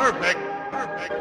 Perfect. Perfect.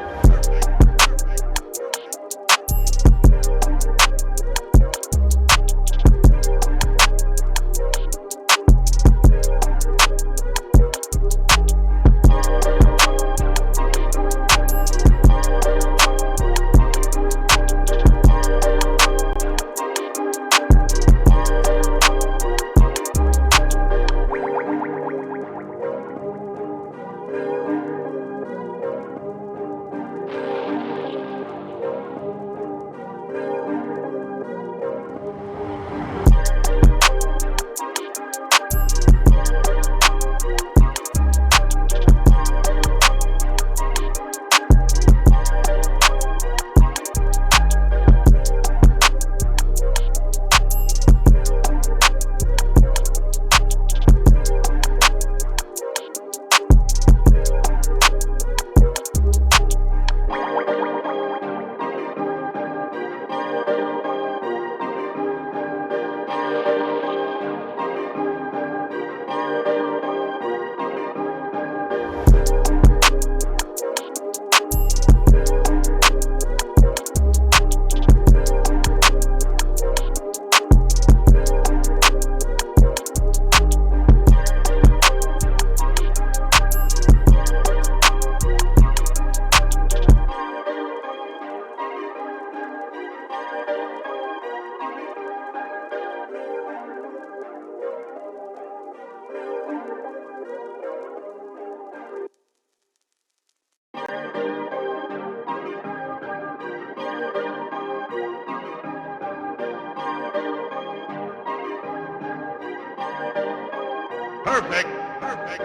Perfect. Perfect.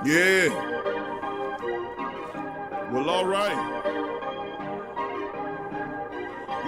Yeah. Well, all right.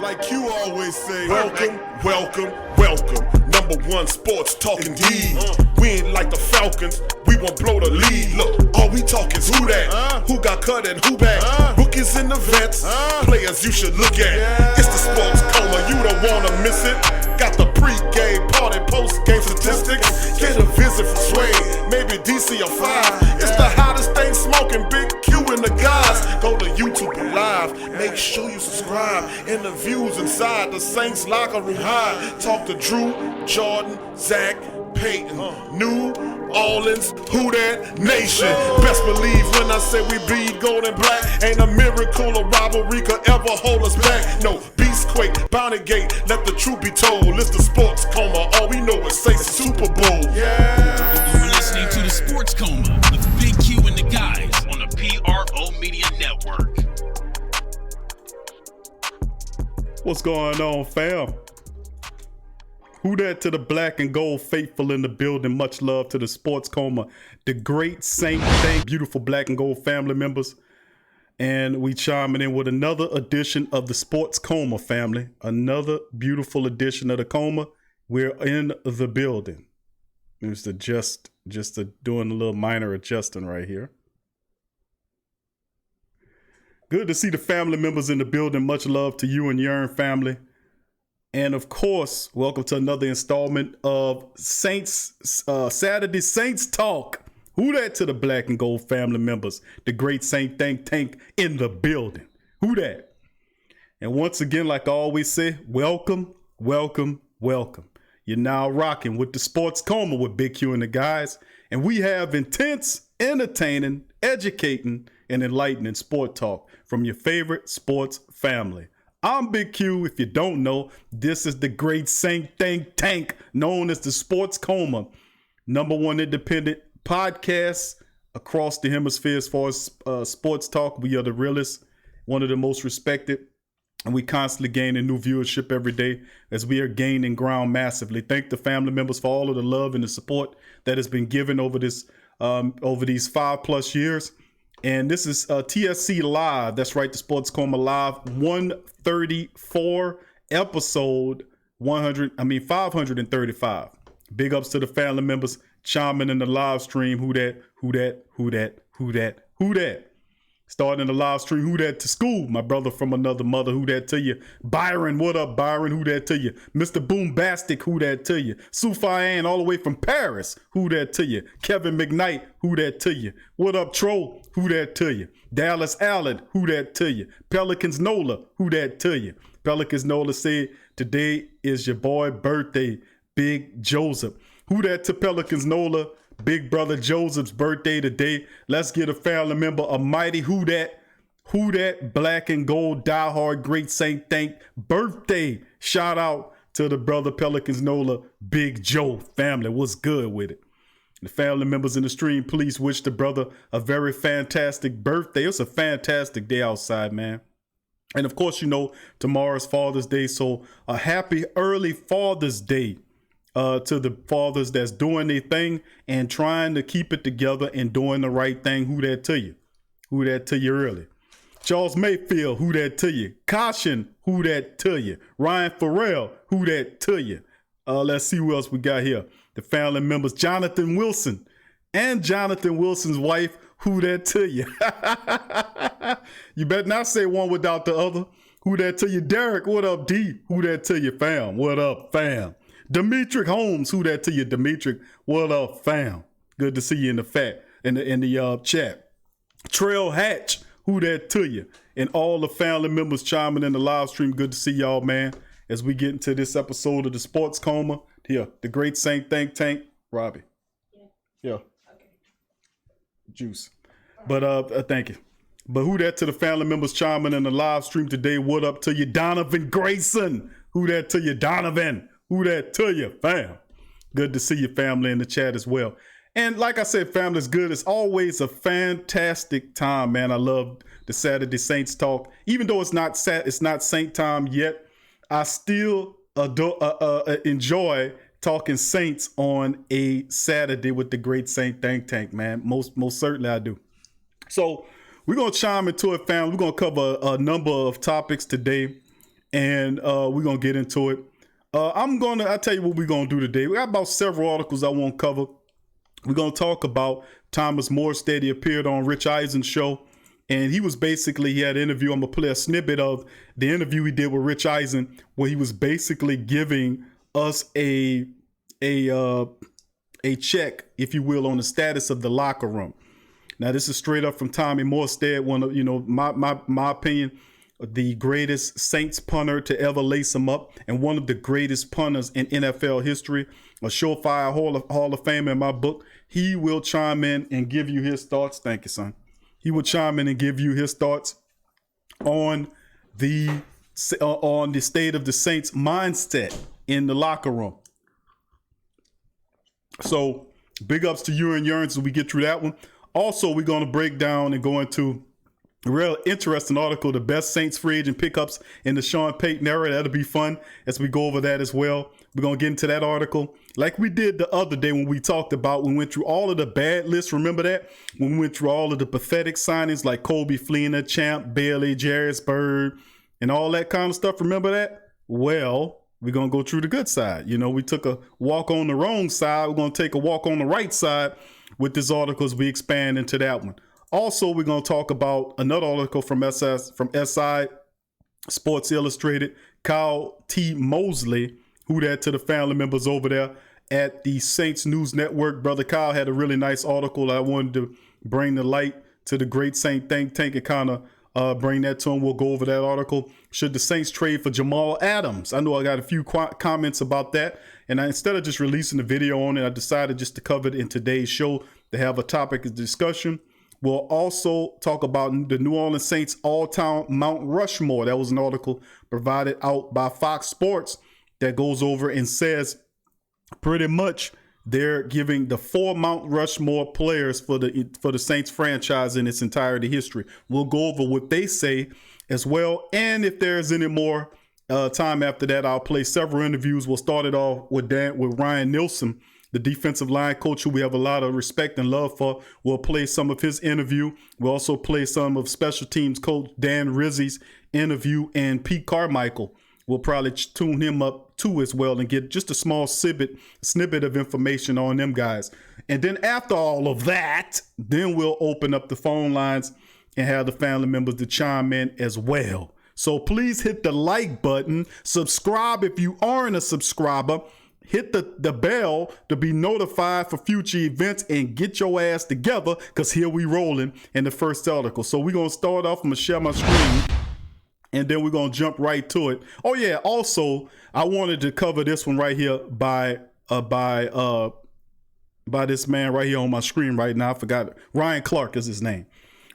Like you always say, welcome, welcome, welcome. Number one sports talking D. We ain't like the Falcons, we won't blow the lead. Look, all we talk is who that, who got cut and who back. Rookies and the vets, players you should look at. It's the sports coma, you don't wanna miss it. Got the pre-game party, post-game statistics. Get a visit from Sway, maybe DC or 5. It's the hottest thing smoking, Big Q and the guys. Go to YouTube Live, make sure you subscribe. Interviews inside the Saints locker room high. Talk to Drew, Jordan, Zach, Peyton, New Orleans, who that nation. Best believe when I say we bleed gold and black. Ain't a miracle or rivalry could ever hold us back. No, Beastquake, Bounty Gate, let the truth be told. It's the sports coma, all we know is say Super Bowl. Yeah. You're listening to the Sports Coma with Big Q and the guys on the PRO Media Network. What's going on, fam? Who that to the black and gold faithful in the building? Much love to the Sports Coma, the great Saint thing, beautiful black and gold family members. And we chiming in with another edition of the Sports Coma family. Another beautiful edition of the Coma. We're in the building. It's just doing a little minor adjusting right here. Good to see the family members in the building. Much love to you and your family. And of course, welcome to another installment of Saints Saturday Saints Talk. Who that to the black and gold family members? The great Saint Think Tank in the building. Who that? And once again, like I always say, welcome, welcome, welcome. You're now rocking with the Sports Coma with Big Q and the guys. And we have intense entertaining, educating, and enlightening sport talk from your favorite sports family. I'm Big Q. If you don't know, this is the great Saint think tank known as the Sports Coma, #1 independent podcast across the hemisphere as far as sports talk. We are the realest, one of the most respected, and we constantly gaining new viewership every day as we are gaining ground massively. Thank the family members for all of the love and the support that has been given over these 5+ years. And this is TSC Live. That's right, the Sports Coma Live 134 episode 535. Big ups to the family members chiming in the live stream. Who that? Starting the live stream, who that to school? My brother from another mother, who that to you? Byron, what up, Byron? Who that to you? Mr. Boombastic, who that to you? Sufian, all the way from Paris, who that to you? Kevin McKnight, who that to you? What up, Troll? Who that to you? Dallas Allen, who that to you? Pelicans Nola, who that to you? Pelicans Nola said, today is your boy birthday, Big Joseph. Who that to Pelicans Nola? Big brother Joseph's birthday today. Let's get a family member, a mighty who that black and gold diehard great Saint think birthday. Shout out to the brother Pelicans Nola, Big Joe family. What's good with it? The family members in the stream, please wish the brother a very fantastic birthday. It's a fantastic day outside, man. And of course, you know, tomorrow's Father's Day. So a happy early Father's Day to the fathers that's doing their thing and trying to keep it together and doing the right thing. Who that to you? Who that to you early? Charles Mayfield, who that to you? Caution, who that to you? Ryan Farrell, who that to you? Let's see who else we got here. The family members, Jonathan Wilson and Jonathan Wilson's wife, who that to you? You better not say one without the other. Who that to you? Derek, what up, D? Who that to you, fam? What up, fam? Demetric Holmes, who that to you? Demetric, what up, fam? Good to see you in the chat. Trail Hatch, who that to you? And all the family members chiming in the live stream. Good to see y'all, man. As we get into this episode of the Sports Coma, here, the great Saint think tank, Robbie. Yeah. Okay. Juice. But thank you. But who that to the family members chiming in the live stream today? What up to you, Donovan Grayson? Who that to you, Donovan? Who that to you, fam? Good to see your family in the chat as well. And like I said, family's good. It's always a fantastic time, man. I love the Saturday Saints talk. Even though it's not Saint time yet, I still enjoy talking Saints on a Saturday with the great Saint think tank, man. Most certainly I do. So we're going to chime into it, fam. We're going to cover a number of topics today, and we're going to get into it. I'll tell you what we're going to do today. We got about several articles I want to cover. We're going to talk about Thomas Morstead. He appeared on Rich Eisen's show, and he had an interview. I'm going to play a snippet of the interview he did with Rich Eisen, where he was basically giving us a check, if you will, on the status of the locker room. Now, this is straight up from Tommy Morstead, one of, my opinion, the greatest Saints punter to ever lace him up, and one of the greatest punters in NFL history, a surefire Hall of Fame in my book. He will chime in and give you his thoughts. Thank you, son. He will chime in and give you his thoughts on the state of the Saints mindset in the locker room. So big ups to you and Yearns as we get through that one. Also, we're going to break down and go into a real interesting article, the best Saints free agent pickups in the Sean Payton era. That'll be fun as we go over that as well. We're going to get into that article like we did the other day when we went through all of the bad lists. Remember that? When we went through all of the pathetic signings like Kobe Fleener, Champ Bailey, Jarris Bird, and all that kind of stuff. Remember that? Well, we're going to go through the good side. We took a walk on the wrong side. We're going to take a walk on the right side with this article as we expand into that one. Also, we're going to talk about another article from SI Sports Illustrated. Kyle T. Mosley, who that to the family members over there at the Saints News Network. Brother Kyle had a really nice article. I wanted to bring the light to the great Saint think tank and kind of bring that to him. We'll go over that article. Should the Saints trade for Jamal Adams? I know I got a few comments about that. And instead of just releasing the video on it, I decided just to cover it in today's show to have a topic of discussion. We'll also talk about the New Orleans Saints all-time Mount Rushmore. That was an article provided out by Fox Sports that goes over and says pretty much they're giving the 4 Mount Rushmore players for the Saints franchise in its entirety history. We'll go over what they say as well. And if there's any more time after that, I'll play several interviews. We'll start it off with Ryan Nielsen, the defensive line coach, who we have a lot of respect and love for. We'll play some of his interview. We'll also play some of special teams coach Dan Rizzi's interview, and Pete Carmichael. We'll probably tune him up too as well and get just a small snippet of information on them guys. And then after all of that, then we'll open up the phone lines and have the family members to chime in as well. So please hit the like button, subscribe if you aren't a subscriber, hit the bell to be notified for future events, and get your ass together, because here we rolling in the first article. So we're going to start off. I'm going to share my screen, and then we're going to jump right to it. Oh, yeah. Also, I wanted to cover this one right here by this man right here on my screen right now. I forgot it. Ryan Clark is his name.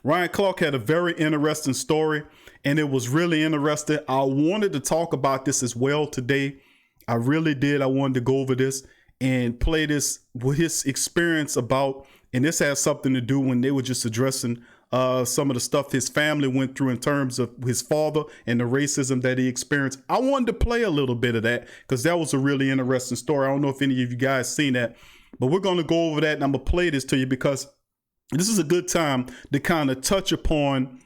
Ryan Clark had a very interesting story, and it was really interesting. I wanted to talk about this as well today. I really did. I wanted to go over this and play this with his experience about, and this has something to do when they were just addressing some of the stuff his family went through in terms of his father and the racism that he experienced. I wanted to play a little bit of that because that was a really interesting story. I don't know if any of you guys seen that, but we're going to go over that, and I'm going to play this to you because this is a good time to kind of touch upon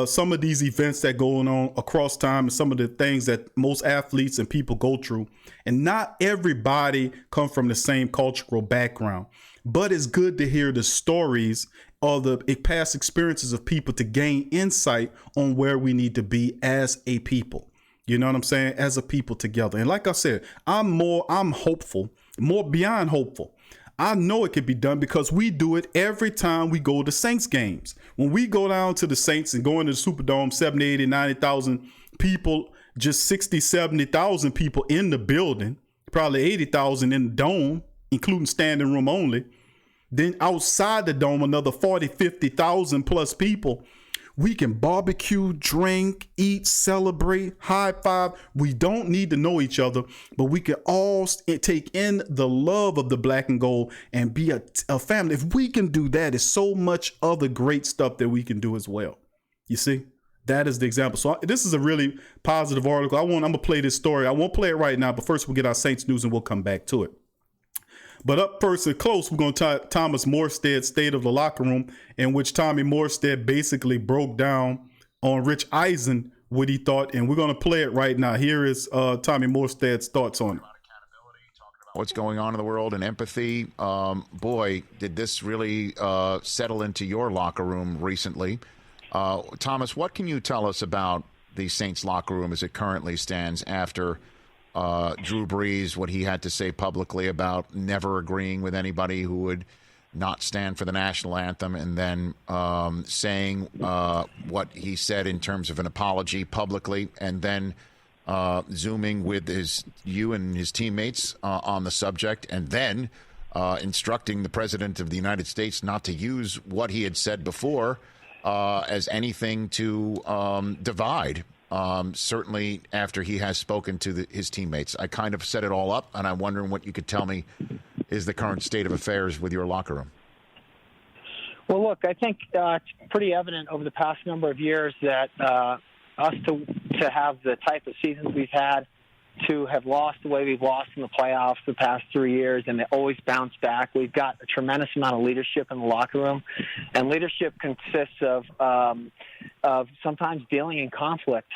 some of these events that go on across time and some of the things that most athletes and people go through. And not everybody come from the same cultural background, but it's good to hear the stories or the past experiences of people to gain insight on where we need to be as a people. You know what I'm saying? As a people together. And like I said, I'm hopeful, more beyond hopeful. I know it could be done because we do it every time we go to Saints games. When we go down to the Saints and go into the Superdome, 70, 80, 90,000 people, just 60, 70,000 people in the building, probably 80,000 in the dome, including standing room only. Then outside the dome, another 40, 50,000 plus people. We can barbecue, drink, eat, celebrate, high five. We don't need to know each other, but we can all take in the love of the black and gold and be a family. If we can do that, there's so much other great stuff that we can do as well. You see, that is the example. So this is a really positive article. I'm going to play this story. I won't play it right now, but first we'll get our Saints news and we'll come back to it. But up first and close, we're going to Thomas Morstead's State of the Locker Room, in which Tommy Morstead basically broke down on Rich Eisen what he thought, and we're going to play it right now. Here is Tommy Morstead's thoughts on it. What's going on in the world and empathy. Boy, did this really settle into your locker room recently. Thomas, what can you tell us about the Saints locker room as it currently stands after Drew Brees, what he had to say publicly about never agreeing with anybody who would not stand for the national anthem, and then saying what he said in terms of an apology publicly, and then Zooming with you and his teammates on the subject, and then instructing the President of the United States not to use what he had said before as anything to divide. Certainly after he has spoken to his teammates. I kind of set it all up, and I'm wondering what you could tell me is the current state of affairs with your locker room. Well, look, I think it's pretty evident over the past number of years that us to have the type of seasons we've had, to have lost the way we've lost in the playoffs the past 3 years and always bounce back. We've got a tremendous amount of leadership in the locker room, and leadership consists of sometimes dealing in conflict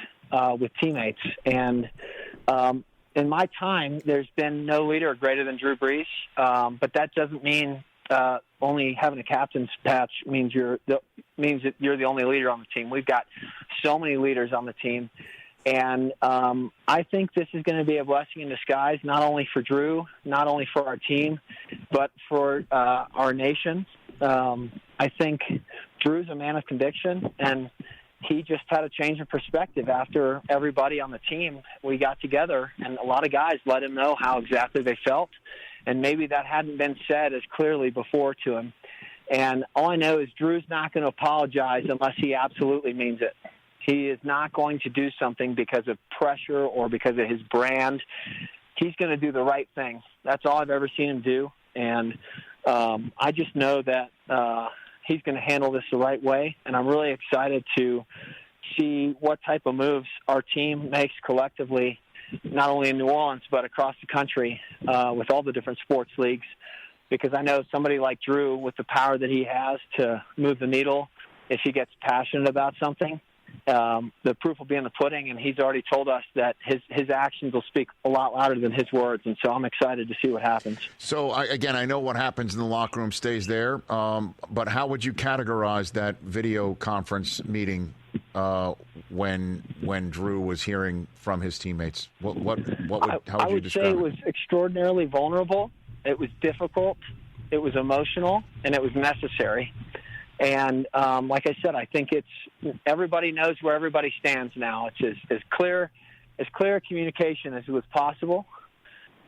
with teammates. And in my time, there's been no leader greater than Drew Brees, but that doesn't mean only having a captain's patch means that you're the only leader on the team. We've got so many leaders on the team. And I think this is going to be a blessing in disguise, not only for Drew, not only for our team, but for our nation. I think Drew's a man of conviction, and he just had a change of perspective after everybody on the team, we got together, and a lot of guys let him know how exactly they felt, and maybe that hadn't been said as clearly before to him. And all I know is Drew's not going to apologize unless he absolutely means it. He is not going to do something because of pressure or because of his brand. He's going to do the right thing. That's all I've ever seen him do. And I just know that he's going to handle this the right way. And I'm really excited to see what type of moves our team makes collectively, not only in New Orleans, but across the country with all the different sports leagues. Because I know somebody like Drew, with the power that he has to move the needle, if he gets passionate about something, the proof will be in the pudding, and he's already told us that his actions will speak a lot louder than his words, and so I'm excited to see what happens. So, I know what happens in the locker room stays there, but how would you categorize that video conference meeting when Drew was hearing from his teammates? How would you describe it? I would say it was extraordinarily vulnerable. It was difficult. It was emotional, and it was necessary. And like I said, I think everybody knows where everybody stands now. It's as clear communication as was possible,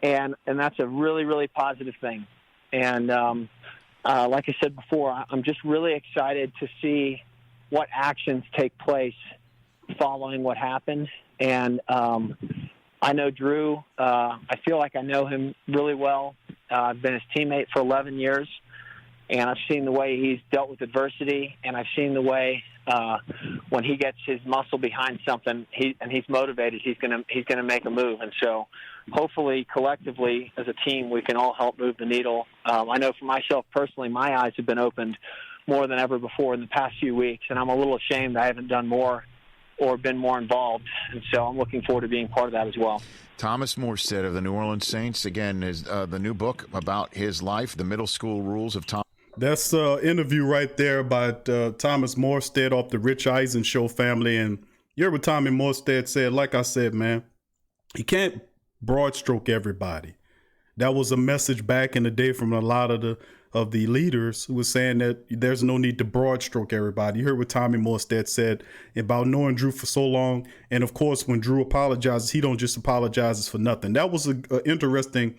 and that's a really, really positive thing. And like I said before, I'm just really excited to see what actions take place following what happened. And I know Drew. I feel like I know him really well. I've been his teammate for 11 years. And I've seen the way he's dealt with adversity, and I've seen the way when he gets his muscle behind something, he's motivated, he's gonna make a move. And so, hopefully, collectively as a team, we can all help move the needle. I know for myself personally, my eyes have been opened more than ever before in the past few weeks, and I'm a little ashamed I haven't done more or been more involved. And so, I'm looking forward to being part of that as well. Thomas Morstead of the New Orleans Saints, again, is the new book about his life, The Middle School Rules of Tom. That's an interview right there by Thomas Morstead off the Rich Eisen Show, family. And you heard what Tommy Morstead said. Like I said, man, you can't broad stroke everybody. That was a message back in the day from a lot of the leaders who was saying that there's no need to broad stroke everybody. You heard what Tommy Morstead said about knowing Drew for so long. And of course, when Drew apologizes, he don't just apologizes for nothing. That was an interesting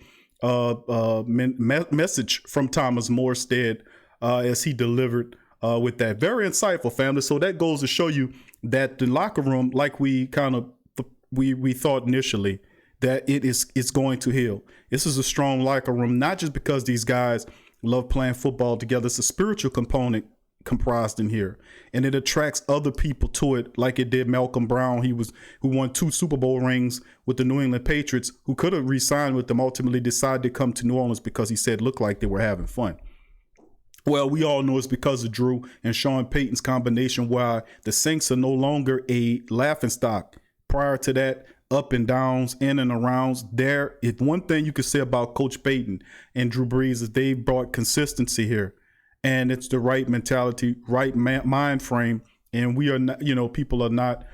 message from Thomas Morstead as he delivered with that. Very insightful, family. So that goes to show you that the locker room, like we thought initially, that it's going to heal. This is a strong locker room, not just because these guys love playing football together. It's a spiritual component comprised in here, and it attracts other people to it, like it did Malcolm Brown. Who won 2 Super Bowl rings with the New England Patriots, who could have re-signed with them, ultimately decided to come to New Orleans because he said it looked like they were having fun. Well, we all know it's because of Drew and Sean Payton's combination, why the Saints are no longer a laughingstock. Prior to that, up and downs, in and arounds. If one thing you could say about Coach Payton and Drew Brees is they brought consistency here. And it's the right mentality, right mind frame. And we are not, people are not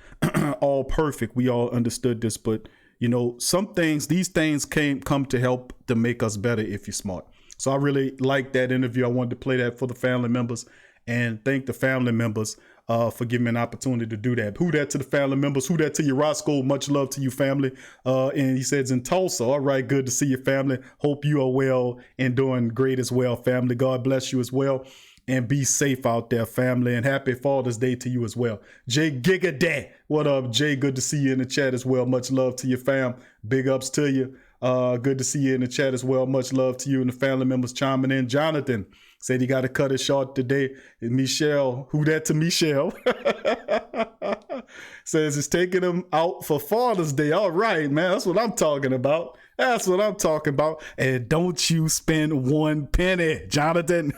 all perfect. We all understood this, but these things come to help to make us better if you're smart. So I really like that interview. I wanted to play that for the family members and thank the family members for giving me an opportunity to do that. Who that to the family members? Who that to you, Roscoe? Much love to you, family. And he says in Tulsa. All right, good to see you, family. Hope you are well and doing great as well, family. God bless you as well. And be safe out there, family. And happy Father's Day to you as well. Jay Gigaday. What up, Jay? Good to see you in the chat as well. Much love to your fam. Big ups to you. Good to see you in the chat as well. Much love to you and the family members chiming in. Jonathan said he got to cut it short today. And Michelle, who that to Michelle? Says it's taking him out for Father's Day. All right, man. That's what I'm talking about. That's what I'm talking about. And don't you spend 1 penny, Jonathan.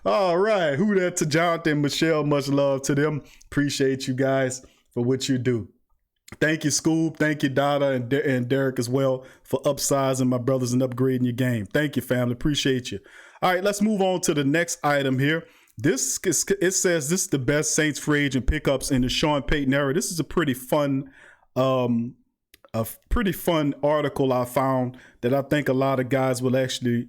All right. Who that to Jonathan, Michelle? Much love to them. Appreciate you guys for what you do. Thank you, Scoob. Thank you, Dada and Derek as well for upsizing my brothers and upgrading your game. Thank you, family. Appreciate you. All right, let's move on to the next item here. It says this is the best Saints free agent pickups in the Sean Payton era. This is a pretty fun article I found that I think a lot of guys will actually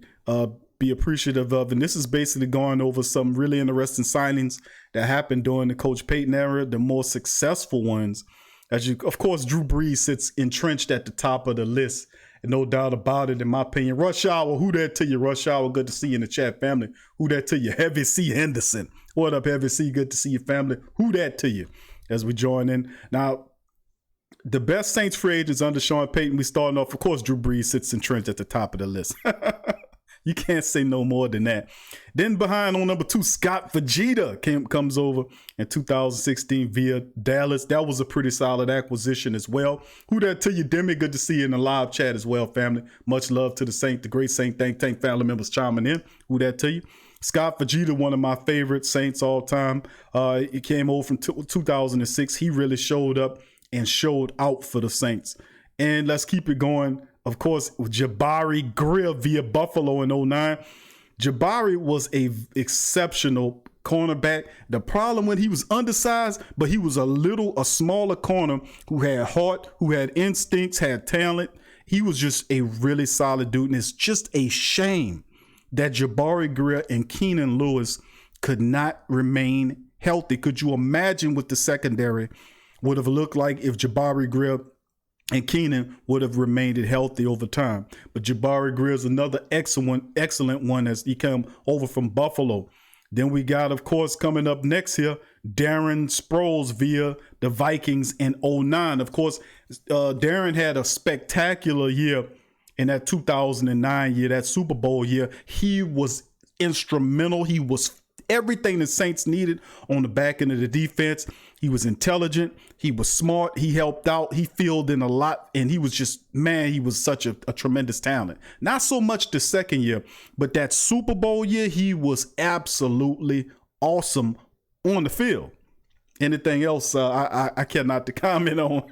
be appreciative of. And this is basically going over some really interesting signings that happened during the Coach Payton era, the more successful ones. Of course, Drew Brees sits entrenched at the top of the list No doubt about it, in my opinion. Rush Hour, who that to you? Rush Hour, good to see you in the chat, family. Who that to you? Heavy C. Henderson. What up, Heavy C? Good to see you, family. Who that to you? As we join in. Now, the best Saints free agents under Sean Payton, we starting off, of course, Drew Brees sits entrenched at the top of the list. You can't say no more than that. Then behind on number 2, Scott Fajita comes over in 2016 via Dallas. That was a pretty solid acquisition as well. Who that to you, Demi? Good to see you in the live chat as well, family. Much love to the Saint, the great Saint Think Tank family members chiming in. Who that to you? Scott Fajita, one of my favorite Saints all time. He came over from 2006. He really showed up and showed out for the Saints. And let's keep it going. Of course, Jabari Greer via Buffalo in 09. Jabari was a exceptional cornerback. The problem when he was undersized, but he was a smaller corner who had heart, who had instincts, had talent. He was just a really solid dude. And it's just a shame that Jabari Greer and Keenan Lewis could not remain healthy. Could you imagine what the secondary would have looked like if Jabari Greer and Keenan would have remained healthy over time? But Jabari Greer is another excellent one as he come over from Buffalo. Then we got, of course, coming up next here, Darren Sproles via the Vikings in 09. Of course, Darren had a spectacular year in that 2009 year, that Super Bowl year. He was instrumental. He was everything the Saints needed on the back end of the defense. He was intelligent. He was smart. He helped out. He filled in a lot. And he was just, man, he was such a tremendous talent. Not so much the second year, but that Super Bowl year, he was absolutely awesome on the field. Anything else I cannot to comment on.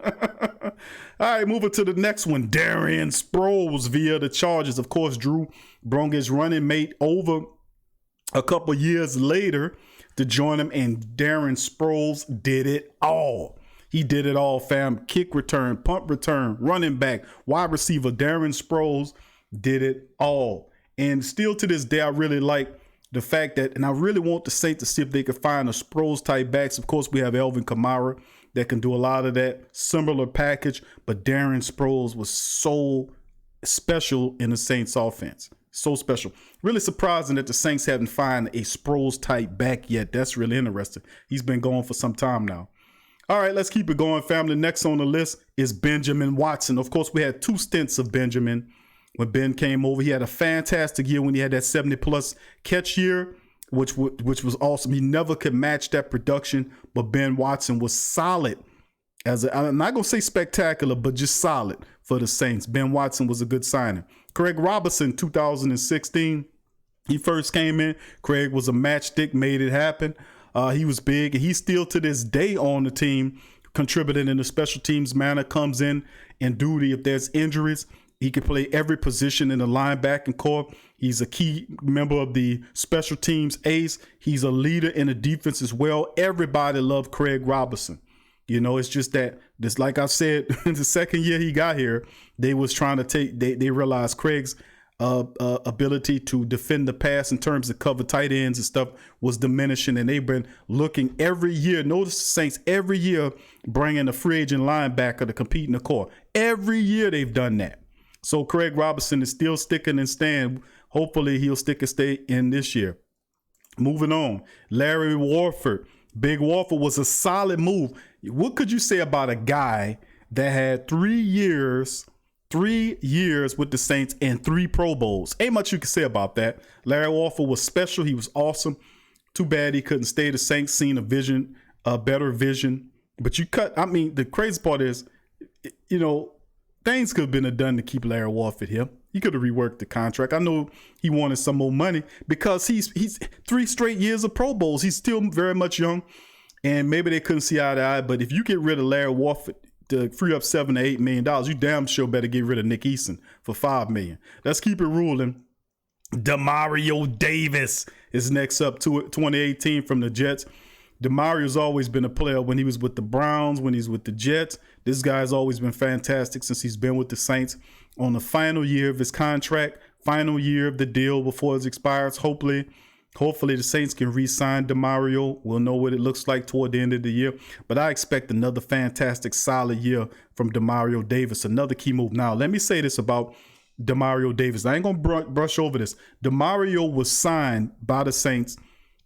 All right, moving to the next one. Darren Sproles via the Chargers. Of course, Drew brung his running mate over a couple years later to join him, and Darren Sproles did it all. He did it all, fam. Kick return, punt return, running back, wide receiver. Darren Sproles did it all. And still to this day, I really like the fact that, and I really want the Saints to see if they could find a Sproles type backs. Of course, we have Alvin Kamara that can do a lot of that similar package, but Darren Sproles was so special in the Saints offense. So special. Really surprising that the Saints haven't found a Sproles type back yet. That's really interesting. He's been going for some time now. All right, let's keep it going, family. Next on the list is Benjamin Watson. Of course, we had 2 stints of Benjamin when Ben came over. He had a fantastic year when he had that 70-plus catch year, which was awesome. He never could match that production, but Ben Watson was solid. I'm not going to say spectacular, but just solid for the Saints. Ben Watson was a good signing. Craig Robertson, 2016, he first came in. Craig was a matchstick, made it happen. He was big, and he's still to this day on the team, contributing in the special teams manner, comes in duty if there's injuries. He can play every position in the linebacking core. He's a key member of the special teams ace. He's a leader in the defense as well. Everybody loved Craig Robertson. You know, it's just that, just like I said, the second year he got here, they was trying to they realized Craig's ability to defend the pass in terms of cover tight ends and stuff was diminishing, and they've been looking every year. Notice the Saints every year bringing a free agent linebacker to compete in the core. Every year they've done that. So Craig Robertson is still sticking and staying. Hopefully he'll stick and stay in this year. Moving on, Larry Warford. Big Warford was a solid move. What could you say about a guy that had 3 years with the Saints and 3 Pro Bowls? Ain't much you can say about that. Larry Warford was special. He was awesome. Too bad he couldn't stay. The Saints seen a better vision. But the crazy part is, you know, things could have been done to keep Larry Warford here. He could have reworked the contract. I know he wanted some more money because he's 3 straight years of Pro Bowls. He's still very much young, and maybe they couldn't see eye to eye. But if you get rid of Larry Warford to free up $7 to $8 million, you damn sure better get rid of Nick Eason for $5 million. Let's keep it rolling. Demario Davis is next up to 2018 from the Jets. Demario's always been a player when he was with the Browns, when he's with the Jets. This guy's always been fantastic since he's been with the Saints. On the final year of his contract, final year of the deal before it expires, hopefully Hopefully the Saints can re-sign DeMario. We'll know what it looks like toward the end of the year. But I expect another fantastic, solid year from DeMario Davis. Another key move. Now, let me say this about DeMario Davis. I ain't going to brush over this. DeMario was signed by the Saints,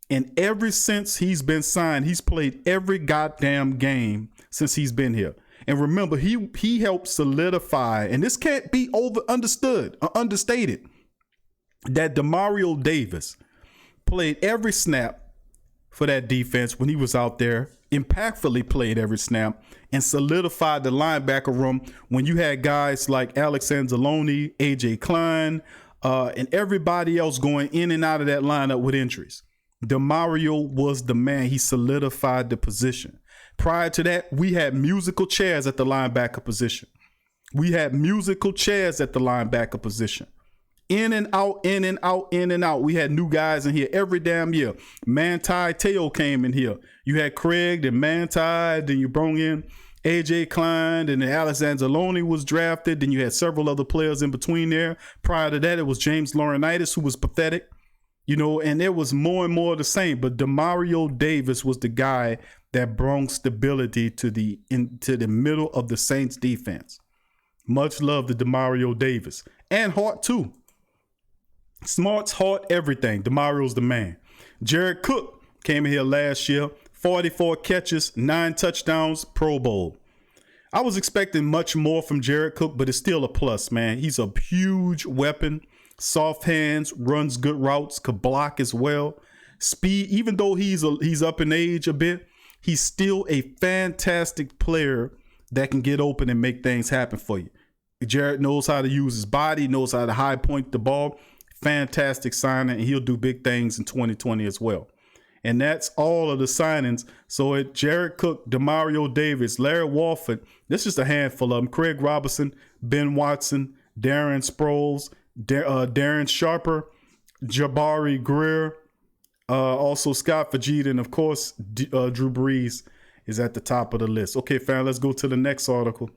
and ever since he's been signed, he's played every goddamn game since he's been here. And remember, he helped solidify, and this can't be understood or understated, that DeMario Davis played every snap for that defense when he was out there, impactfully played every snap, and solidified the linebacker room when you had guys like Alex Anzalone, A.J. Klein, and everybody else going in and out of that lineup with injuries. DeMario was the man. He solidified the position. Prior to that, we had musical chairs at the linebacker position. We had musical chairs at the linebacker position. In and out, in and out, in and out. We had new guys in here every damn year. Manti Te'o came in here. You had Craig, then Manti, then you brought in A.J. Klein, and then Alex Anzalone was drafted. Then you had several other players in between there. Prior to that, it was James Laurinaitis, who was pathetic. You know, and it was more and more the same. But DeMario Davis was the guy that brought stability to the middle of the Saints defense. Much love to DeMario Davis. And Hart, too. Smarts, Hart, everything. DeMario's the man. Jared Cook came in here last year. 44 catches, 9 touchdowns, Pro Bowl. I was expecting much more from Jared Cook, but it's still a plus, man. He's a huge weapon. Soft hands, runs good routes, could block as well. Speed, even though he's up in age a bit, he's still a fantastic player that can get open and make things happen for you. Jared knows how to use his body, knows how to high point the ball. Fantastic signing, and he'll do big things in 2020 as well. And that's all of the signings. So at Jared Cook, DeMario Davis, Larry Warford, this is a handful of them. Craig Robertson, Ben Watson, Darren Sproles, Darren Sharper, Jabari Greer, also Scott Fajita, and of course, Drew Brees is at the top of the list. Okay, fam, let's go to the next article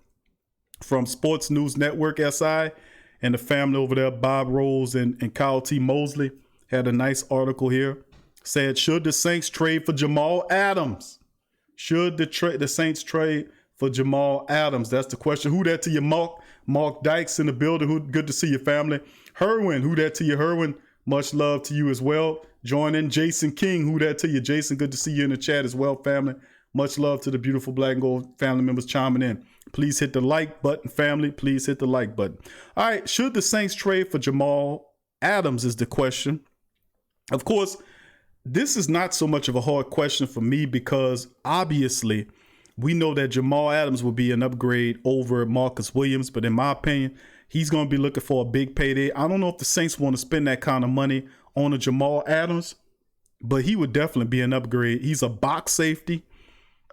from Sports News Network, SI, and the family over there, Bob Rose and Kyle T. Mosley, had a nice article here. Said, should the Saints trade for Jamal Adams? Should the Saints trade for Jamal Adams? That's the question. Who that to you, Mark? Mark Dykes in the building. Good to see your family. Herwin, who that to you, Herwin? Much love to you as well. Join in Jason King. Who that to you, Jason? Good to see you in the chat as well, family. Much love to the beautiful Black and Gold family members chiming in. Please hit the like button, family. Please hit the like button. All right. Should the Saints trade for Jamal Adams is the question. Of course, this is not so much of a hard question for me because obviously we know that Jamal Adams will be an upgrade over Marcus Williams. But in my opinion, he's going to be looking for a big payday. I don't know if the Saints want to spend that kind of money on a Jamal Adams, but he would definitely be an upgrade. He's a box safety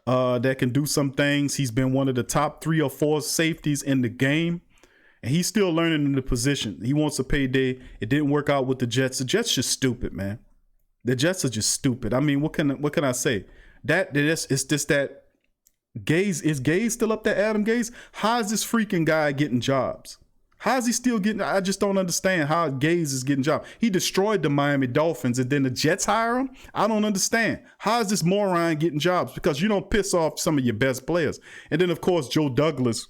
that can do some things. He's been one of the top 3 or 4 safeties in the game, and he's still learning in the position. He wants a payday. It didn't work out with the Jets. The Jets just stupid, man. The Jets are just stupid. I mean, what can I say? It's just that Gaze, is Gaze still up there, Adam Gaze? How is this freaking guy getting jobs? How is he still getting? I just don't understand how Gaze is getting jobs. He destroyed the Miami Dolphins and then the Jets hire him? I don't understand. How is this moron getting jobs? Because you don't piss off some of your best players. And then, of course, Joe Douglas,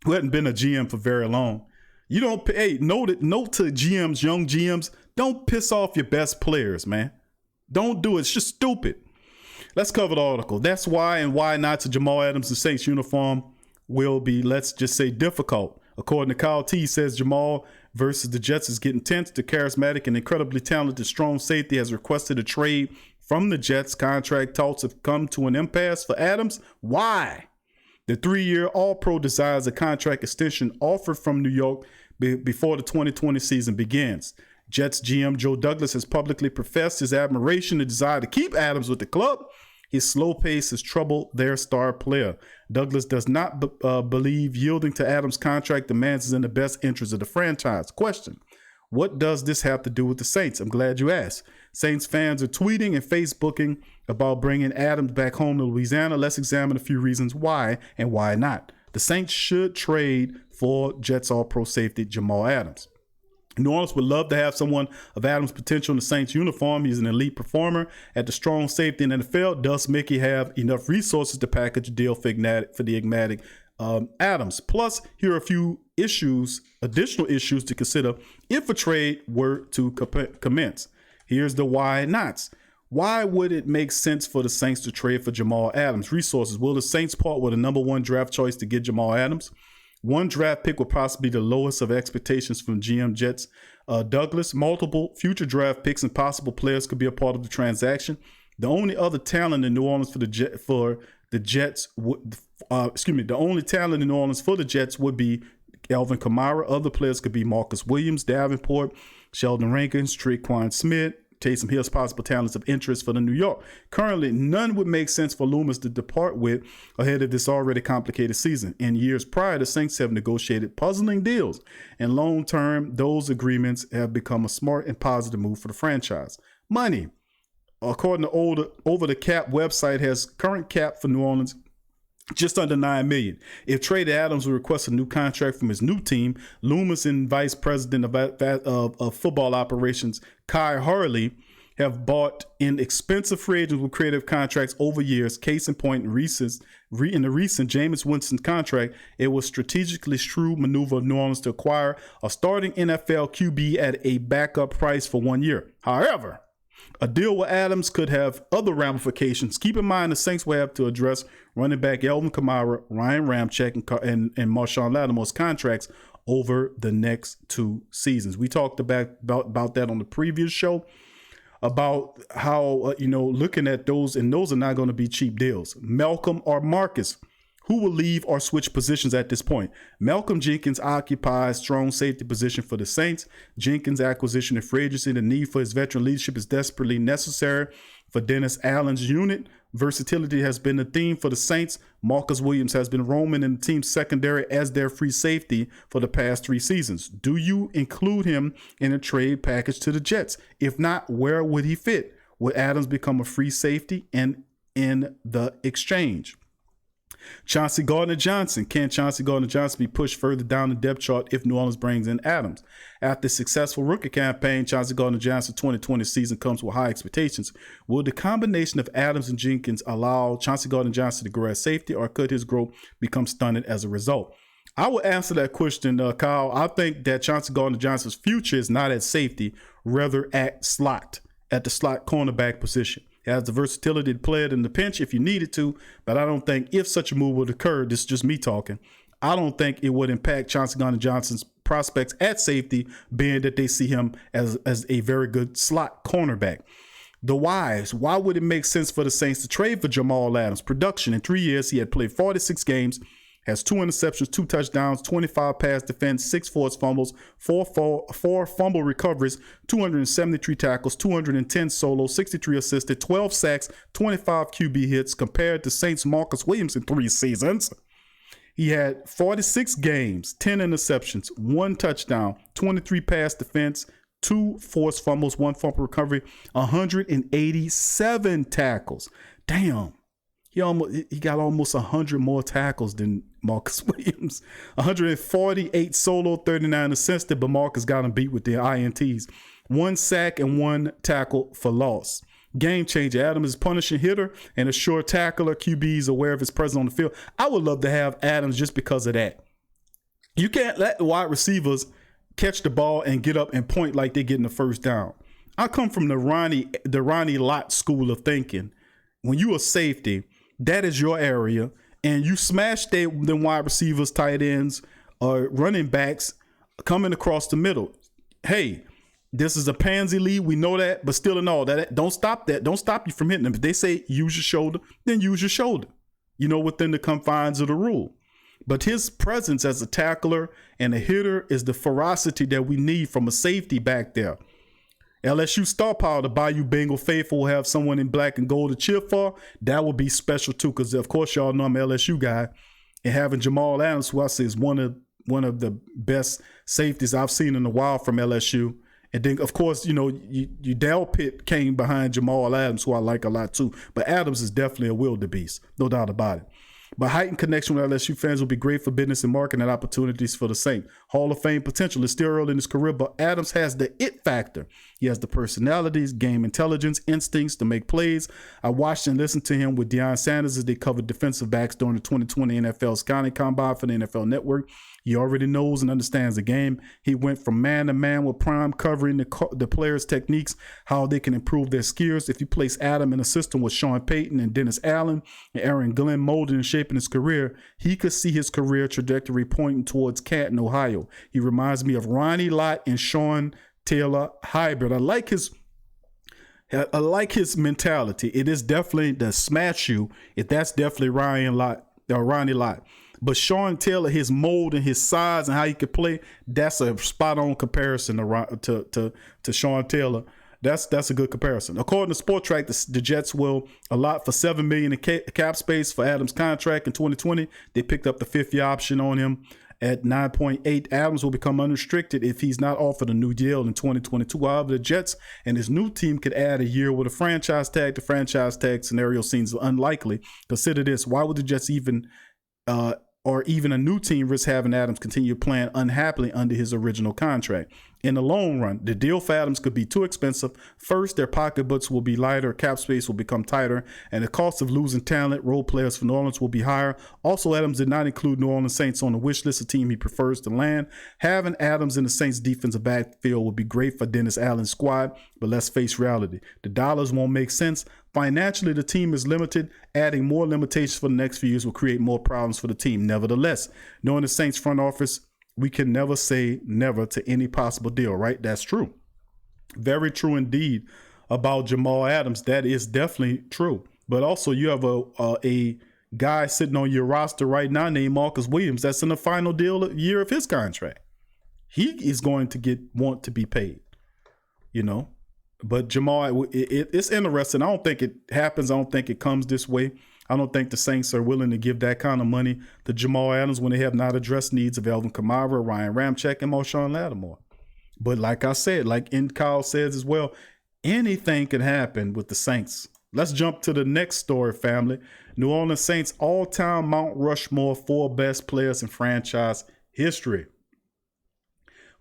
who hadn't been a GM for very long. You don't, note to GMs, young GMs, don't piss off your best players, man. Don't do it. It's just stupid. Let's cover the article. That's why and why not to Jamal Adams. The Saints uniform will be, let's just say, difficult. According to Kyle T, says Jamal versus the Jets is getting tense. The charismatic and incredibly talented strong safety has requested a trade from the Jets. Contract talks have come to an impasse for Adams. Why? The 3-year All-Pro desires a contract extension offered from New York before the 2020 season begins. Jets GM Joe Douglas has publicly professed his admiration and desire to keep Adams with the club. His slow pace has troubled their star player. Douglas does not believe yielding to Adams' contract demands is in the best interest of the franchise. Question: what does this have to do with the Saints? I'm glad you asked. Saints fans are tweeting and Facebooking about bringing Adams back home to Louisiana. Let's examine a few reasons why and why not. The Saints should trade for Jets All-Pro safety Jamal Adams. New Orleans would love to have someone of Adams' potential in the Saints uniform. He's an elite performer at the strong safety in the NFL. Does Mickey have enough resources to package a deal for the enigmatic Adams? Plus, here are a few additional issues to consider if a trade were to commence. Here's the why nots. Why would it make sense for the Saints to trade for Jamal Adams? Resources. Will the Saints part with a number 1 draft choice to get Jamal Adams? 1 draft pick would possibly be the lowest of expectations from GM Jets Douglas. Multiple future draft picks and possible players could be a part of the transaction. The only other talent in New Orleans the only talent in New Orleans for the Jets would be Alvin Kamara. Other players could be Marcus Williams, Davenport, Sheldon Rankins, Tre'Quan Smith, Taysom Hill's possible talents of interest for the New York. Currently, none would make sense for Loomis to depart with ahead of this already complicated season. In years prior, the Saints have negotiated puzzling deals, and long term, those agreements have become a smart and positive move for the franchise. Money. According to Over the Cap website, has current cap for New Orleans just under $9 million. If traded, Adams will request a new contract from his new team. Loomis and Vice President of Football Operations Kai Harley have bought in expensive free agents with creative contracts over years. Case in point, in the recent Jameis Winston contract, it was strategically shrewd maneuver of New Orleans to acquire a starting NFL QB at a backup price for 1 year. However, a deal with Adams could have other ramifications. Keep in mind the Saints will have to address running back Alvin Kamara, Ryan Ramczyk, and Marshawn Lattimore's contracts over the next 2 seasons. We talked about that on the previous show, about how, looking at those, and those are not going to be cheap deals. Malcolm or Marcus, who will leave or switch positions at this point? Malcolm Jenkins occupies strong safety position for the Saints. Jenkins' acquisition and free agency, the need for his veteran leadership is desperately necessary for Dennis Allen's unit. Versatility has been the theme for the Saints. Marcus Williams has been roaming in the team's secondary as their free safety for the past 3 seasons. Do you include him in a trade package to the Jets? If not, where would he fit? Would Adams become a free safety and in the exchange? Chauncey Gardner-Johnson. Can Chauncey Gardner-Johnson be pushed further down the depth chart if New Orleans brings in Adams? After a successful rookie campaign, Chauncey Gardner-Johnson's 2020 season comes with high expectations. Will the combination of Adams and Jenkins allow Chauncey Gardner-Johnson to grow at safety, or could his growth become stunted as a result? I will answer that question, Kyle. I think that Chauncey Gardner-Johnson's future is not at safety, rather at the slot cornerback position. He has the versatility to play it in the pinch if you needed to, but I don't think if such a move would occur, this is just me talking, I don't think it would impact Chauncey Gardner-Johnson's prospects at safety, being that they see him as a very good slot cornerback. The whys. Why would it make sense for the Saints to trade for Jamal Adams? Production. In 3 years, he had played 46 games, has 2 interceptions, 2 touchdowns, 25 pass defense, 6 forced fumbles, 4 fumble recoveries, 273 tackles, 210 solos, 63 assisted, 12 sacks, 25 QB hits, compared to Saints Marcus Williams in 3 seasons. He had 46 games, 10 interceptions, 1 touchdown, 23 pass defense, 2 forced fumbles, 1 fumble recovery, 187 tackles. Damn. He got almost 100 more tackles than Marcus Williams. 148 solo, 39 assisted, but Marcus got him beat with the INTs. 1 sack and 1 tackle for loss. Game changer. Adams is punishing hitter and a sure tackler. QB is aware of his presence on the field. I would love to have Adams just because of that. You can't let the wide receivers catch the ball and get up and point like they're getting the first down. I come from the Ronnie Lott school of thinking. When you a safety, that is your area, and you smash them wide receivers, tight ends, or running backs coming across the middle. Hey, this is a pansy lead. We know that, but still in all, that don't stop that. Don't stop you from hitting them. If they say use your shoulder, then use your shoulder, within the confines of the rule. But his presence as a tackler and a hitter is the ferocity that we need from a safety back there. LSU star power, the Bayou Bengal faithful, will have someone in black and gold to cheer for. That will be special too, because of course y'all know I'm an LSU guy, and having Jamal Adams, who I say is one of the best safeties I've seen in a while from LSU. And then of course Dale Pitt came behind Jamal Adams, who I like a lot too. But Adams is definitely a wildebeest, no doubt about it. But heightened connection with LSU fans will be great for business and marketing opportunities for the Saints. Hall of Fame potential is still early in his career, but Adams has the it factor. He has the personalities, game intelligence, instincts to make plays. I watched and listened to him with Deion Sanders as they covered defensive backs during the 2020 NFL Scouting Combine for the NFL Network. He already knows and understands the game. He went from man to man with Prime, covering the players' techniques, how they can improve their skills. If you place Adam in a system with Sean Payton and Dennis Allen and Aaron Glenn molding and shaping his career, he could see his career trajectory pointing towards Canton, Ohio. He reminds me of Ronnie Lott and Sean Taylor hybrid. I like his mentality. It is definitely the smash you. If that's definitely Ronnie Lott. But Sean Taylor, his mold and his size and how he could play, that's a spot on comparison to Sean Taylor. That's a good comparison. According to Sport Track, the Jets will allot for $7 million in cap space for Adams' contract in 2020. They picked up the fifth-year option on him at 9.8. Adams will become unrestricted if he's not offered a new deal in 2022. However, the Jets and his new team could add a year with a franchise tag. The franchise tag scenario seems unlikely. Consider this: why would the Jets even a new team risk having Adams continue playing unhappily under his original contract? In the long run, the deal for Adams could be too expensive. First, their pocketbooks will be lighter, cap space will become tighter, and the cost of losing talent, role players for New Orleans will be higher. Also, Adams did not include New Orleans Saints on the wish list, a team he prefers to land. Having Adams in the Saints defensive backfield would be great for Dennis Allen's squad, but let's face reality. The dollars won't make sense. Financially, the team is limited. Adding more limitations for the next few years will create more problems for the team. Nevertheless, knowing the Saints front office, we can never say never to any possible deal, right? That's true. Very true indeed about Jamal Adams. That is definitely true. But also you have a guy sitting on your roster right now named Marcus Williams that's in the final year of his contract. He is going to want to be paid, But Jamal, it's interesting. I don't think it happens. I don't think it comes this way. I don't think the Saints are willing to give that kind of money to Jamal Adams when they have not addressed needs of Alvin Kamara, Ryan Ramczyk, and Marshawn Lattimore. But like I said, like Kyle says as well, anything can happen with the Saints. Let's jump to the next story, family. New Orleans Saints all-time Mount Rushmore 4 best players in franchise history.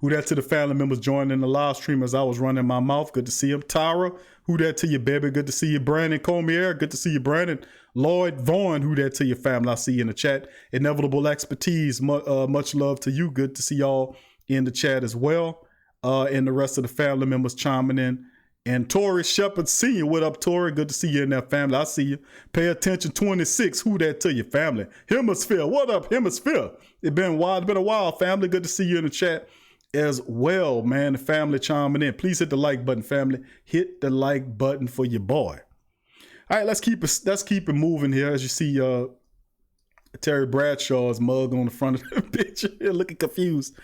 Who that to the family members joining the live stream as I was running my mouth. Good to see him. Tyra, who that to you, baby? Good to see you. Brandon Comier, good to see you. Brandon Lloyd Vaughn, who that to your family? I see you in the chat. Inevitable Expertise, much love to you. Good to see y'all in the chat as well. And the rest of the family members chiming in. And Tori Shepard Sr., what up, Tori? Good to see you in that family. I see you. Pay attention, 26. Who that to your family? Hemisphere, what up, Hemisphere? It's been a while, family. Good to see you in the chat as well, man. The family chiming in. Please hit the like button, family. Hit the like button for your boy. All right, let's keep it moving here. As you see, Terry Bradshaw's mug on the front of the picture, looking confused.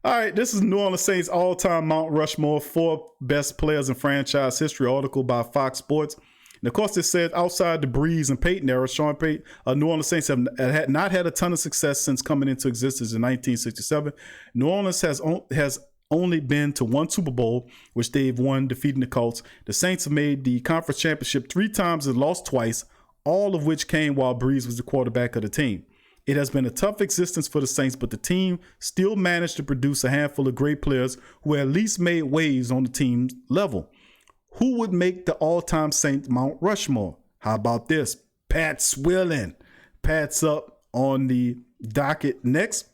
All right, this is New Orleans Saints all-time Mount Rushmore 4 best players in franchise history article by Fox Sports. And of course, it says outside the Breeze and Peyton era, Sean Payton, New Orleans Saints have not had a ton of success since coming into existence in 1967. New Orleans has only been to one Super Bowl, which they've won, defeating the Colts. The Saints have made the conference championship 3 times and lost twice, all of which came while Breeze was the quarterback of the team. It has been a tough existence for the Saints, but the team still managed to produce a handful of great players who at least made waves on the team's level. Who would make the all-time Saints Mount Rushmore? How about this? Pat Swilling. Pat's up on the docket next.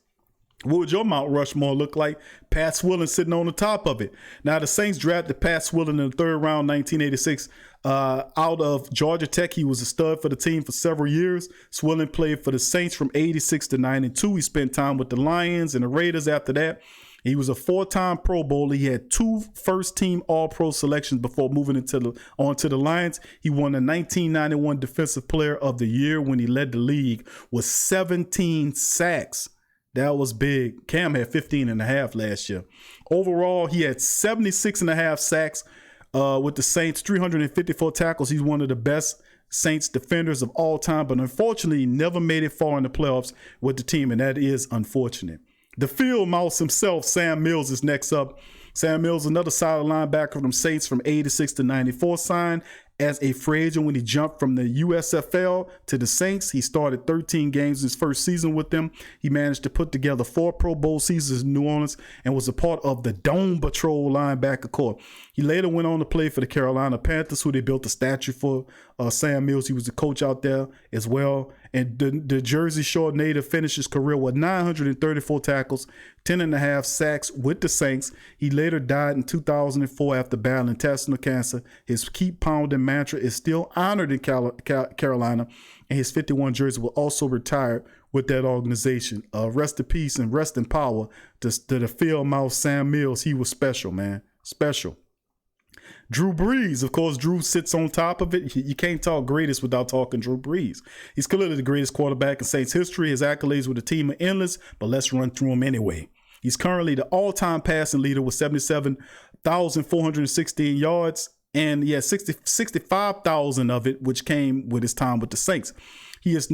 What would your Mount Rushmore look like? Pat Swilling sitting on the top of it. Now, the Saints drafted Pat Swilling in the 3rd round, 1986. Out of Georgia Tech, he was a stud for the team for several years. Swilling played for the Saints from 86 to 92. He spent time with the Lions and the Raiders after that. He was a 4-time Pro Bowler. He had 2 first-team All-Pro selections before moving onto the Lions. He won the 1991 Defensive Player of the Year when he led the league with 17 sacks. That was big. Cam had 15 and a half last year. Overall, he had 76 and a half sacks with the Saints, 354 tackles. He's one of the best Saints defenders of all time, but unfortunately, he never made it far in the playoffs with the team, and that is unfortunate. The field mouse himself, Sam Mills, is next up. Sam Mills, another solid linebacker from Saints from 86 to 94, signed as a free agent when he jumped from the USFL to the Saints. He started 13 games his first season with them. He managed to put together 4 Pro Bowl seasons in New Orleans and was a part of the Dome Patrol linebacker corps. He later went on to play for the Carolina Panthers, who they built a statue for. Sam Mills, he was the coach out there as well. And the Jersey Shore native finished his career with 934 tackles, 10.5 sacks with the Saints. He later died in 2004 after battling intestinal cancer. His keep pounding mantra is still honored in Carolina, and his 51 jersey will also retire with that organization. Rest in peace and rest in power to the field mouse Sam Mills. He was special, man. Special. Drew Brees, of course, Drew sits on top of it. You can't talk greatest without talking Drew Brees. He's clearly the greatest quarterback in Saints history. His accolades with the team are endless, but let's run through them anyway. He's currently the all-time passing leader with 77,416 yards, and he has 65,000 of it, which came with his time with the Saints. He has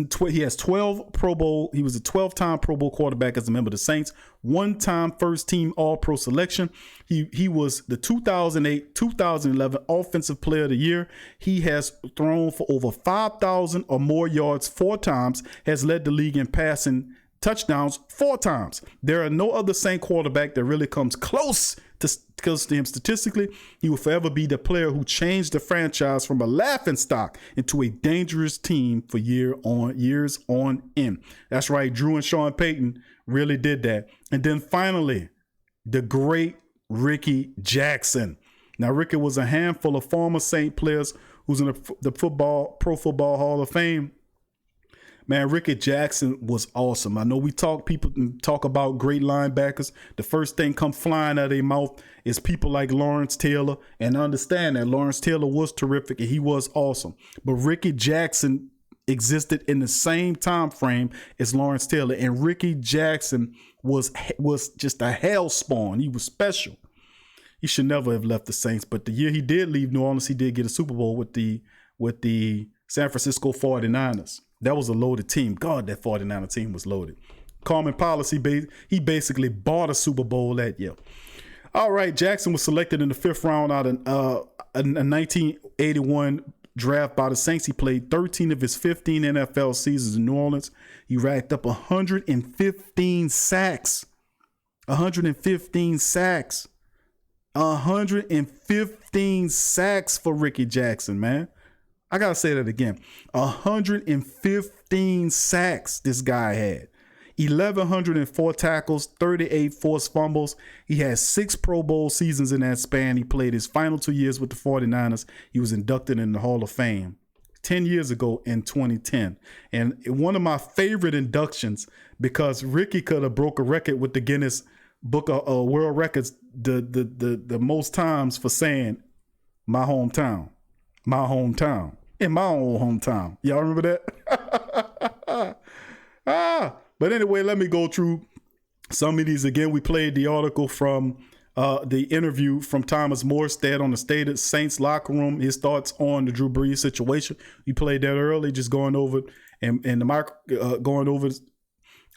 12 Pro Bowl. He was a 12-time Pro Bowl quarterback as a member of the Saints. 1-time first-team All-Pro selection. He was the 2008-2011 Offensive Player of the Year. He has thrown for over 5,000 or more yards 4 times. Has led the league in passing touchdowns 4 times. There are no other Saint quarterback that really comes close to him statistically. He will forever be the player who changed the franchise from a laughingstock into a dangerous team for years on end. That's right. Drew and Sean Payton really did that. And then finally, the great Ricky Jackson. Now, Ricky was a handful of former Saint players who's in the Pro Football Hall of Fame. Man, Ricky Jackson was awesome. I know people talk about great linebackers. The first thing come flying out of their mouth is people like Lawrence Taylor. And understand that Lawrence Taylor was terrific and he was awesome. But Ricky Jackson existed in the same time frame as Lawrence Taylor. And Ricky Jackson was just a hell spawn. He was special. He should never have left the Saints. But the year he did leave New Orleans, he did get a Super Bowl with the San Francisco 49ers. That was a loaded team. God, that 49er team was loaded. Common policy, he basically bought a Super Bowl that year. All right, Jackson was selected in the 5th round out of a 1981 draft by the Saints. He played 13 of his 15 NFL seasons in New Orleans. He racked up 115 sacks. 115 sacks. 115 sacks for Ricky Jackson, man. I got to say that again. 115 sacks this guy had. 1,104 tackles, 38 forced fumbles. He has 6 Pro Bowl seasons in that span. He played his final 2 years with the 49ers. He was inducted in the Hall of Fame 10 years ago in 2010. And one of my favorite inductions, because Ricky could have broke a record with the Guinness Book of World Records, the most times for saying my hometown. In my own hometown. Y'all remember that? But anyway, let me go through some of these again. We played the article from the interview from Thomas Morstead on the State of Saints locker room. His thoughts on the Drew Brees situation. We played that early, just going over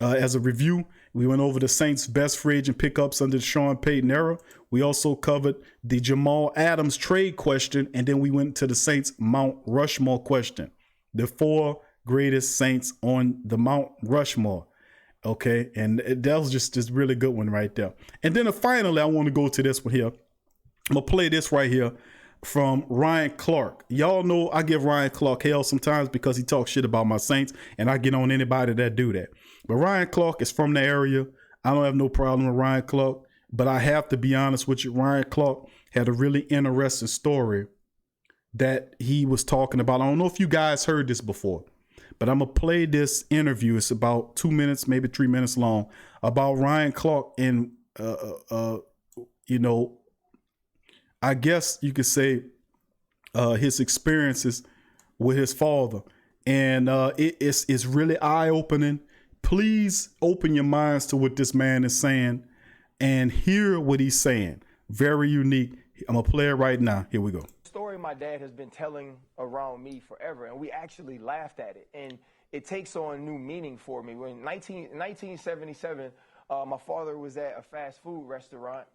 as a review. We went over the Saints' best free agent pickups under the Sean Payton era. We also covered the Jamal Adams trade question, and then we went to the Saints' Mount Rushmore question. The 4 greatest Saints on the Mount Rushmore. Okay, and that was just really good one right there. And then finally, I want to go to this one here. I'm going to play this right here from Ryan Clark. Y'all know I give Ryan Clark hell sometimes because he talks shit about my Saints, and I get on anybody that do that. But Ryan Clark is from the area. I don't have no problem with Ryan Clark, but I have to be honest with you. Ryan Clark had a really interesting story that he was talking about. I don't know if you guys heard this before, but I'm going to play this interview. It's about 2 minutes, maybe 3 minutes long, about Ryan Clark and, I guess you could say his experiences with his father. And it's really eye-opening. Please open your minds to what this man is saying and hear what he's saying. Very unique. I'm going to play it right now. Here we go. Story my dad has been telling around me forever, and we actually laughed at it. And it takes on new meaning for me. When 1977, my father was at a fast food restaurant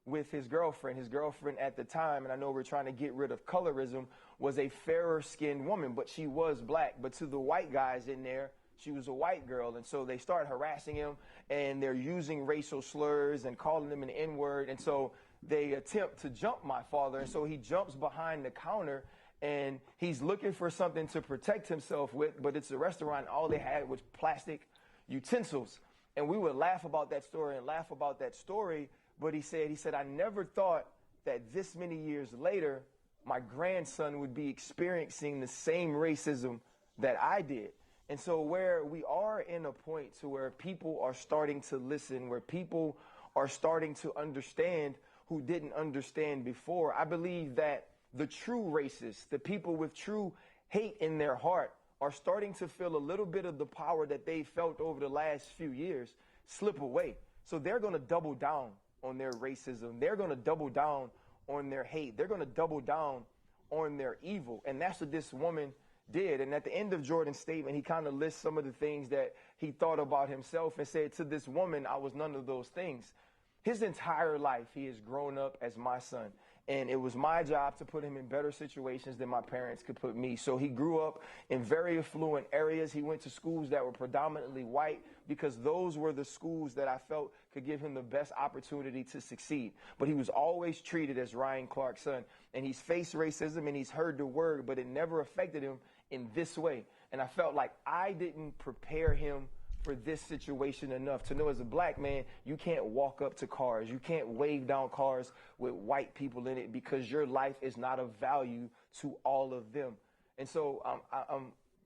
with his girlfriend. His girlfriend at the time, and I know we're trying to get rid of colorism, was a fairer skinned woman, but she was black. But to the white guys in there, she was a white girl. And so they start harassing him, and they're using racial slurs and calling him an N-word. And so they attempt to jump my father. And so he jumps behind the counter, and he's looking for something to protect himself with, but it's a restaurant. All they had was plastic utensils. And we would laugh about that story. But he said, I never thought that this many years later, my grandson would be experiencing the same racism that I did. And so where we are in a point to where people are starting to listen, where people are starting to understand who didn't understand before, I believe that the true racists, the people with true hate in their heart, are starting to feel a little bit of the power that they felt over the last few years slip away. So they're going to double down on their racism. They're going to double down on their hate. They're going to double down on their evil. And that's what this woman did. And at the end of Jordan's statement, he kind of lists some of the things that he thought about himself and said, to this woman, I was none of those things. His entire life, he has grown up as my son. And it was my job to put him in better situations than my parents could put me. So he grew up in very affluent areas. He went to schools that were predominantly white because those were the schools that I felt could give him the best opportunity to succeed. But he was always treated as Ryan Clark's son. And he's faced racism and he's heard the word, but it never affected him in this way. And I felt like I didn't prepare him for this situation enough to know, as a black man, you can't walk up to cars. You can't wave down cars with white people in it because your life is not of value to all of them. And so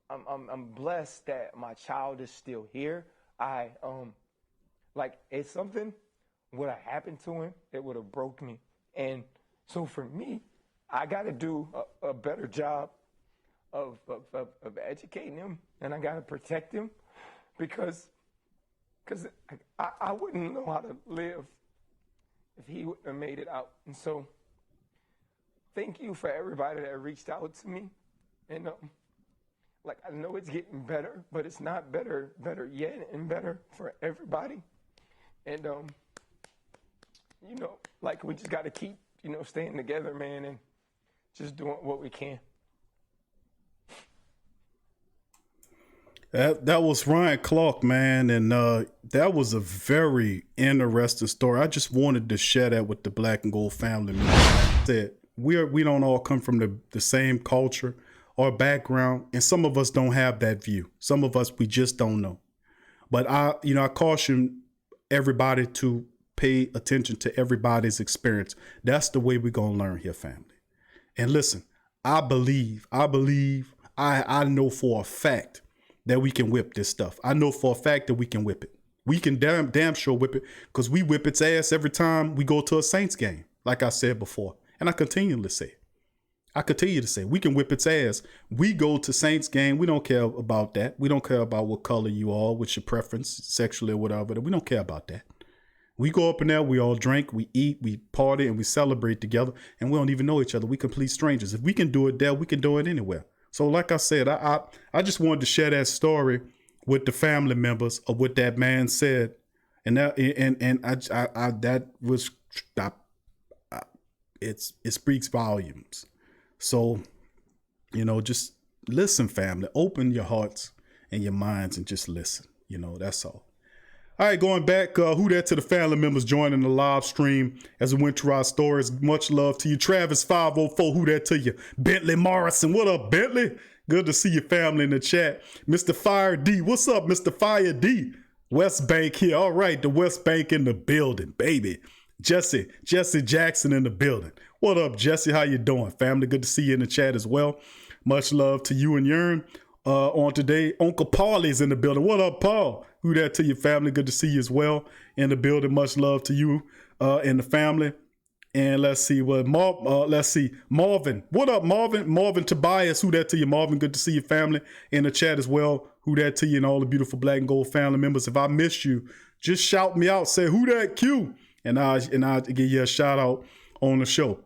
I'm blessed that my child is still here. It's something would have happened to him, it would have broke me. And so for me, I got to do a better job of educating him, and I got to protect him. Because I wouldn't know how to live if he wouldn't have made it out. And so thank you for everybody that reached out to me. And I know it's getting better, but it's not better yet, and better for everybody. And, we just got to keep, staying together, man, and just doing what we can. That was Ryan Clark, man, and that was a very interesting story. I just wanted to share that with the Black and Gold family. That we don't all come from the same culture or background, and some of us don't have that view. Some of us, we just don't know. But I caution everybody to pay attention to everybody's experience. That's the way we're gonna learn here, family. And listen, I know for a fact that we can whip this stuff. I know for a fact that we can whip it. We can damn sure whip it, because we whip its ass every time we go to a Saints game, like I said before. And I continue to say, we can whip its ass. We go to Saints game. We don't care about that. We don't care about what color you are, what's your preference, sexually or whatever. We don't care about that. We go up in there, we all drink, we eat, we party, and we celebrate together, and we don't even know each other. We complete strangers. If we can do it there, we can do it anywhere. So like I said, I just wanted to share that story with the family members of what that man said. And it speaks volumes. So, just listen, family, open your hearts and your minds and just listen, that's all. All right, going back, who that to the family members joining the live stream as we went through our stories. Much love to you. Travis 504, who that to you? Bentley Morrison, what up, Bentley? Good to see your family in the chat. Mr. Fire D, what's up, Mr. Fire D? West Bank here. All right, the West Bank in the building, baby. Jesse Jackson in the building. What up, Jesse? How you doing, family? Good to see you in the chat as well. Much love to you and Yearn. On today, Uncle Paulie's in the building. What up, Paul? Who that to your family? Good to see you as well in the building. Much love to you and the family. And let's see Marvin. What up, Marvin? Marvin Tobias. Who that to you, Marvin? Good to see your family in the chat as well. Who that to you and all the beautiful Black and Gold family members. If I missed you, just shout me out. Say who that Q, and I'll give you a shout out on the show.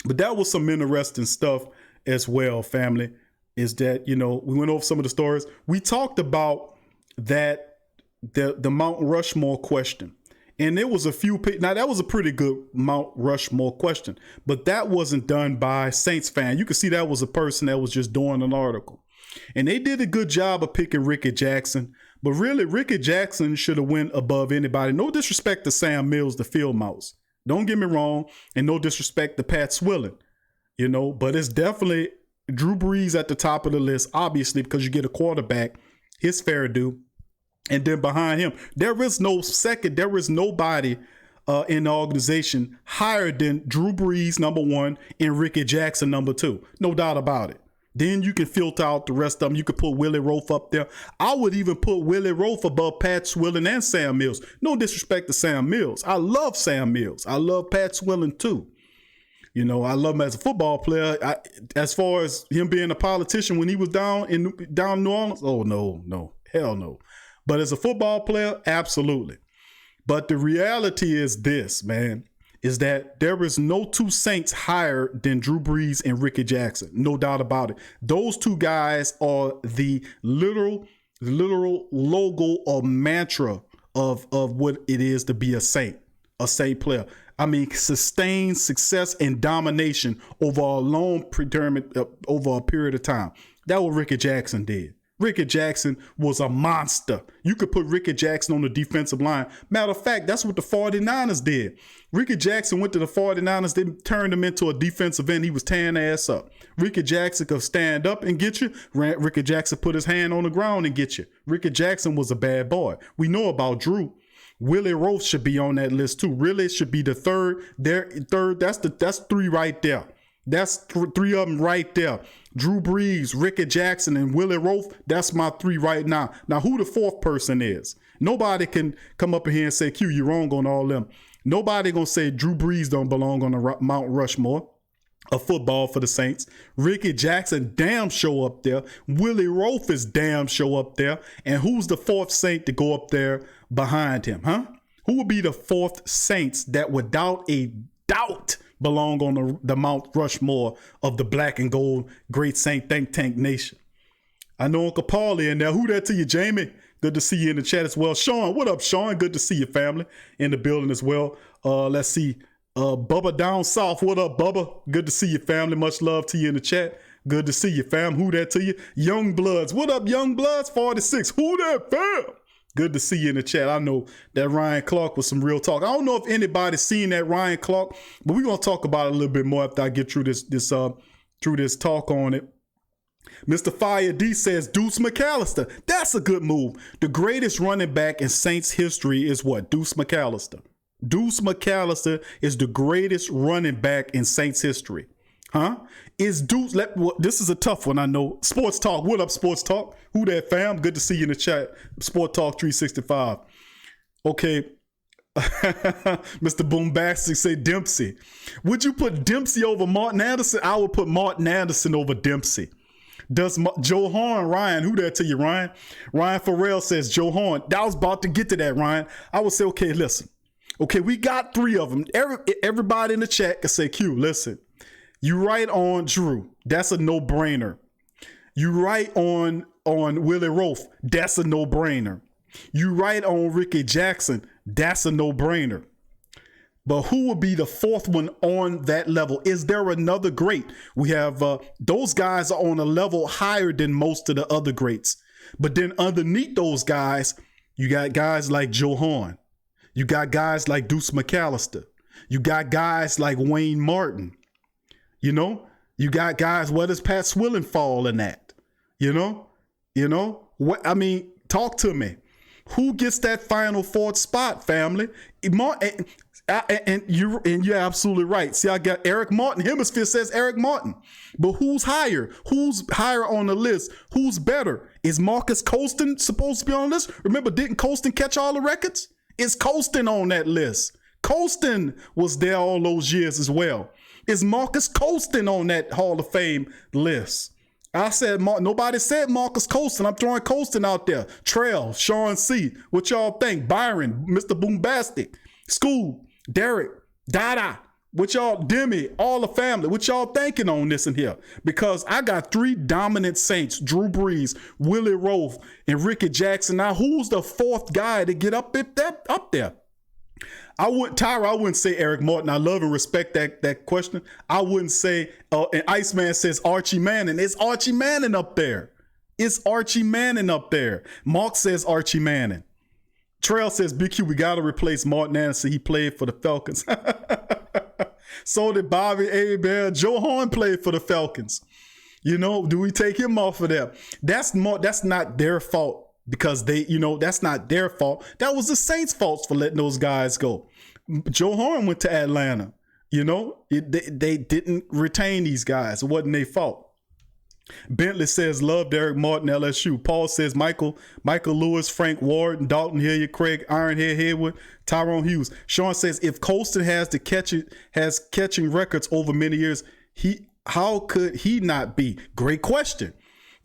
But that was some interesting stuff as well, family. Is that we went over some of the stories. We talked about that. The Mount Rushmore question, And there was a few people. Now, that was a pretty good Mount Rushmore question, but that wasn't done by Saints fan. You could see that was a person that was just doing an article. And they did a good job of picking Rickey Jackson. But really, Rickey Jackson should have went above anybody. No disrespect to Sam Mills, the field mouse. Don't get me wrong. And no disrespect to Pat Swilling. You know, but it's definitely Drew Brees at the top of the list, obviously, because you get a quarterback, his fair due. And then behind him, there is no second. There is nobody in the organization higher than Drew Brees, number one, and Rickey Jackson, number two. No doubt about it. Then you can filter out the rest of them. You could put Willie Roaf up there. I would even put Willie Roaf above Pat Swilling and Sam Mills. No disrespect to Sam Mills. I love Sam Mills. I love Pat Swilling too. You know, I love him as a football player. As far as him being a politician when he was down in New Orleans, oh, no, hell no. But as a football player, absolutely. But the reality is this, man, is that there is no two Saints higher than Drew Brees and Rickey Jackson. No doubt about it. Those two guys are the literal logo or mantra of what it is to be a Saint player. I mean, sustained success and domination over a long over a period of time. That's what Rickey Jackson did. Rickey Jackson was a monster. You could put Rickey Jackson on the defensive line. Matter of fact, that's what the 49ers did. Rickey Jackson went to the 49ers. They turned him into a defensive end. He was tearing ass up. Rickey Jackson could stand up and get you. Rickey Jackson put his hand on the ground and get you. Rickey Jackson was a bad boy. We know about Drew. Willie Roaf should be on that list too. Really should be the third. That's three right there. That's three of them right there. Drew Brees, Rickey Jackson, and Willie Roaf, that's my three right now. Now, who the fourth person is? Nobody can come up in here and say, Q, you're wrong on all them. Nobody gonna say Drew Brees don't belong on the Mount Rushmore of football for the Saints. Rickey Jackson damn show up there. Willie Roaf is damn show up there. And who's the fourth Saint to go up there behind him, huh? Who would be the fourth Saints that without a doubt belong on the Mount Rushmore of the black and gold great Saint think tank nation? I know Uncle Paulie in there. Who that to you, Jamie? Good to see you in the chat as well. Sean, what up, Sean? Good to see your family in the building as well. Let's see. Bubba down south. What up, Bubba? Good to see your family. Much love to you in the chat. Good to see you, fam. Who that to you? Young Bloods. What up, Young Bloods? 46. Who that, fam? Good to see you in the chat. I know that Ryan Clark was some real talk. I don't know if anybody's seen that Ryan Clark, but we're gonna talk about it a little bit more after I get through this talk on it. Mr. Fire D says Deuce McAllister. That's a good move. The greatest running back in Saints history is what? Deuce McAllister. Deuce McAllister is the greatest running back in Saints history. Huh? Is Deuce, this is a tough one, I know. Sports Talk, what up, Sports Talk? Who that, fam? Good to see you in the chat. Sport Talk 365. Okay. Mr. Boombastic say Dempsey. Would you put Dempsey over Martin Anderson? I would put Martin Anderson over Dempsey. Does Joe Horn, Ryan, who that to you, Ryan? Ryan Farrell says Joe Horn. I was about to get to that, Ryan. I would say, okay, listen. Okay, we got three of them. Everybody in the chat can say, Q, listen. You right on Drew. That's a no-brainer. You right on Willie Roaf. That's a no-brainer. You right on Rickey Jackson. That's a no-brainer. But who would be the fourth one on that level? Is there another great? We have those guys are on a level higher than most of the other greats. But then underneath those guys, you got guys like Joe Horn. You got guys like Deuce McAllister. You got guys like Wayne Martin. You know, you got guys. Where does Pat Swilling fall in that? You know what? I mean, talk to me. Who gets that final fourth spot, family? And you're absolutely right. See, I got Eric Martin. Hemisphere says Eric Martin. But who's higher? Who's higher on the list? Who's better? Is Marcus Colston supposed to be on the list? Remember, didn't Colston catch all the records? Is Colston on that list? Colston was there all those years as well. Is Marcus Colston on that Hall of Fame list? I said, nobody said Marcus Colston. I'm throwing Colston out there. Trail, Sean C. What y'all think? Byron, Mr. Boombastic, School, Derek, Dada. What y'all, Demi, all the family. What y'all thinking on this in here? Because I got three dominant Saints, Drew Brees, Willie Roaf, and Rickey Jackson. Now, who's the fourth guy to get up there? I wouldn't say Eric Martin. I love and respect that question. I wouldn't say, and Iceman says Archie Manning. It's Archie Manning up there. It's Archie Manning up there. Mark says Archie Manning. Trail says, BQ, we got to replace Martin Anderson. He played for the Falcons. So did Bobby Abel. Joe Horn played for the Falcons. You know, do we take him off of there? That's not their fault. Because that's not their fault. That was the Saints' fault for letting those guys go. Joe Horn went to Atlanta. They didn't retain these guys. It wasn't their fault. Bentley says, love Derek Martin, LSU. Paul says, Michael Lewis, Frank Ward, Dalton Hilliard, Craig Ironhead Haywood, Tyrone Hughes. Sean says, if Colston has catching records over many years, how could he not be? Great question.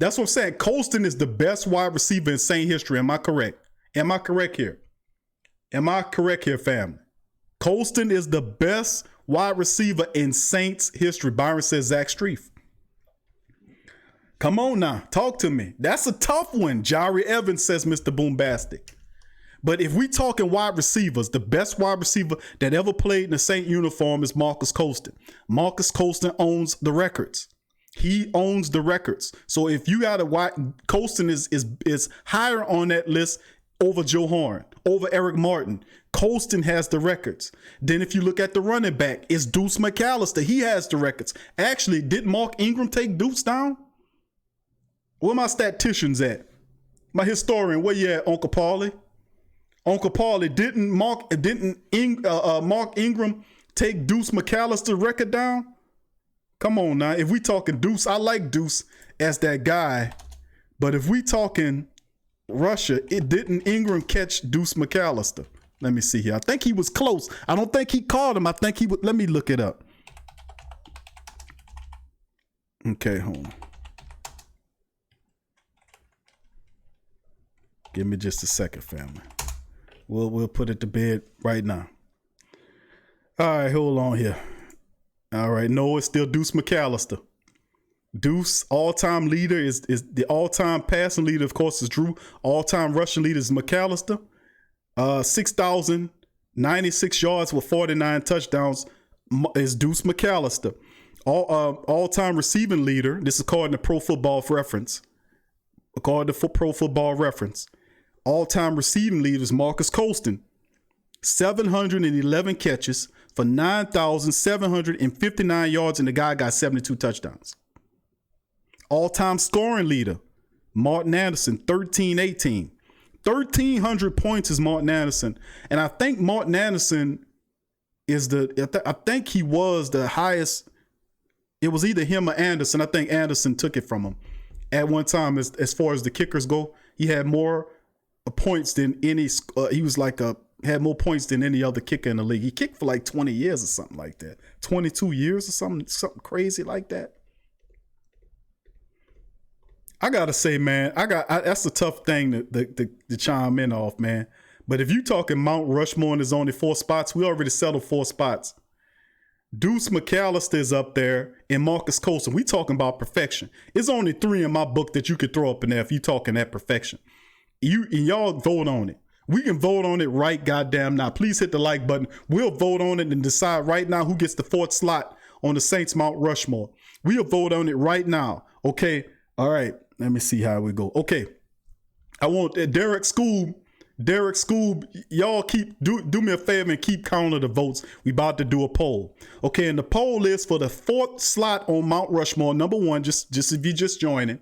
That's what I'm saying. Colston is the best wide receiver in Saint history. Am I correct? Am I correct here? Am I correct here, family? Colston is the best wide receiver in Saints history. Byron says Zach Strief. Come on now. Talk to me. That's a tough one. Jari Evans says Mr. Boombastic. But if we talking wide receivers, the best wide receiver that ever played in the Saint uniform is Marcus Colston. Marcus Colston owns the records. He owns the records. So if you got Colston is higher on that list over Joe Horn, over Eric Martin. Colston has the records. Then if you look at the running back, it's Deuce McAllister. He has the records. Actually, did Mark Ingram take Deuce down? Where my statisticians at? My historian, where you at, Uncle Paulie? Uncle Paulie, didn't Mark Ingram take Deuce McAllister record down? Come on now. If we talking Deuce, I like Deuce as that guy. But if we talking Russia, it didn't Ingram catch Deuce McAllister. Let me see here. I think he was close. I don't think he caught him. I think he would. Let me look it up. Okay, hold on. Give me just a second, family. We'll put it to bed right now. All right, hold on here. All right, no, it's still Deuce McAllister. Deuce, all-time leader is the all-time passing leader, of course, is Drew. All-time rushing leader is McAllister. 6,096 yards with 49 touchdowns is Deuce McAllister. All-time receiving leader, this is according to Pro Football Reference. According to Pro Football Reference. All-time receiving leader is Marcus Colston. 711 catches for 9,759 yards, and the guy got 72 touchdowns. All-time scoring leader, Martin Anderson, 1318. 1,300 points is Martin Anderson. And I think Martin Anderson is I think he was the highest. It was either him or Anderson. I think Anderson took it from him. At one time, as far as the kickers go, he had more points than any. He was had more points than any other kicker in the league. He kicked for like 20 years or something like that. 22 years or something crazy like that. I gotta say, man, that's a tough thing to chime in off, man. But if you talking Mount Rushmore and there's only 4 spots, we already settled 4 spots. Deuce McAllister is up there and Marcus Colston. We talking about perfection. It's only 3 in my book that you could throw up in there if you talking that perfection. Y'all vote on it. We can vote on it right goddamn now. Please hit the like button. We'll vote on it and decide right now who gets the 4th slot on the Saints Mount Rushmore. We'll vote on it right now. Okay. All right. Let me see how we go. Okay. I want Derek Scoob, y'all do me a favor and keep counting the votes. We about to do a poll. Okay, and the poll is for the 4th slot on Mount Rushmore. Number 1, just if you just joining.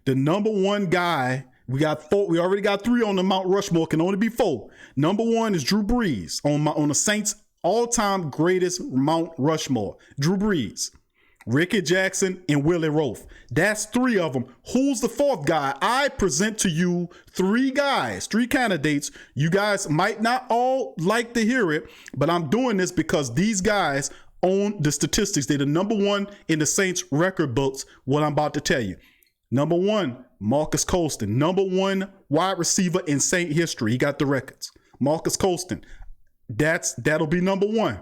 The number 1 guy, we got 4. We already got 3 on the Mount Rushmore. Can only be 4. Number 1 is Drew Brees on the Saints all-time greatest Mount Rushmore. Drew Brees, Ricky Jackson, and Willie Roaf. That's 3 of them. Who's the 4th guy? I present to you 3 guys, 3 candidates. You guys might not all like to hear it, but I'm doing this because these guys own the statistics. They're the number 1 in the Saints record books, what I'm about to tell you. Number 1, Marcus Colston. Number 1 wide receiver in Saint history. He got the records. Marcus Colston. That'll be number 1.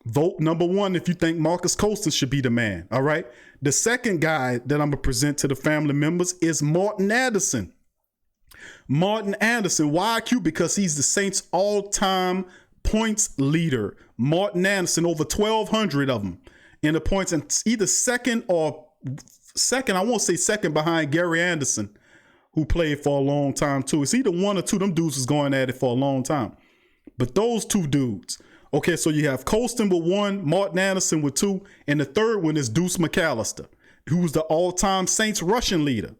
Vote number 1 if you think Marcus Colston should be the man. All right. The second guy that I'm going to present to the family members is Martin Anderson. Martin Anderson. Why Q? Because he's the Saints all-time points leader. Martin Anderson, over 1,200 of them in the points, and either second, I won't say second behind Gary Anderson, who played for a long time too. It's either one or two. Them dudes was going at it for a long time. But those two dudes. Okay, so you have Colston with 1, Martin Anderson with 2, and the third one is Deuce McAllister, who's the all-time Saints rushing leader.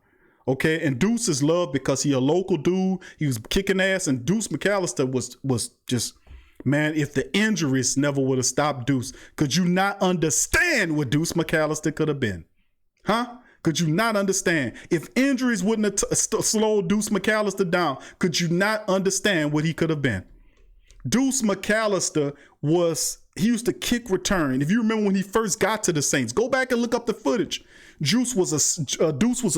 Okay, and Deuce is loved because he a local dude. He was kicking ass, and Deuce McAllister was just, man, if the injuries never would have stopped Deuce, could you not understand what Deuce McAllister could have been? Huh? Could you not understand? If injuries wouldn't have slowed Deuce McAllister down, could you not understand what he could have been? Deuce McAllister he used to kick return. If you remember when he first got to the Saints, go back and look up the footage. Deuce was a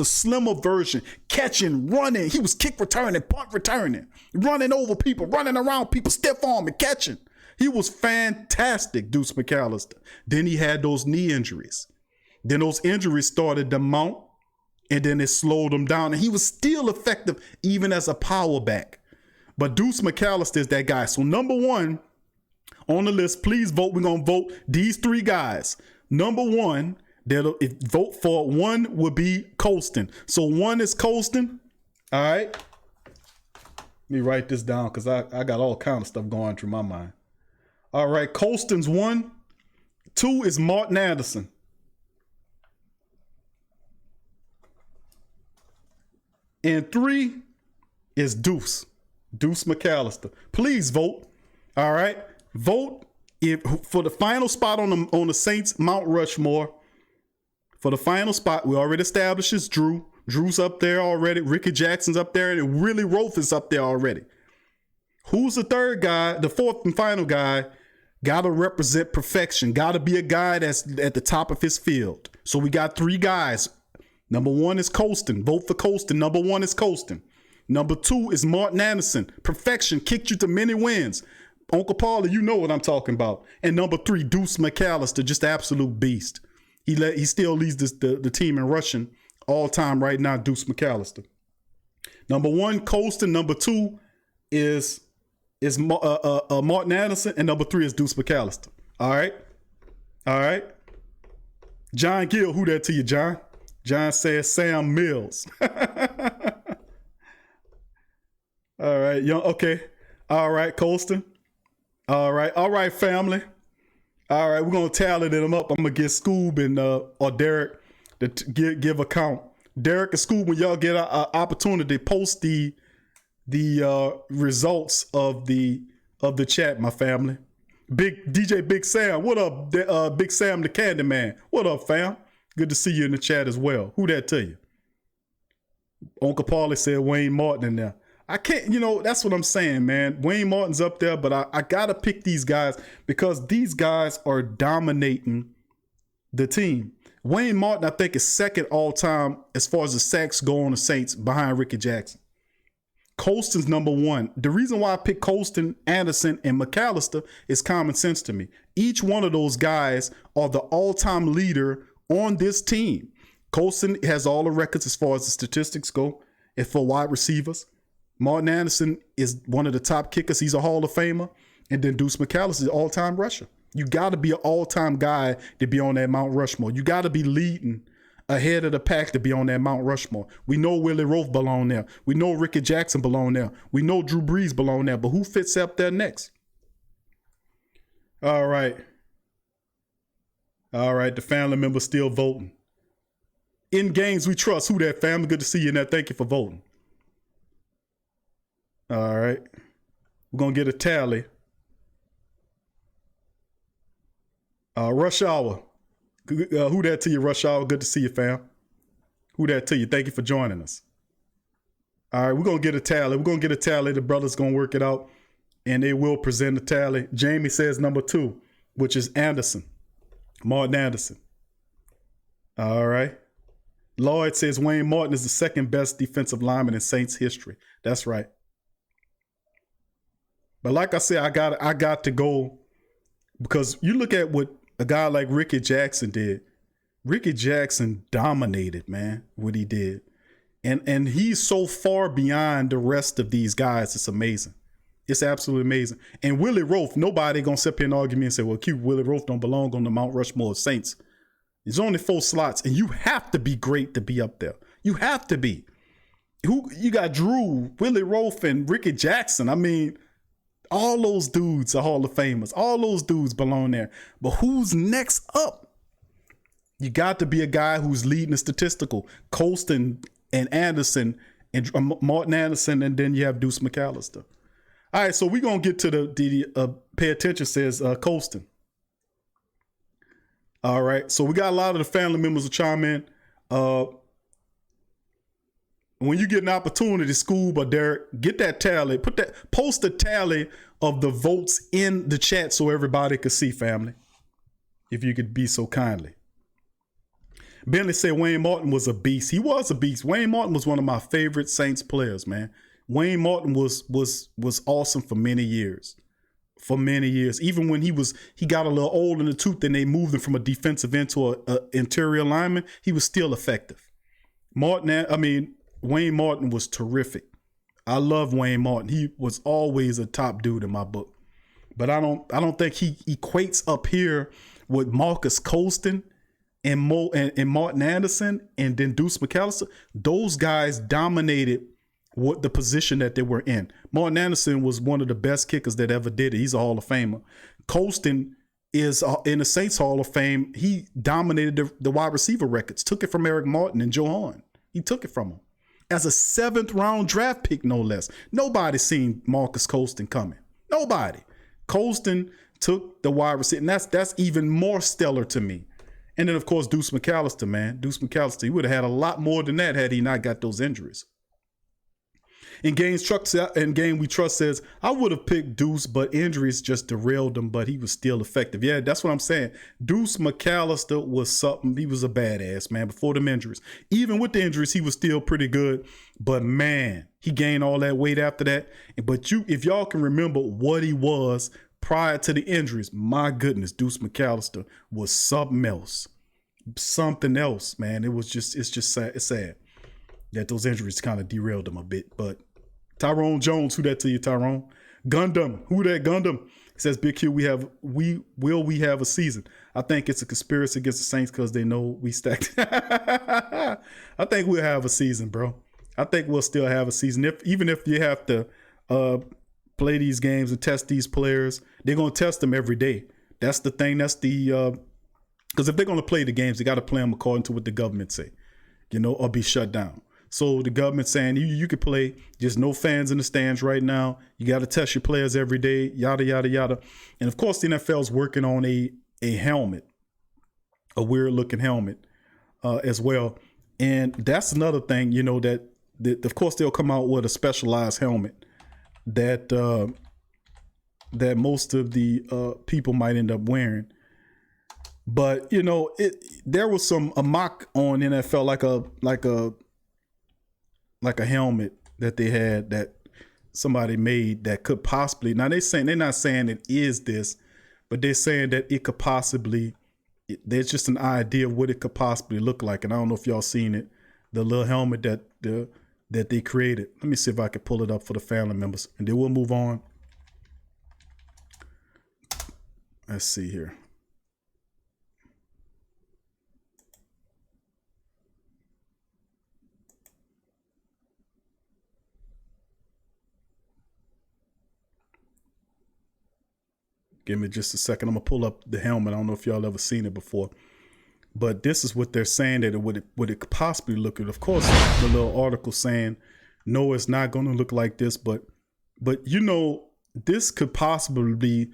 slimmer version, catching, running. He was kick returning, punt returning, running over people, running around people, stiff arm and catching. He was fantastic, Deuce McAllister. Then he had those knee injuries. Then those injuries started to mount, and then it slowed him down. And he was still effective even as a power back. But Deuce McAllister is that guy. So number 1 on the list, please vote. We're going to vote these 3 guys. Number 1, vote for 1 would be Colston. So 1 is Colston. All right. Let me write this down because I got all kind of stuff going through my mind. All right. Colston's 1. 2 is Martin Anderson. And 3 is Deuce McAllister. Please vote. All right. Vote for the final spot on the Saints Mount Rushmore. For the final spot, we already established it's Drew. Drew's up there already. Ricky Jackson's up there, and Willie Roaf is up there already. Who's the third guy? The fourth and final guy gotta represent perfection. Gotta be a guy that's at the top of his field. So we got 3 guys. Number 1 is Colston. Vote for Colston. Number 1 is Colston. Number 2 is Martin Anderson. Perfection, kicked you to many wins. Uncle Paulie, you know what I'm talking about. And number 3, Deuce McAllister, just absolute beast. He still leads the team in rushing all time right now, Deuce McAllister. Number 1, Colston. Number 2 is Martin Anderson. And number 3 is Deuce McAllister. All right. John Gill, who that to you, John? John says Sam Mills. All right, okay. All right, Colston. All right, family. All right, we're gonna tally them up. I'm gonna get Scoob and or Derek to give a count. Derek and Scoob, when y'all get an opportunity, post the results of the chat, my family. Big Sam, what up? Big Sam the Candy Man, what up, fam? Good to see you in the chat as well. Who that to you? Uncle Paulie said Wayne Martin in there. I can't, that's what I'm saying, man. Wayne Martin's up there, but I got to pick these guys because these guys are dominating the team. Wayne Martin, I think, is second all time as far as the sacks go on the Saints behind Ricky Jackson. Colston's number 1. The reason why I picked Colston, Anderson, and McAllister is common sense to me. Each one of those guys are the all-time leader on this team. Colston has all the records as far as the statistics go and for wide receivers. Martin Anderson is one of the top kickers. He's a Hall of Famer. And then Deuce McAllister is an all-time rusher. You got to be an all-time guy to be on that Mount Rushmore. You got to be leading ahead of the pack to be on that Mount Rushmore. We know Willie Roaf belong there. We know Ricky Jackson belong there. We know Drew Brees belong there. But who fits up there next? All right. The family members still voting. In games we trust. Who that, family? Good to see you in there. Thank you for voting. All right. We're going to get a tally. Rush Hour. Who that to you, Rush Hour? Good to see you, fam. Who that to you? Thank you for joining us. All right, we're going to get a tally. The brothers going to work it out, and they will present a tally. Jamie says number 2, which is Anderson. Martin Anderson. All right. Lloyd says Wayne Martin is the second best defensive lineman in Saints history. That's right. But like I said, I got to go because you look at what a guy like Ricky Jackson did. Ricky Jackson dominated, man, what he did. And he's so far beyond the rest of these guys. It's amazing. It's absolutely amazing. And Willie Roaf, nobody gonna sit here and argue me and say, well, Q, Willie Roaf don't belong on the Mount Rushmore of Saints. There's only 4 slots, and you have to be great to be up there. You have to be. Who you got? Drew, Willie Roaf, and Ricky Jackson. I mean, all those dudes are Hall of Famers. All those dudes belong there. But who's next up? You got to be a guy who's leading the statistical. Colston and Anderson and Martin Anderson, and then you have Deuce McAllister. All right, so we're going to get to the pay attention, says Colston. All right, so we got a lot of the family members to chime in. When you get an opportunity, Scoob or Derek, get that tally. Post a tally of the votes in the chat so everybody could see, family. If you could be so kindly. Bentley said Wayne Martin was a beast. He was a beast. Wayne Martin was one of my favorite Saints players, man. Wayne Martin was awesome for many years. For many years. Even when he got a little old in the tooth and they moved him from a defensive end to an interior lineman, he was still effective. Wayne Martin was terrific. I love Wayne Martin. He was always a top dude in my book. But I don't think he equates up here with Marcus Colston and Martin Anderson and then Deuce McAllister. Those guys dominated what the position that they were in. Martin Anderson was one of the best kickers that ever did it. He's a Hall of Famer. Colston is in the Saints Hall of Fame. He dominated the wide receiver records, took it from Eric Martin and Joe Hahn. He took it from him. As a 7th round draft pick, no less. Nobody seen Marcus Colston coming. Nobody. Colston took the wide receiver, and that's even more stellar to me. And then, of course, Deuce McAllister, man. Deuce McAllister, he would have had a lot more than that had he not got those injuries. In Game We Trust says, I would have picked Deuce, but injuries just derailed him, but he was still effective. Yeah, that's what I'm saying. Deuce McAllister was something. He was a badass, man, before them injuries. Even with the injuries, he was still pretty good. But, man, he gained all that weight after that. But if y'all can remember what he was prior to the injuries, my goodness, Deuce McAllister was something else. Something else, man. It's just sad. It's sad that those injuries kind of derailed him a bit. But Tyrone Jones, who that to you, Tyrone? Gundam, who that Gundam? He says, Big Q, we have a season. I think it's a conspiracy against the Saints because they know we stacked. I think we'll have a season, bro. I think we'll still have a season. Even if you have to play these games and test these players, they're going to test them every day. That's the thing. That's the because if they're going to play the games, they got to play them according to what the government say, or be shut down. So the government's saying you could play, just no fans in the stands right now. You got to test your players every day, yada, yada, yada. And of course, the NFL's working on a helmet, a weird looking helmet as well. And that's another thing, that of course they'll come out with a specialized helmet that most of the people might end up wearing. But, there was a mock on NFL, like a helmet that they had that somebody made that could possibly, now they're not saying it is this, but they're saying that it could possibly, there's just an idea of what it could possibly look like. And I don't know if y'all seen it, the little helmet that they created. Let me see if I can pull it up for the family members and then we'll move on. Let's see here. Give me just a second. I'm going to pull up the helmet. I don't know if y'all ever seen it before. But this is what they're saying that would it could possibly look like. Of course, the little article saying, no, it's not going to look like this. But this could possibly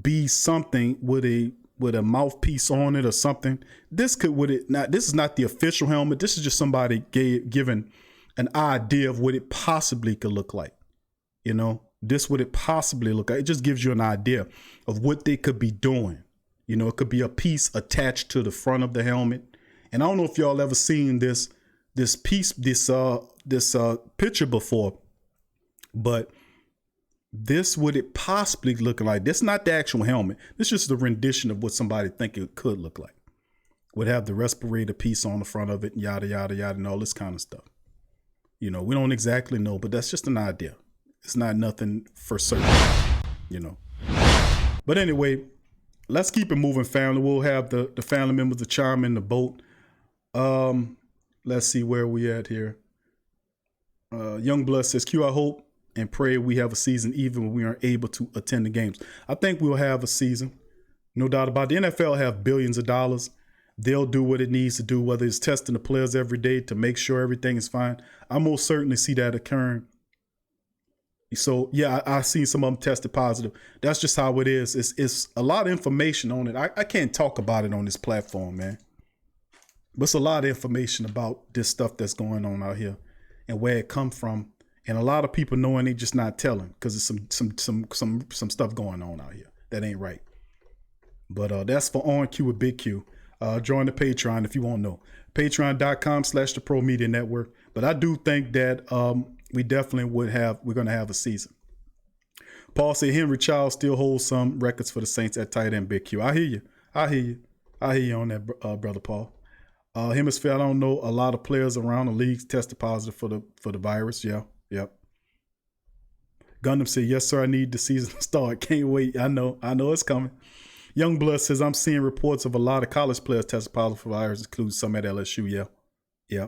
be something with a mouthpiece on it or something. This is not the official helmet. This is just somebody giving an idea of what it possibly could look like. This would it possibly look like. It just gives you an idea of what they could be doing. It could be a piece attached to the front of the helmet. And I don't know if y'all ever seen this piece, this picture before, but this would it possibly look like. This is not the actual helmet. This is just the rendition of what somebody think it could look like. Would have the respirator piece on the front of it, and yada, yada, yada, and all this kind of stuff. We don't exactly know, but that's just an idea. It's not nothing for certain, you know. But anyway, let's keep it moving, family. We'll have the family members to chime in the boat. Let's see where we at here. Youngblood says, Q, I hope and pray we have a season even when we aren't able to attend the games. I think we'll have a season. No doubt about it. The NFL have billions of dollars. They'll do what it needs to do, whether it's testing the players every day to make sure everything is fine. I most certainly see that occurring. So, yeah, I seen some of them tested positive. That's just how it is. It's a lot of information on it. I can't talk about it on this platform, man. But it's a lot of information about this stuff that's going on out here and where it come from. And a lot of people knowing they just not telling because there's some stuff going on out here that ain't right. But that's for On Q with Big Q. Join the Patreon if you want to know. Patreon.com/the Pro Media Network. But I do think that we definitely we're going to have a season. Paul said Henry Child still holds some records for the Saints at tight end, Big Q. I hear you on that, Brother Paul. Hemisphere, I don't know. A lot of players around the league tested positive for the virus. Yeah. Yep. Gundam said, yes, sir, I need the season to start. Can't wait. I know it's coming. Youngblood says, I'm seeing reports of a lot of college players tested positive for virus, including some at LSU. Yeah.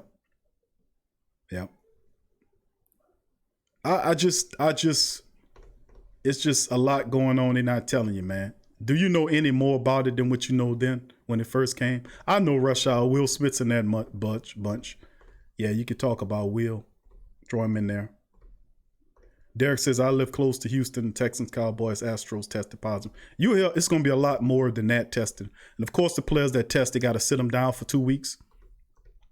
I just, it's just a lot going on. They're not telling you, man. Do you know any more about it than what you know then when it first came? I know Rush Hour. Will Smith's in that bunch. Yeah, you could talk about Will. Throw him in there. Derek says, I live close to Houston. Texans, Cowboys, Astros tested positive. You hear it's going to be a lot more than that tested. And of course, the players that test, they got to sit them down for 2 weeks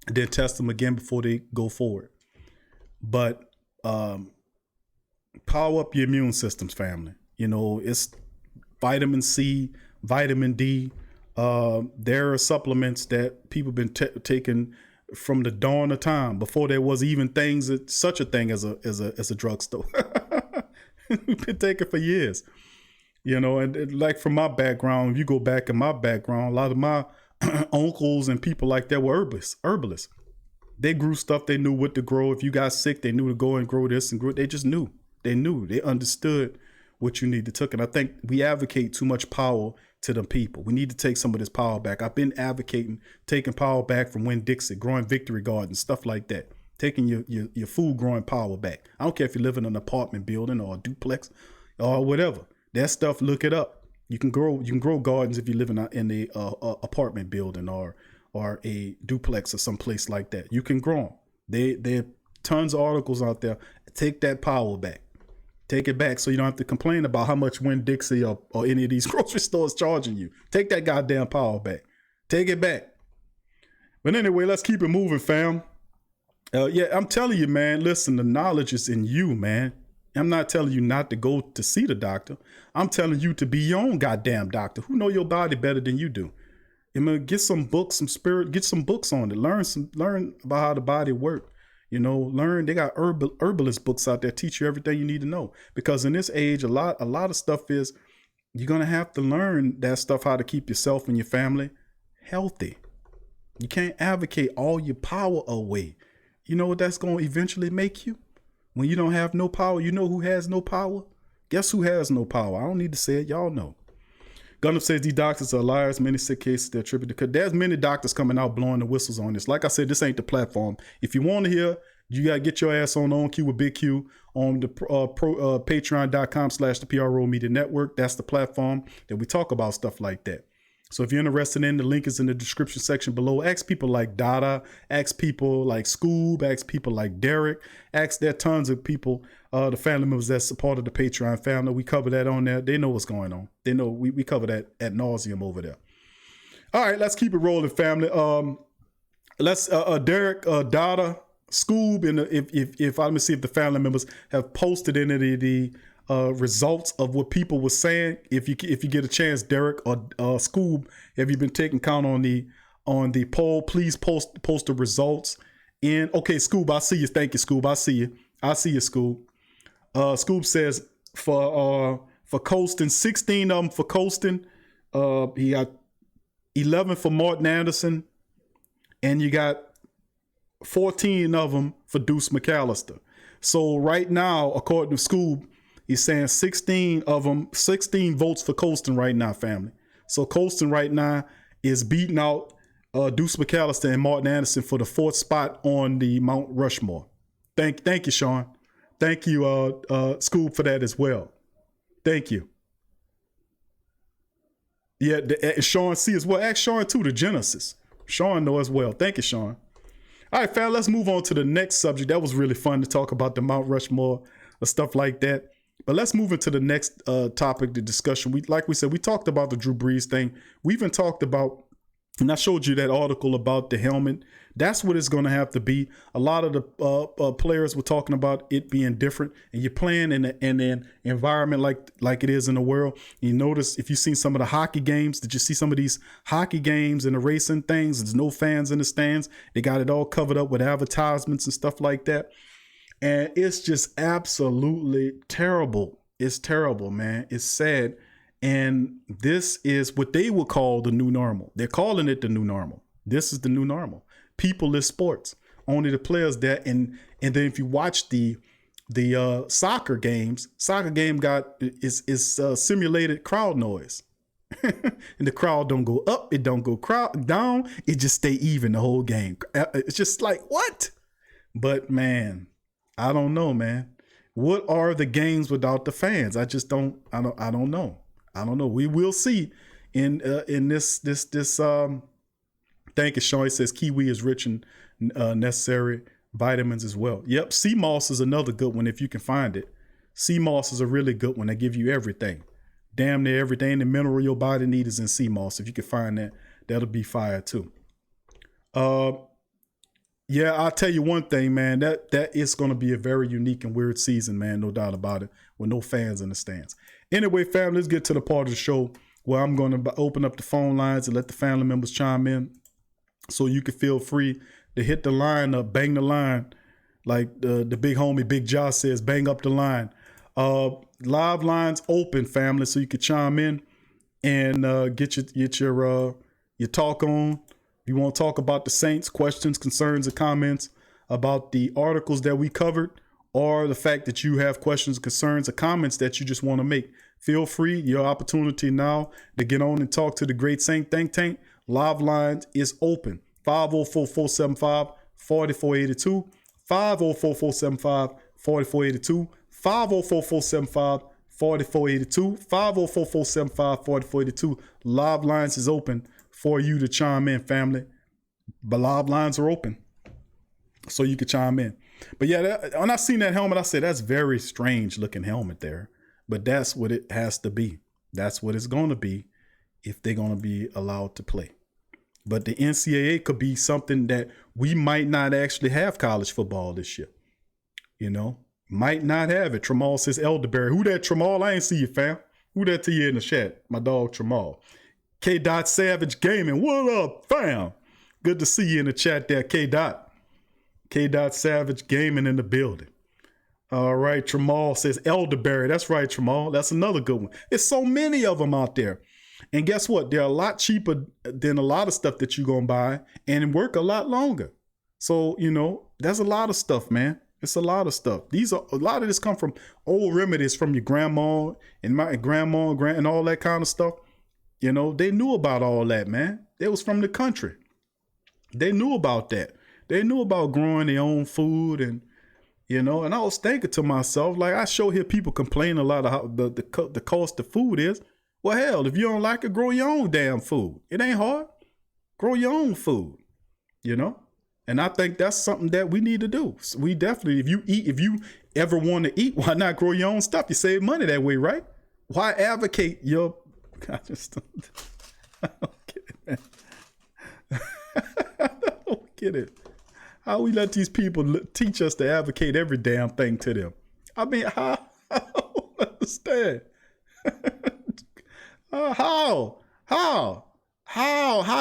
and then test them again before they go forward. But power up your immune systems, family. You know, it's vitamin C, vitamin D. There are supplements that people been taking from the dawn of time before there was even such a thing as a drugstore. We've been taking for years, you know, and like from my background, if you go back in my background, a lot of my uncles and people like that were herbalists. They grew stuff. They knew what to grow. If you got sick, they knew to go and grow this and grow. They just knew. They understood what you need to take. And I think we advocate too much power to them people. We need to take some of this power back. I've been advocating taking power back from Winn-Dixie, growing Victory Gardens, stuff like that. Taking your food growing power back. I don't care if you live in an apartment building or a duplex or whatever. That stuff, look it up. You can grow gardens if you live in a apartment building or a duplex or someplace like that. You can grow them. There are tons of articles out there. Take that power back. Take it back so you don't have to complain about how much Winn-Dixie or any of these grocery stores charging you. Take that goddamn power back. Take it back. But anyway, let's keep it moving, fam. Yeah, I'm telling you, man, listen, the knowledge is in you, man. I'm not telling you not to go to see the doctor. I'm telling you to be your own goddamn doctor. Who know your body better than you do? I mean, get some books, get some books on it. Learn about how the body works. You know, they got herbalist books out there teach you everything you need to know. Because in this age, a lot of stuff is you're going to have to learn that stuff, how to keep yourself and your family healthy. You can't advocate all your power away. You know what that's going to eventually make you? When you don't have no power, you know who has no power? Guess who has no power? I don't need to say it. Y'all know. Gundam says these doctors are liars. Many sick cases they're attributed to. There's many doctors coming out blowing the whistles on this. Like I said, this ain't the platform. If you want to hear, you got to get your ass on Q with Big Q on the patreon.com/the PRO Media Network. That's the platform that we talk about stuff like that. So if you're interested in, the link is in the description section below. Ask people like Dada, ask people like Scoob, ask people like Derek, there are tons of people, the family members that's a part of the Patreon family. We cover that on there. They know what's going on. They know we cover that ad nauseum over there. All right, let's keep it rolling, family. Let's Derek, Dada, Scoob, and if let me see if the family members have posted any of the results of what people were saying. If you get a chance, Derek or Scoob, have you been taking count on the poll? Please post the results. And okay, Scoob, I see you. Thank you, Scoob. I see you, Scoob. Scoob says for Colston, 16 of them for Colston. He got 11 for Martin Anderson, and you got 14 of them for Deuce McAllister. So right now, according to Scoob, he's saying 16 votes for Colston right now, family. So Colston right now is beating out Deuce McAllister and Martin Anderson for the 4th spot on the Mount Rushmore. Thank you, Sean. Thank you, Scoob, for that as well. Thank you. Yeah, Sean C as well. Ask Sean too, the Genesis. Sean know as well. Thank you, Sean. All right, fam, let's move on to the next subject. That was really fun to talk about the Mount Rushmore or stuff like that. But let's move into the next topic, the discussion. Like we said, we talked about the Drew Brees thing. We even talked about, and I showed you that article about the helmet. That's what it's going to have to be. A lot of the players were talking about it being different, and you're playing in an environment like it is in the world. You notice if you've seen some of the hockey games, did you see some of these hockey games and the racing things? There's no fans in the stands. They got it all covered up with advertisements and stuff like that. And it's just absolutely terrible. It's terrible, man. It's sad. And this is what they would call the new normal. They're calling it the new normal. This is the new normal. People-less sports. Only the players that, and then if you watch the soccer game is simulated crowd noise. And the crowd don't go up, it don't go down, it just stay even the whole game. It's just like, what? But man, I don't know, man. What are the games without the fans? I don't know. I don't know. We will see in this thank you, Sean. It says kiwi is rich in necessary vitamins as well. Yep, sea moss is another good one if you can find it. Sea moss is a really good one. They give you everything. Damn near everything the mineral your body needs is in sea moss. If you can find that, that'll be fire too. Yeah, I'll tell you one thing, man. That is going to be a very unique and weird season, man. No doubt about it. With no fans in the stands. Anyway, family, let's get to the part of the show where I'm going to open up the phone lines and let the family members chime in. So you can feel free to hit the line up, bang the line, like the big homie Big Josh says, bang up the line. Live lines open, family, so you can chime in and get your talk on. If you want to talk about the Saints, questions, concerns, or comments about the articles that we covered, or the fact that you have questions, concerns, or comments that you just want to make, feel free. Your opportunity now to get on and talk to the Great Saint Think Tank. Live lines is open. 504-475-4482. 504-475-4482. 504-475-4482. 504-475-4482. Live lines is open for you to chime in, family. But live lines are open, so you can chime in. But yeah, when I seen that helmet, I said, that's very strange looking helmet there. But that's what it has to be. That's what it's going to be if they're going to be allowed to play. But the NCAA could be something that we might not actually have college football this year. You know, might not have it. Tramal says elderberry. Who that, Tramal? I ain't see you, fam. Who that to you in the chat? My dog, Tramal. K. Savage Gaming. What up, fam? Good to see you in the chat there, K. K. Savage Gaming in the building. All right, Tramal says elderberry. That's right, Tramal. That's another good one. There's so many of them out there. And guess what? They're a lot cheaper than a lot of stuff that you're going to buy and work a lot longer. So, you know, there's a lot of stuff, man. It's a lot of stuff. A lot of this come from old remedies from your grandma and my grandma and all that kind of stuff. You know, they knew about all that, man. They was from the country. They knew about that. They knew about growing their own food and, you know, and I was thinking to myself, like I sure hear people complain a lot of how the cost of food is. Well, hell, if you don't like it, grow your own damn food. It ain't hard. Grow your own food, you know? And I think that's something that we need to do. So we definitely, if you ever want to eat, why not grow your own stuff? You save money that way, right? Why advocate your, I don't get it, man. I don't get it. How we let these people teach us to advocate every damn thing to them? I mean, I don't understand. How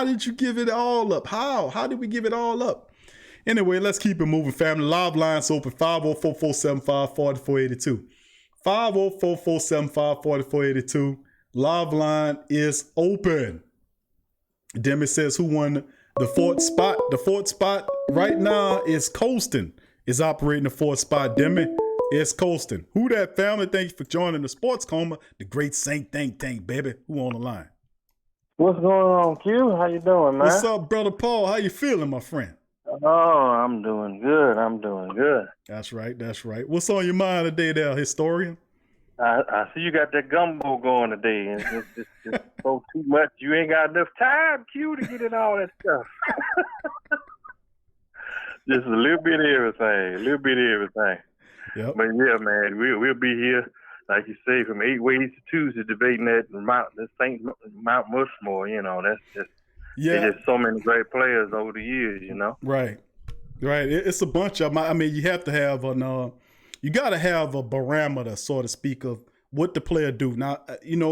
did you give it all up? How did we give it all up? Anyway, let's keep it moving, family. Live lines open, 504-475-4482. 504-475-4482. Live line is open. Demi says, who won the fourth spot? The fourth spot right now is Colston. is operating the fourth spot. Demi, it's Colston. Who that family? Thank you for joining the Sports Coma, the great Saint Tank, baby. Who on the line? What's going on, Q? How you doing, man? What's up, brother Paul? How you feeling, my friend? Oh, I'm doing good. That's right. What's on your mind today, there, historian? I see you got that gumbo going today, and it's just so too much. You ain't got enough time, Q, to get in all that stuff. Just a little bit of everything. Yep. But yeah, man, we'll be here, like you say, from 8 ways to Tuesday, debating that Mount Rushmore. You know, that's just there's just so many great players over the years. You know, right. It's a bunch of them. I mean, you have to have you got to have a barometer, so to speak, of what the player do. Now,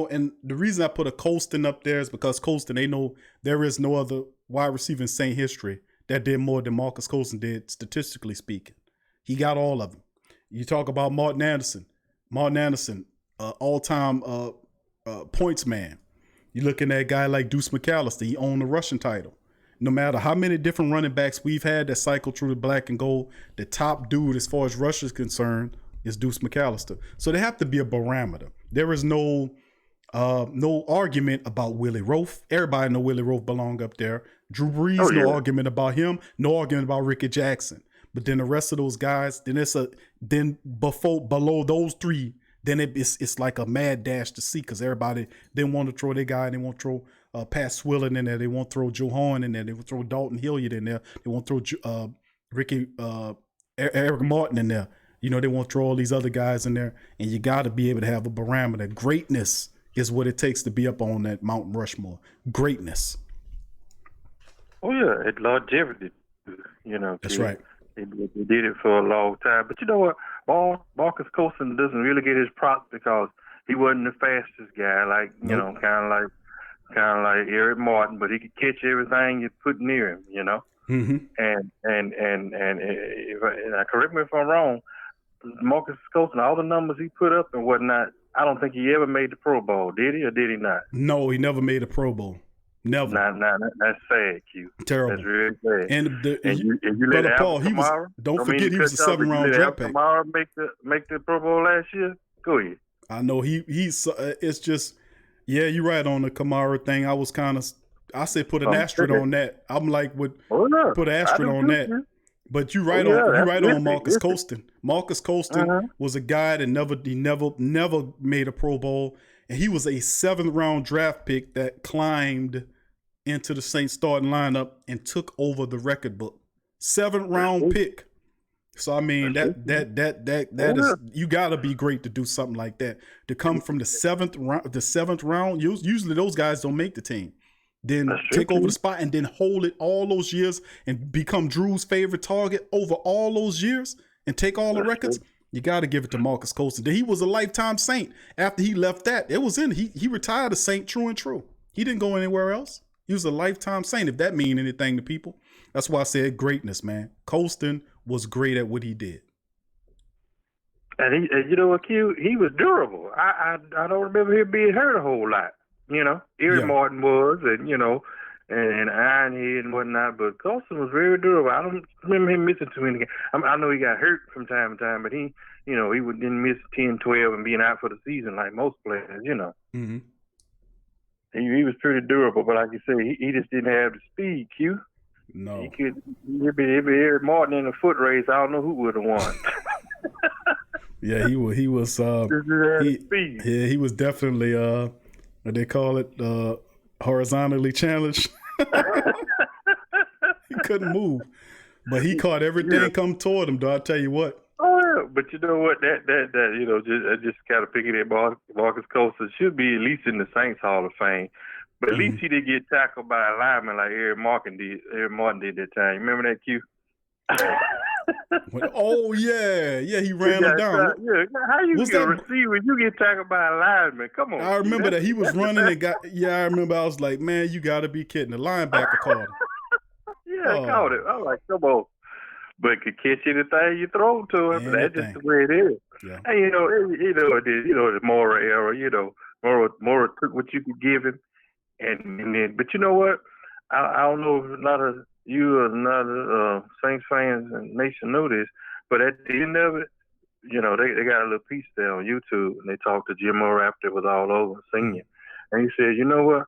and the reason I put a Colston up there is because Colston, they know there is no other wide receiver in Saint history that did more than Marcus Colston did, statistically speaking. He got all of them. You talk about Martin Anderson, all-time points man. You looking at a guy like Deuce McAllister, he owned the rushing title. No matter how many different running backs we've had that cycle through the black and gold, the top dude as far as rush is concerned is Deuce McAllister. So there have to be a barometer. There is no argument about Willie Roaf. Everybody know Willie Roaf belong up there. Drew Brees, no argument about him. No argument about Ricky Jackson. But then the rest of those guys, below those three, then it's like a mad dash to see because everybody didn't want to throw their guy. They won't throw Pat Swillen in there. They won't throw Joe Horn in there. They won't throw Dalton Hilliard in there. They won't throw Eric Martin in there. They won't throw all these other guys in there. And you got to be able to have a barometer. Greatness is what it takes to be up on that Mount Rushmore. Greatness. Oh yeah, it's longevity. That's right. They did it for a long time. But you know what? Marcus Colston doesn't really get his props because he wasn't the fastest guy, like kind of like Eric Martin, but he could catch everything you put near him, Mm-hmm. And correct me if I'm wrong, Marcus Colston, all the numbers he put up and whatnot, I don't think he ever made the Pro Bowl, did he, or did he not? No, he never made a Pro Bowl. Never. Nah, that's sad, Q. Terrible. That's really sad. And you Brother let Paul, don't forget he was a 7th-round draft pick. Kamara make the Pro Bowl last year? Go ahead. I know he's. It's just, you're right on the Kamara thing. I was I said put an asterisk on that. I'm like, put an asterisk on that. Too. But you're right on Marcus Colston. Marcus Colston was a guy that never made a Pro Bowl. And he was a 7th-round draft pick that climbed into the Saints starting lineup and took over the record book. 7th-round pick. So I mean that is, you got to be great to do something like that. To come from the 7th round. Usually those guys don't make the team. Then take over the spot and then hold it all those years and become Drew's favorite target over all those years and take all the records. You got to give it to Marcus Colston. He was a lifetime Saint. After he left that, it was he retired a Saint true and true. He didn't go anywhere else. He was a lifetime Saint, if that mean anything to people. That's why I said greatness, man. Colston was great at what he did. And you know what, Q? He was durable. I don't remember him being hurt a whole lot. Eric Martin was, and Ironhead and whatnot, but Colston was very durable. I don't remember him missing too many games. I know he got hurt from time to time, but he didn't miss 10, 12 and being out for the season like most players, Mm-hmm. He was pretty durable, but like you say, he just didn't have the speed, Q. No. He'd be Eric Martin in a foot race. I don't know who would have won. Yeah, he was he was definitely what they call it, horizontally challenged. He couldn't move, but he caught everything come toward him. Though I tell you what. Oh yeah, but you know what? That just kind of picking at Marcus Colston should be at least in the Saints Hall of Fame. But at least he didn't get tackled by a lineman like Eric Martin did that time. You remember that, Q? Oh yeah, he ran him down. How you get a receiver? You get tackled by a lineman? Come on. I remember that he was running and got. Yeah, I remember. I was like, man, you got to be kidding. The linebacker caught him. I caught it. I was like, come on. But could catch anything you throw to him. That's just the way it is. Yeah. And the Mora era. Mora took what you could give him, and then. But you know what? I don't know if a lot of you or a lot of Saints fans and nation know this, But at the end of it, you know, they got a little piece there on YouTube, and they talked to Jim Moore after it was all over, senior. And he said, you know what?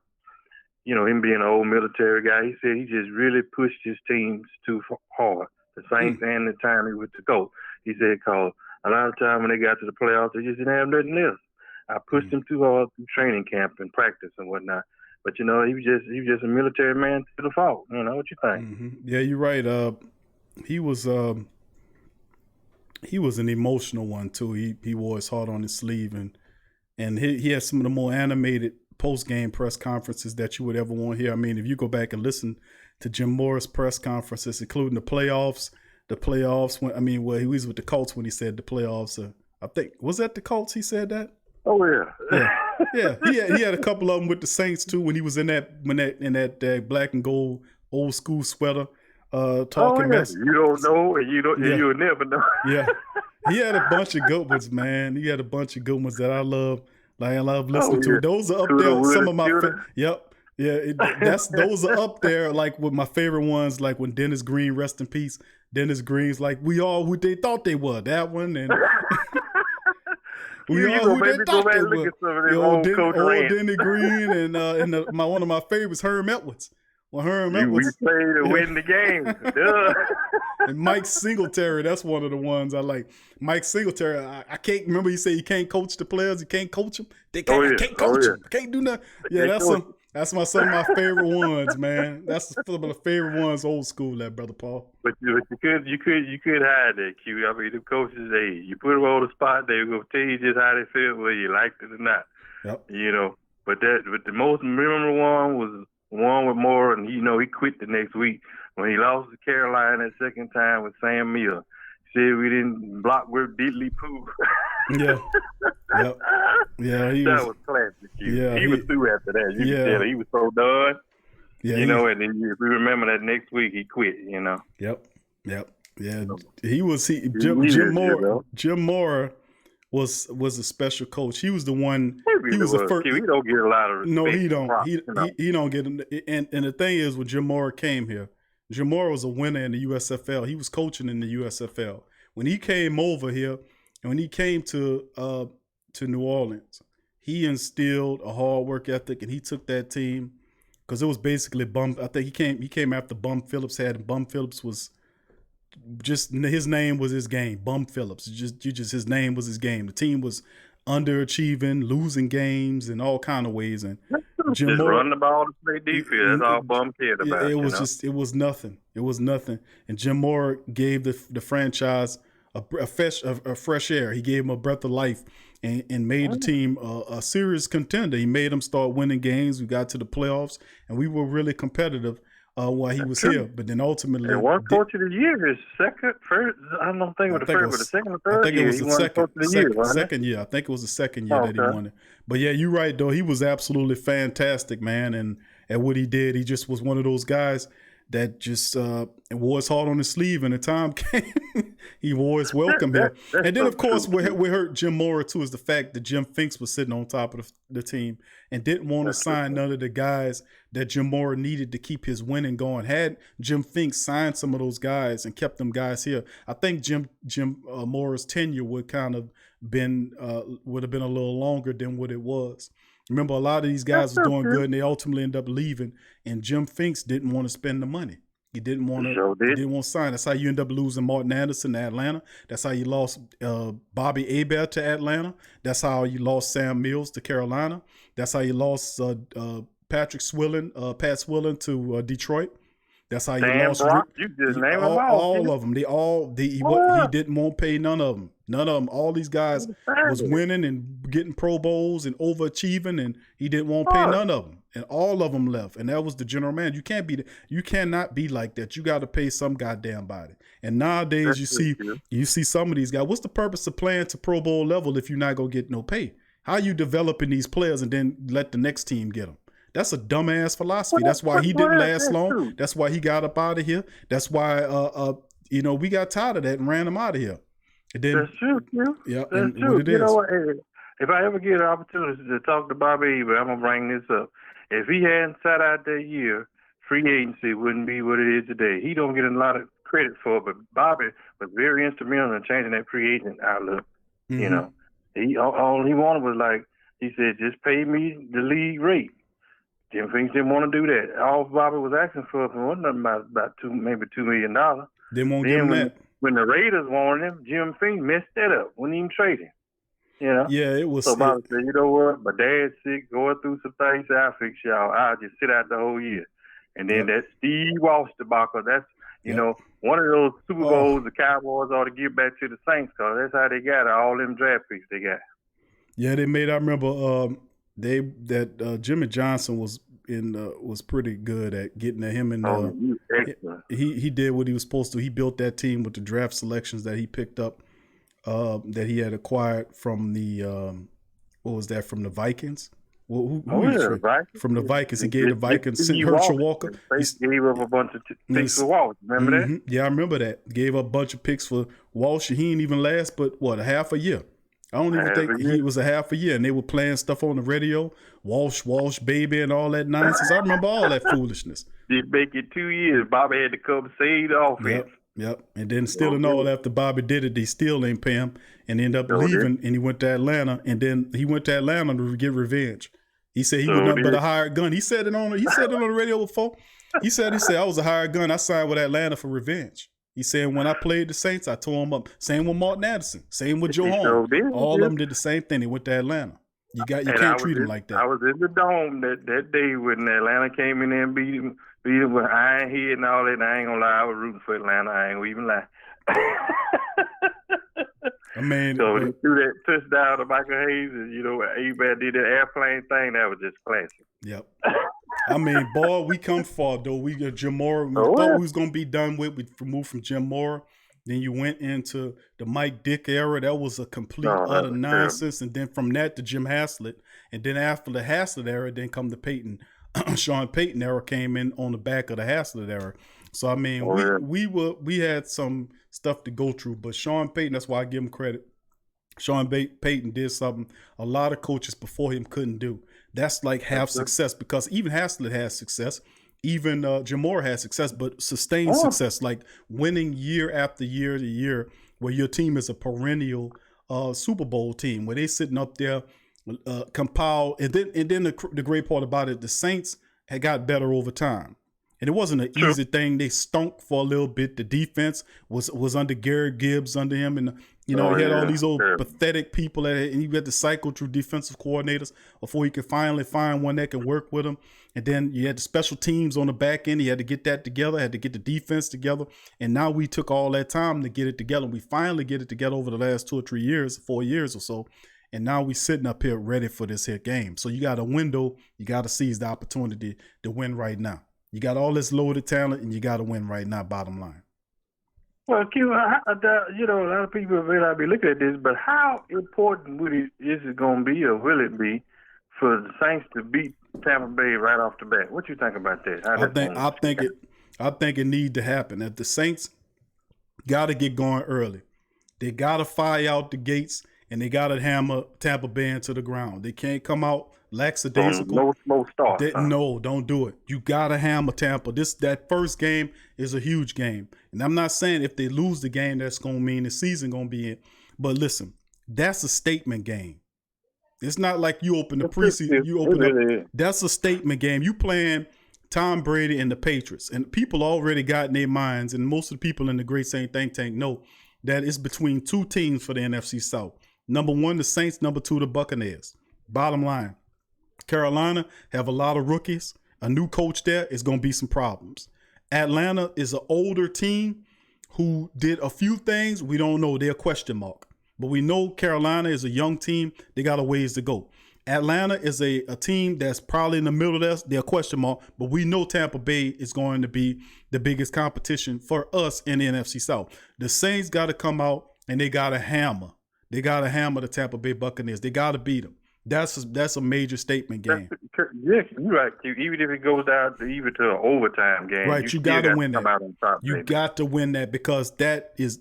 You know, him being an old military guy, he said he just really pushed his teams too hard. The same thing the time he was the coach. He said, cause a lot of time when they got to the playoffs, they just didn't have nothing else. I pushed them too hard through training camp and practice and whatnot. But you know, he was just a military man to the fault. You know what you think? Yeah, you're right. He was an emotional one too. He wore his heart on his sleeve, and he had some of the more animated post-game press conferences that you would ever want to hear. I mean, if you go back and listen to Jim Moore's press conferences, including the playoffs when he was with the Colts when he said the playoffs. I think was that the Colts he said that. Oh yeah. Yeah. He had a couple of them with the Saints too when he was in that black and gold old school sweater talking mess. You don't know, and you'll never know. Yeah, he had a bunch of good ones, man. He had a bunch of good ones that I love. Like I love listening to. Those are up there. Some of my those are up there. Like with my favorite ones, like when Dennis Green, rest in peace. Dennis Green's like we all who they thought they were. That one and we all who they thought they were. Old Dennis Green and one of my favorites, Herm Edwards. Well, Herm Edwards. We played to win the game. Duh. And Mike Singletary, that's one of the ones I like. Mike Singletary, I can't remember. He said you can't coach the players, you can't coach them. I can't coach them. Can't do nothing. Yeah, some of my favorite ones, man. That's some of the favorite ones, old school, that brother Paul. But you could hide that, Q. I mean, the coaches, you put them on the spot, they gonna tell you just how they feel, whether you liked it or not. Yep. You know, but the most memorable one was one with Moore, and he quit the next week when he lost to Carolina that second time with Sam Miller. He said we didn't block with Diddley Pooh. Yeah. Yep. Yeah, that was classic. Yeah, he was through after that. You could tell he was so done. Yeah, and then if we remember that next week he quit. Yep. Yeah. Jim Moore. Jim Moore was a special coach. He was the one. He was the first. He don't get a lot of respect. No, he don't. He don't get. And the thing is, when Jim Moore came here, Jim Moore was a winner in the USFL. He was coaching in the USFL when he came over here, and when he came to New Orleans, he instilled a hard work ethic, and he took that team because it was basically Bum. I think he came after Bum Phillips had, and Bum Phillips was. Just his name was his game. Bum Phillips. Just his name was his game. The team was underachieving, losing games in all kind of ways. And Jim Moore run the ball to play defense. That's all Bum cared about. It was nothing. It was nothing. And Jim Moore gave the franchise a fresh air. He gave him a breath of life and made the team a serious contender. He made them start winning games. We got to the playoffs, and we were really competitive. While he was here, but then ultimately, and one coach of the year, his first. I don't think it was the first, but the second or third. I think it was the second year. I think it was the second year that he won it. But yeah, you're right though. He was absolutely fantastic, man, and at what he did, he just was one of those guys that just wore his heart on his sleeve, and the time came, he wore his welcome here. And then, of course, what hurt Jim Moore too is the fact that Jim Finks was sitting on top of the team and didn't want to sign none of the guys that Jim Moore needed to keep his winning going. Had Jim Finks signed some of those guys and kept them guys here, I think Jim Moore's tenure would have been a little longer than what it was. Remember, a lot of these guys were doing good, and they ultimately ended up leaving. And Jim Finks didn't want to spend the money. He didn't want to sign. That's how you end up losing Martin Anderson to Atlanta. That's how you lost Bobby Hebert to Atlanta. That's how you lost Sam Mills to Carolina. That's how you lost Pat Swilling to Detroit. That's how you lost Brock. You just name them all of them. He didn't want to pay none of them. None of them. All these guys was winning and getting Pro Bowls and overachieving, and he didn't want to pay none of them. And all of them left. And that was the general man. You cannot be like that. You got to pay some goddamn body. And nowadays you see some of these guys. What's the purpose of playing to Pro Bowl level if you're not gonna get no pay? How you developing these players and then let the next team get them? That's a dumbass philosophy. That's why he didn't last long. That's why he got up out of here. That's why we got tired of that and ran him out of here. And then, that's true, Q. Yeah, that's true. You know what? If I ever get an opportunity to talk to Bobby Hebert, I'm gonna bring this up. If he hadn't sat out that year, free agency wouldn't be what it is today. He don't get a lot of credit for it, but was very instrumental in changing that free agent outlook. You know, all he wanted was like, he said, just pay me the league rate. Jim Finks didn't want to do that. All Bobby was asking for wasn't nothing about maybe $2 million. They won't give him that. When the Raiders wanted him, Jim Finks messed that up. Wouldn't even trade him. You know? Yeah, it was. So Bobby said, you know what? My dad's sick, going through some things. I'll fix y'all. I'll just sit out the whole year. And then that Steve Walsh debacle, that's, you know, one of those Super Bowls the Cowboys ought to give back to the Saints, because that's how they got all them draft picks they got. Yeah, they made. I remember Jimmy Johnson was pretty good at getting at him, and he did what he was supposed to. He built that team with the draft selections that he picked up, that he had acquired from the from the Vikings. Well, Vikings. From the Vikings. He gave the Vikings Herschel Walker. He gave up a bunch of picks for Walsh. Remember that? Yeah, I remember that. Gave up a bunch of picks for Walsh. He didn't even last but a half a year. I don't even think he was a half a year, and they were playing stuff on the radio, Walsh, baby, and all that nonsense. I remember all that foolishness. Did make it 2 years. Bobby had to come save the offense. Yep. And then still and all after Bobby did it, they still ain't pay him, and ended up leaving, and he went to Atlanta, and then he went to Atlanta to get revenge. He said he was nothing but a hired gun. He said it on the radio before. He said I was a hired gun. I signed with Atlanta for revenge. He said, when I played the Saints, I tore him up. Same with Martin Anderson. Same with Joe Holmes. All of them did the same thing. They went to Atlanta. You can't treat him like that. I was in the dome that day when Atlanta came in there and beat him with Iron Head and all that. And I ain't gonna lie, I was rooting for Atlanta. I ain't gonna even lie. So when he threw that touchdown to Michael Hayes, and everybody did that airplane thing, that was just classic. Yep. I mean, boy, we come far though. We got Jim Mora. We thought we was gonna be done with. We moved from Jim Mora. Then you went into the Mike Dick era. That was a complete utter nonsense. And then from that to Jim Haslett. And then after the Haslett era, then come the Peyton. Sean Payton era came in on the back of the Haslett era. So I mean, we had some stuff to go through, but Sean Payton, that's why I give him credit. Sean Payton did something a lot of coaches before him couldn't do. That's like half success, because even Haslett has success. Even Jim Mora has success, but sustained success, like winning year after year to year, where your team is a perennial Super Bowl team, where they sitting up there, compile. And then the great part about it, the Saints had got better over time. And it wasn't an easy thing. They stunk for a little bit. The defense was under Garrett Gibbs under him, and he had all these old pathetic people, and he had to cycle through defensive coordinators before he could finally find one that could work with him. And then you had the special teams on the back end. He had to get that together, had to get the defense together. And now we took all that time to get it together. We finally get it together over the last 2 or 3 years, 4 years or so. And now we sitting up here ready for this here game. So you got a window. You got to seize the opportunity to win right now. You got all this loaded talent, and you got to win right now, bottom line. Well, Q, a lot of people may not be looking at this, but how important is it going to be, or will it be, for the Saints to beat Tampa Bay right off the bat? What you think about that? I think it need to happen. If the Saints got to get going early, they got to fire out the gates, and they got to hammer Tampa Bay into the ground. They can't come out lackadaisical. No slow start. No, don't do it. You got to hammer Tampa. That first game is a huge game. And I'm not saying if they lose the game, that's going to mean the season going to be in. But listen, that's a statement game. It's not like you open the preseason. That's a statement game. You playing Tom Brady and the Patriots. And people already got in their minds, and most of the people in the Great Saint Think Tank know that it's between two teams for the NFC South. Number 1, the Saints. Number 2, the Buccaneers. Bottom line, Carolina have a lot of rookies. A new coach there is going to be some problems. Atlanta is an older team who did a few things. We don't know. They're a question mark. But we know Carolina is a young team. They got a ways to go. Atlanta is a team that's probably in the middle of this. They're a question mark. But we know Tampa Bay is going to be the biggest competition for us in the NFC South. The Saints got to come out, and they got to hammer. They got to hammer the Tampa Bay Buccaneers. They got to beat them. That's a major statement game. Yes, you're right. Even if it goes down to an overtime game, right? You got to win that. You got to win that, because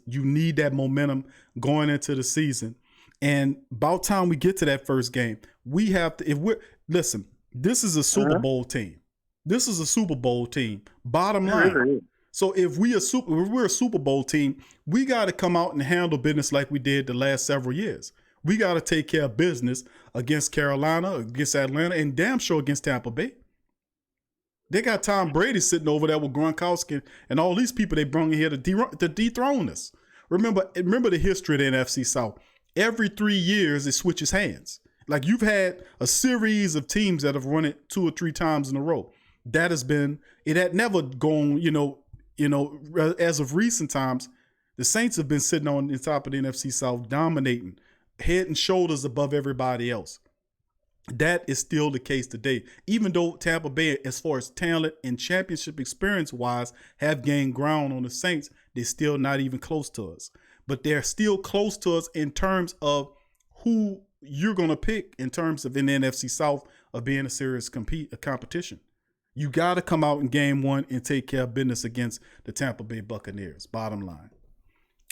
you need that momentum going into the season. And about time we get to that first game, we have to. Listen, this is a Super Bowl team. This is a Super Bowl team. Bottom line, So if we're a Super Bowl team, we got to come out and handle business like we did the last several years. We got to take care of business against Carolina, against Atlanta, and damn sure against Tampa Bay. They got Tom Brady sitting over there with Gronkowski and all these people they brought in here to dethrone us. Remember the history of the NFC South. Every 3 years, it switches hands. Like you've had a series of teams that have run it 2 or 3 times in a row. It had never gone, as of recent times, the Saints have been sitting on the top of the NFC South, dominating, head and shoulders above everybody else. That is still the case today. Even though Tampa Bay, as far as talent and championship experience-wise, have gained ground on the Saints, they're still not even close to us. But they're still close to us in terms of who you're going to pick in terms of in the NFC South of being a serious competition. You got to come out in game 1 and take care of business against the Tampa Bay Buccaneers, bottom line.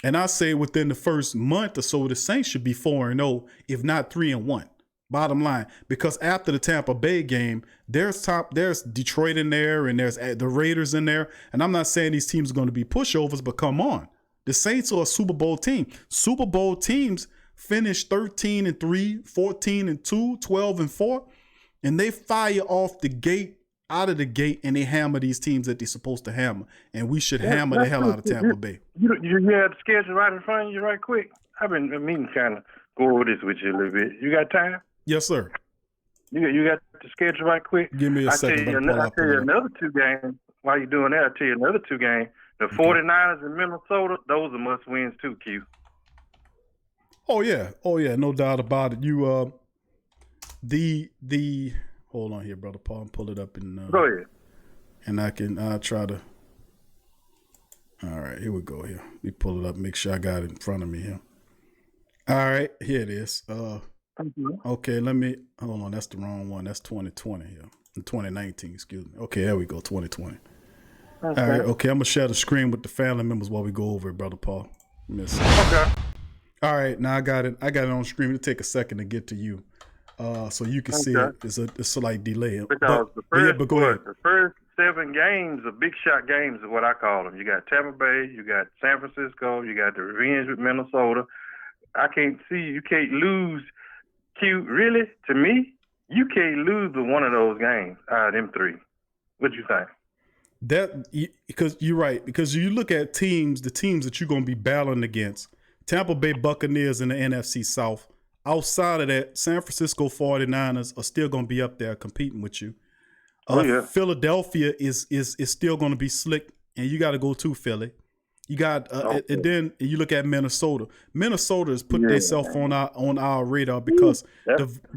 And I say within the first month or so, the Saints should be 4-0, if not 3-1, bottom line. Because after the Tampa Bay game, there's Detroit in there and there's the Raiders in there. And I'm not saying these teams are going to be pushovers, but come on. The Saints are a Super Bowl team. Super Bowl teams finish 13-3, 14-2, 12-4, and they fire off the gate, out of the gate, and they hammer these teams that they're supposed to hammer. And we should hammer the hell out of Tampa Bay. You have the schedule right in front of you right quick? I've been meaning to kind of go over this with you a little bit. You got time? Yes, sir. You got the schedule right quick? Give me a second. I'll tell you another 2 games. While you're doing that, I'll tell you another 2 games. The 49ers in Minnesota, those are must-wins too, Q. Oh yeah, no doubt about it. You hold on here, brother Paul, and pull it up and go ahead. And I'll try to. All right, here we go. Here, let me pull it up. Make sure I got it in front of me here. All right, here it is. Okay, let me hold on. That's the wrong one. That's 2020 here. 2019, excuse me. Okay, there we go. 2020. Okay. All right, okay. I'm gonna share the screen with the family members while we go over it, brother Paul. Okay. All right, now I got it on screen. It'll take a second to get to you, so you can see it. It's a slight delay. Because the first 7 games are big shot games, is what I call them. You got Tampa Bay, you got San Francisco, you got the revenge with Minnesota. I can't see you can't lose. Q, really? To me, you can't lose to one of those games out of them 3. What you think? Because you're right. Because you look at the teams that you're going to be battling against. Tampa Bay Buccaneers in the NFC South. Outside of that, San Francisco 49ers are still going to be up there competing with you. Philadelphia is still going to be slick, and you got to go to Philly. You got and then you look at Minnesota. Minnesota has put themselves on our radar because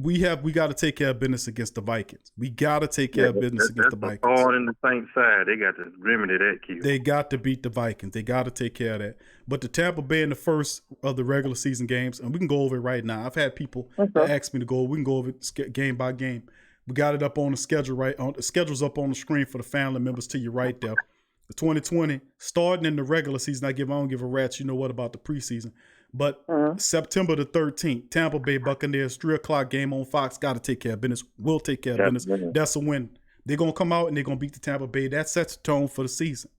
we got to take care of business against the Vikings. We got to take care of business against the Vikings. All in the same side. They got to remedy that, Q. They got to beat the Vikings. They got to take care of that. But the Tampa Bay in the first of the regular season games, and we can go over it right now. I've had people ask me to go. We can go over it game by game. We got it up on the schedule the schedule's up on the screen for the family members to your right there. The 2020 starting in the regular season. I don't give a rat's you know what about the preseason. But September the 13th, Tampa Bay Buccaneers, 3:00 game on Fox. Got to take care of business. We'll take care of business. That's a win. They're going to come out and they're going to beat the Tampa Bay. That sets the tone for the season.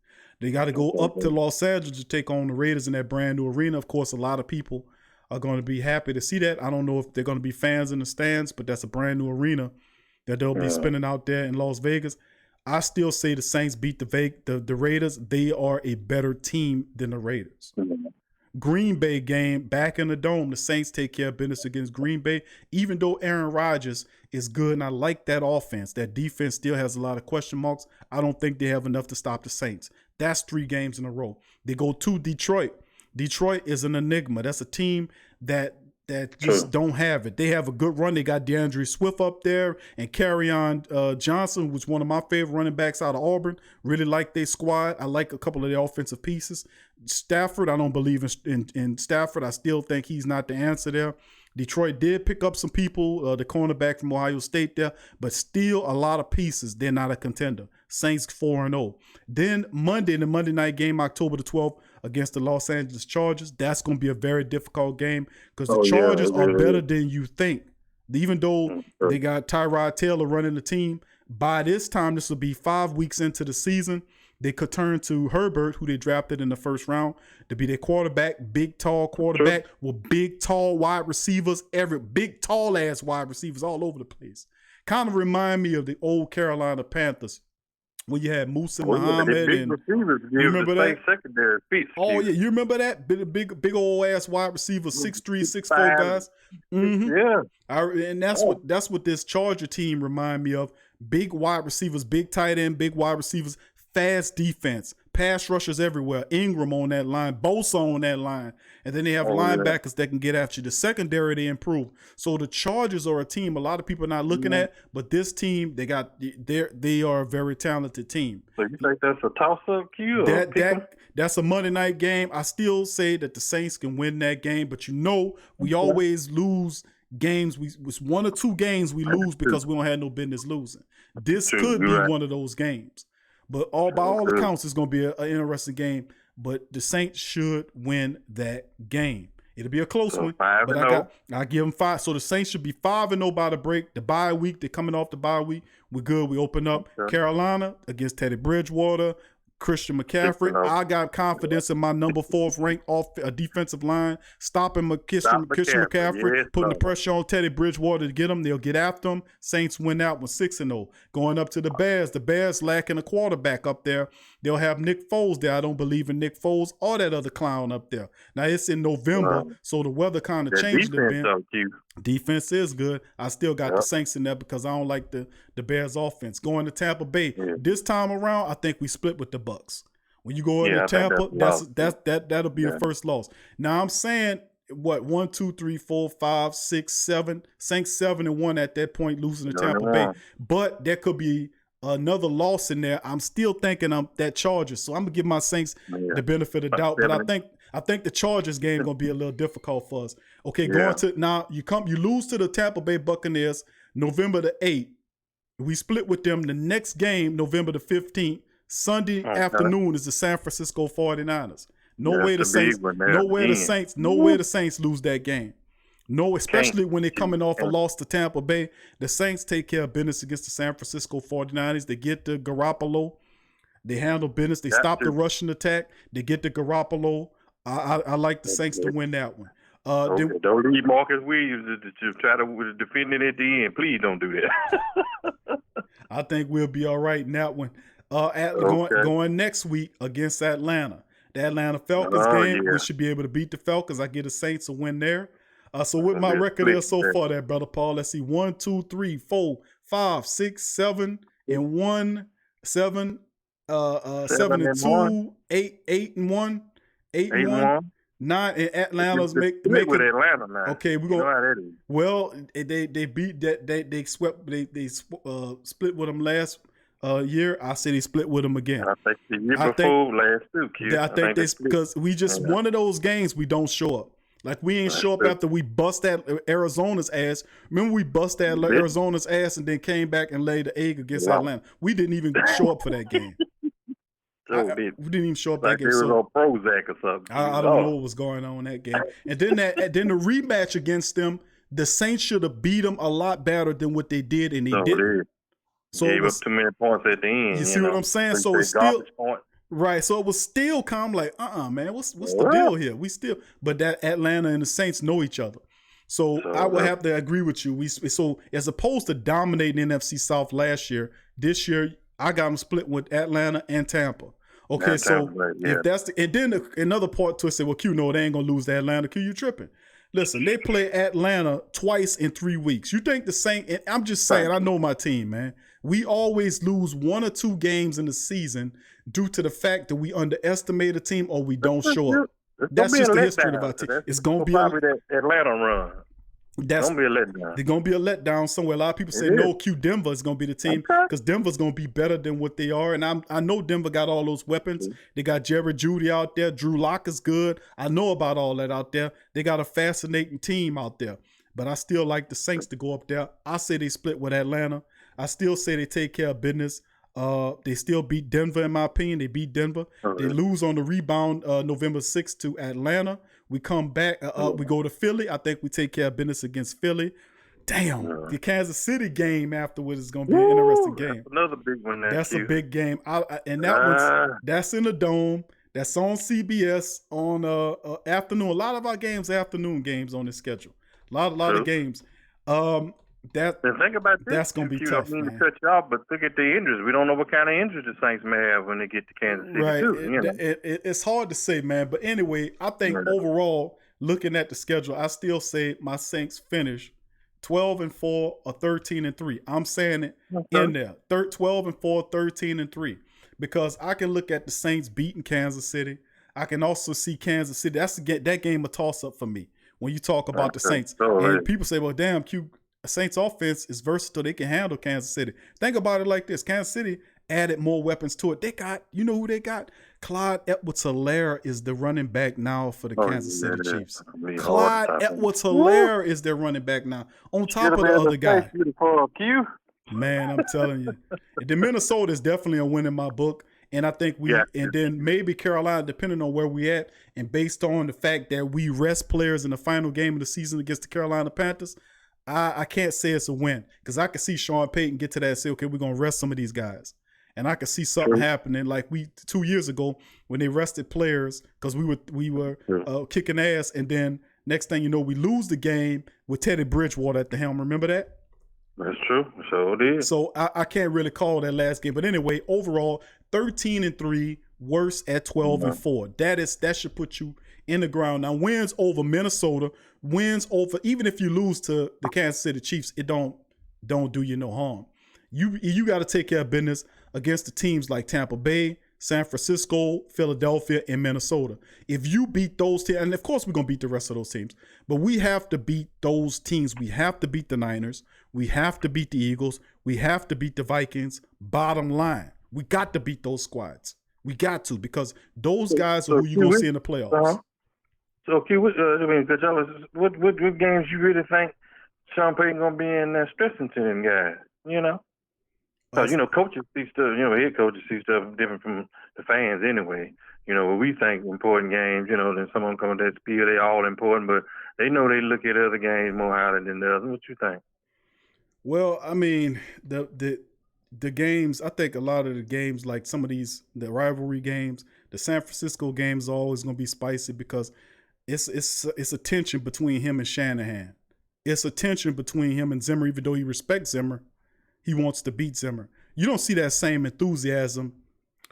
They got to go up to Los Angeles to take on the Raiders in that brand new arena. Of course, a lot of people are going to be happy to see that. I don't know if they're going to be fans in the stands, but that's a brand new arena that they'll be spinning out there in Las Vegas. I still say the Saints beat the Raiders. They are a better team than the Raiders. Green Bay game, back in the dome, the Saints take care of business against Green Bay. Even though Aaron Rodgers is good, and I like that offense, that defense still has a lot of question marks. I don't think they have enough to stop the Saints. That's 3 games in a row. They go to Detroit. Detroit is an enigma. That's a team that just don't have it. They have a good run. They got DeAndre Swift up there and Kerryon Johnson, who's one of my favorite running backs out of Auburn. Really like their squad. I like a couple of their offensive pieces. Stafford, I don't believe in Stafford. I still think he's not the answer there. Detroit did pick up some people, the cornerback from Ohio State there, but still a lot of pieces. They're not a contender. Saints 4-0. Then Monday, in the Monday night game, October the 12th, against the Los Angeles Chargers. That's going to be a very difficult game because the Chargers are better than you think. Even though they got Tyrod Taylor running the team, by this time, this will be 5 weeks into the season. they could turn to Herbert, who they drafted in the first round, to be their quarterback, big, tall quarterback with big, tall wide receivers, big, tall ass wide receivers all over the place. Kind of remind me of the old Carolina Panthers when you had Musa Muhammad big and receivers give remember the that secondary piece. Oh yeah, you remember that big old ass wide receivers, 6'3", 6'4" guys. Mm-hmm. Yeah, and that's what this Charger team remind me of. Big wide receivers, big tight end, big wide receivers, fast defense, pass rushers everywhere. Ingram on that line, Bosa on that line, and then they have linebackers that can get after you. The secondary they improve. So the Chargers are a team a lot of people are not looking at, but this team they are a very talented team. So you think that's a toss-up, Q? That's a Monday night game. I still say that the Saints can win that game, but we always lose games. It's 1 or 2 games we lose because we don't have no business losing. This could be one of those games. But by all accounts, it's going to be an interesting game. But the Saints should win that game. It'll be a close one. But I give them 5. So the Saints should be 5-0 by the break. The bye week, they're coming off the bye week. We're good. We open up Carolina against Teddy Bridgewater, Christian McCaffrey. I got confidence in my number 4th ranked defensive line, stopping Christian McCaffrey, putting the pressure on Teddy Bridgewater to get him. They'll get after him. Saints win out with 6-0. Going up to the Bears. The Bears lacking a quarterback up there. They'll have Nick Foles there. I don't believe in Nick Foles or that other clown up there. Now, it's in November, so the weather kind of changed a bit. Defense is good. I still got the Saints in there because I don't like the Bears offense. Going to Tampa Bay. This time around, I think we split with the Bucks. When you go into Tampa, that'll be the first loss. Now I'm saying 1, 2, 3, 4, 5, 6, 7. Saints 7-1 at that point, losing to Tampa Bay. But there could be another loss in there. I'm still thinking I'm that Chargers. So I'm gonna give my Saints the benefit of doubt. But I think the Chargers game gonna be a little difficult for us. Okay, going to now you lose to the Tampa Bay Buccaneers November the 8th. We split with them. The next game, November the 15th, Sunday afternoon, is the San Francisco 49ers. No way the Saints lose that game. No, especially when they're coming off a loss to Tampa Bay. The Saints take care of business against the San Francisco 49ers. They get the Garoppolo. They handle business. They stop the rushing attack. They get the Garoppolo. I like the Saints to win that one. Don't leave Marcus Williams to try to defend it at the end. Please don't do that. I think we'll be all right in that one. Going next week against Atlanta. The Atlanta Falcons game, we should be able to beat the Falcons. I get the Saints a win there. So what my record is so far there, Brother Paul, let's see. 1, 2, 3, 4, 5, 6, 7, and 1, 7, 7 and 2, 8 and 1, 8 and 1. 9 in Atlanta's make with Atlanta now. Okay, we're gonna. Well, they beat that they swept they split with them last year. I say they split with them again. I think the year before last too, kid. I think they because we just one of those games we don't show up. Like we ain't show up after we bust that Arizona's ass. Remember we bust that Arizona's ass and then came back and laid the egg against Atlanta. We didn't even show up for that game. We didn't even show up that game. It was on Prozac or something. I don't know what was going on in that game. And then then the rematch against them, the Saints should have beat them a lot better than what they did, and they didn't. So gave up too many points at the end. You see what I'm saying? So it's still right. So it was still kind of like, man, what's the deal here? We still, but that Atlanta and the Saints know each other. So I would have to agree with you. So as opposed to dominating NFC South last year, this year I got them split with Atlanta and Tampa. Okay, if that's and then another part to it say, well, Q, no, they ain't gonna lose to Atlanta. Q, you tripping? Listen, they play Atlanta twice in 3 weeks. You think the Saints? And I'm just saying, I know my team, man. We always lose 1 or 2 games in the season due to the fact that we underestimate a team or we don't show up. That's just the history of our team. It's gonna be probably that Atlanta run. That's gonna be a letdown. They're gonna be a letdown somewhere. A lot of people say no, Q Denver is gonna be the team because Denver's gonna be better than what they are. And I know Denver got all those weapons. They got Jerry Jeudy out there. Drew Lock is good. I know about all that out there. They got a fascinating team out there. But I still like the Saints to go up there. I say they split with Atlanta. I still say they take care of business. They still beat Denver, in my opinion. They beat Denver. They lose on the rebound November 6th to Atlanta. We come back. We go to Philly. I think we take care of business against Philly. Damn, Yeah. the Kansas City game afterwards is going to be an interesting game. That's another big one. That's a big game. And that's in the Dome. That's on CBS on afternoon. A lot of our games are afternoon games on the schedule. A lot of games. And think about this. That's going to be tough, I don't mean man. to cut you off, but look at the injuries. We don't know what kind of injuries the Saints may have when they get to Kansas City, right. too. It's hard to say, man. But anyway, I think overall, looking at the schedule, I still say my Saints finish 12-4 or 13-3. I'm saying it in there. 12-4, 13-3. Because I can look at the Saints beating Kansas City. I can also see Kansas City. That game a toss-up for me when you talk about the Saints. And people say, well, damn, Saints offense is versatile. They can handle Kansas City. Think about it like this. Kansas City added more weapons to it. They got, you know who they got? Clyde Edwards-Helaire is the running back now for the Kansas City Chiefs. Clyde Edwards-Helaire is their running back now, on top of the other guy. Man, I'm telling you. The Minnesota is definitely a win in my book. And I think and then maybe Carolina, depending on where we at, and based on the fact that we rest players in the final game of the season against the Carolina Panthers, I can't say it's a win, because I can see Sean Payton get to that and say, okay, we're going to rest some of these guys. And I can see something happening like 2 years ago when they rested players because we were kicking ass, and then next thing you know, we lose the game with Teddy Bridgewater at the helm. Remember that? That's true. So it is. So I can't really call that last game. But anyway, overall, 13-3, worse at 12-4. That should put you in the ground. Now, wins over Minnesota, wins over, even if you lose to the Kansas City Chiefs, it don't do you no harm. You got to take care of business against the teams like Tampa Bay, San Francisco, Philadelphia, and Minnesota. If you beat those teams, and of course we're going to beat the rest of those teams, but we have to beat those teams. We have to beat the Niners. We have to beat the Eagles. We have to beat the Vikings. Bottom line, we got to beat those squads. We got to, because those guys are who you're going to see in the playoffs. So, Q, what games you really think Sean Payton going to be in there stressing to them guys, you know? Because, coaches see stuff, head coaches see stuff different from the fans anyway. What we think important games, then someone come to that spiel, they all important, but they know they look at other games more highly than the others. What you think? Well, I mean, the games, I think a lot of the games, like some of the rivalry games, the San Francisco games are always going to be spicy because it's a tension between him and Shanahan. It's a tension between him and Zimmer, even though he respects Zimmer. He wants to beat Zimmer. You don't see that same enthusiasm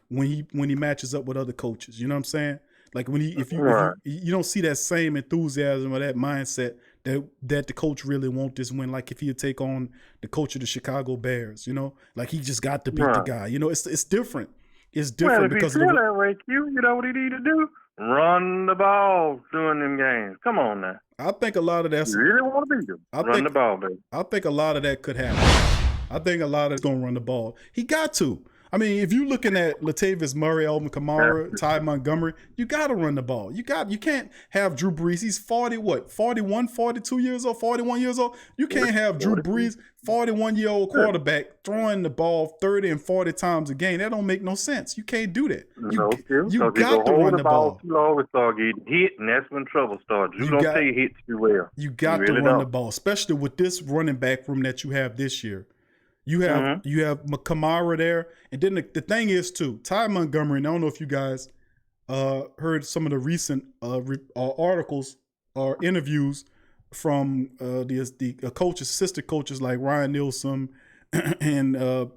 when he matches up with other coaches. You know what I'm saying? Like if you don't see that same enthusiasm or that mindset that the coach really wants this win. Like if he'd take on the coach of the Chicago Bears, like he just got to beat the guy. It's different. It's different because if you feel that way, Q, you know what he need to do? Run the ball during them games. Come on now. I think a lot of that. You really want to beat him? Run the ball, baby. I think a lot of that could happen. I think a lot of it's going to run the ball. He got to. I mean, if you're looking at Latavius Murray, Alvin Kamara, Ty Montgomery, you got to run the ball. You can't have Drew Brees. He's 41 years old, 41 years old. You can't have Drew Brees, 41-year-old quarterback, throwing the ball 30 and 40 times a game. That don't make no sense. You can't do that. You got to run the ball. You always start getting hit, and that's when trouble starts. You don't take hits too well. You got to run the ball, especially with this running back room that you have this year. You have Kamara there, and then the thing is too, Ty Montgomery. And I don't know if you guys heard some of the recent articles or interviews from the coaches, assistant coaches like Ryan Nielsen and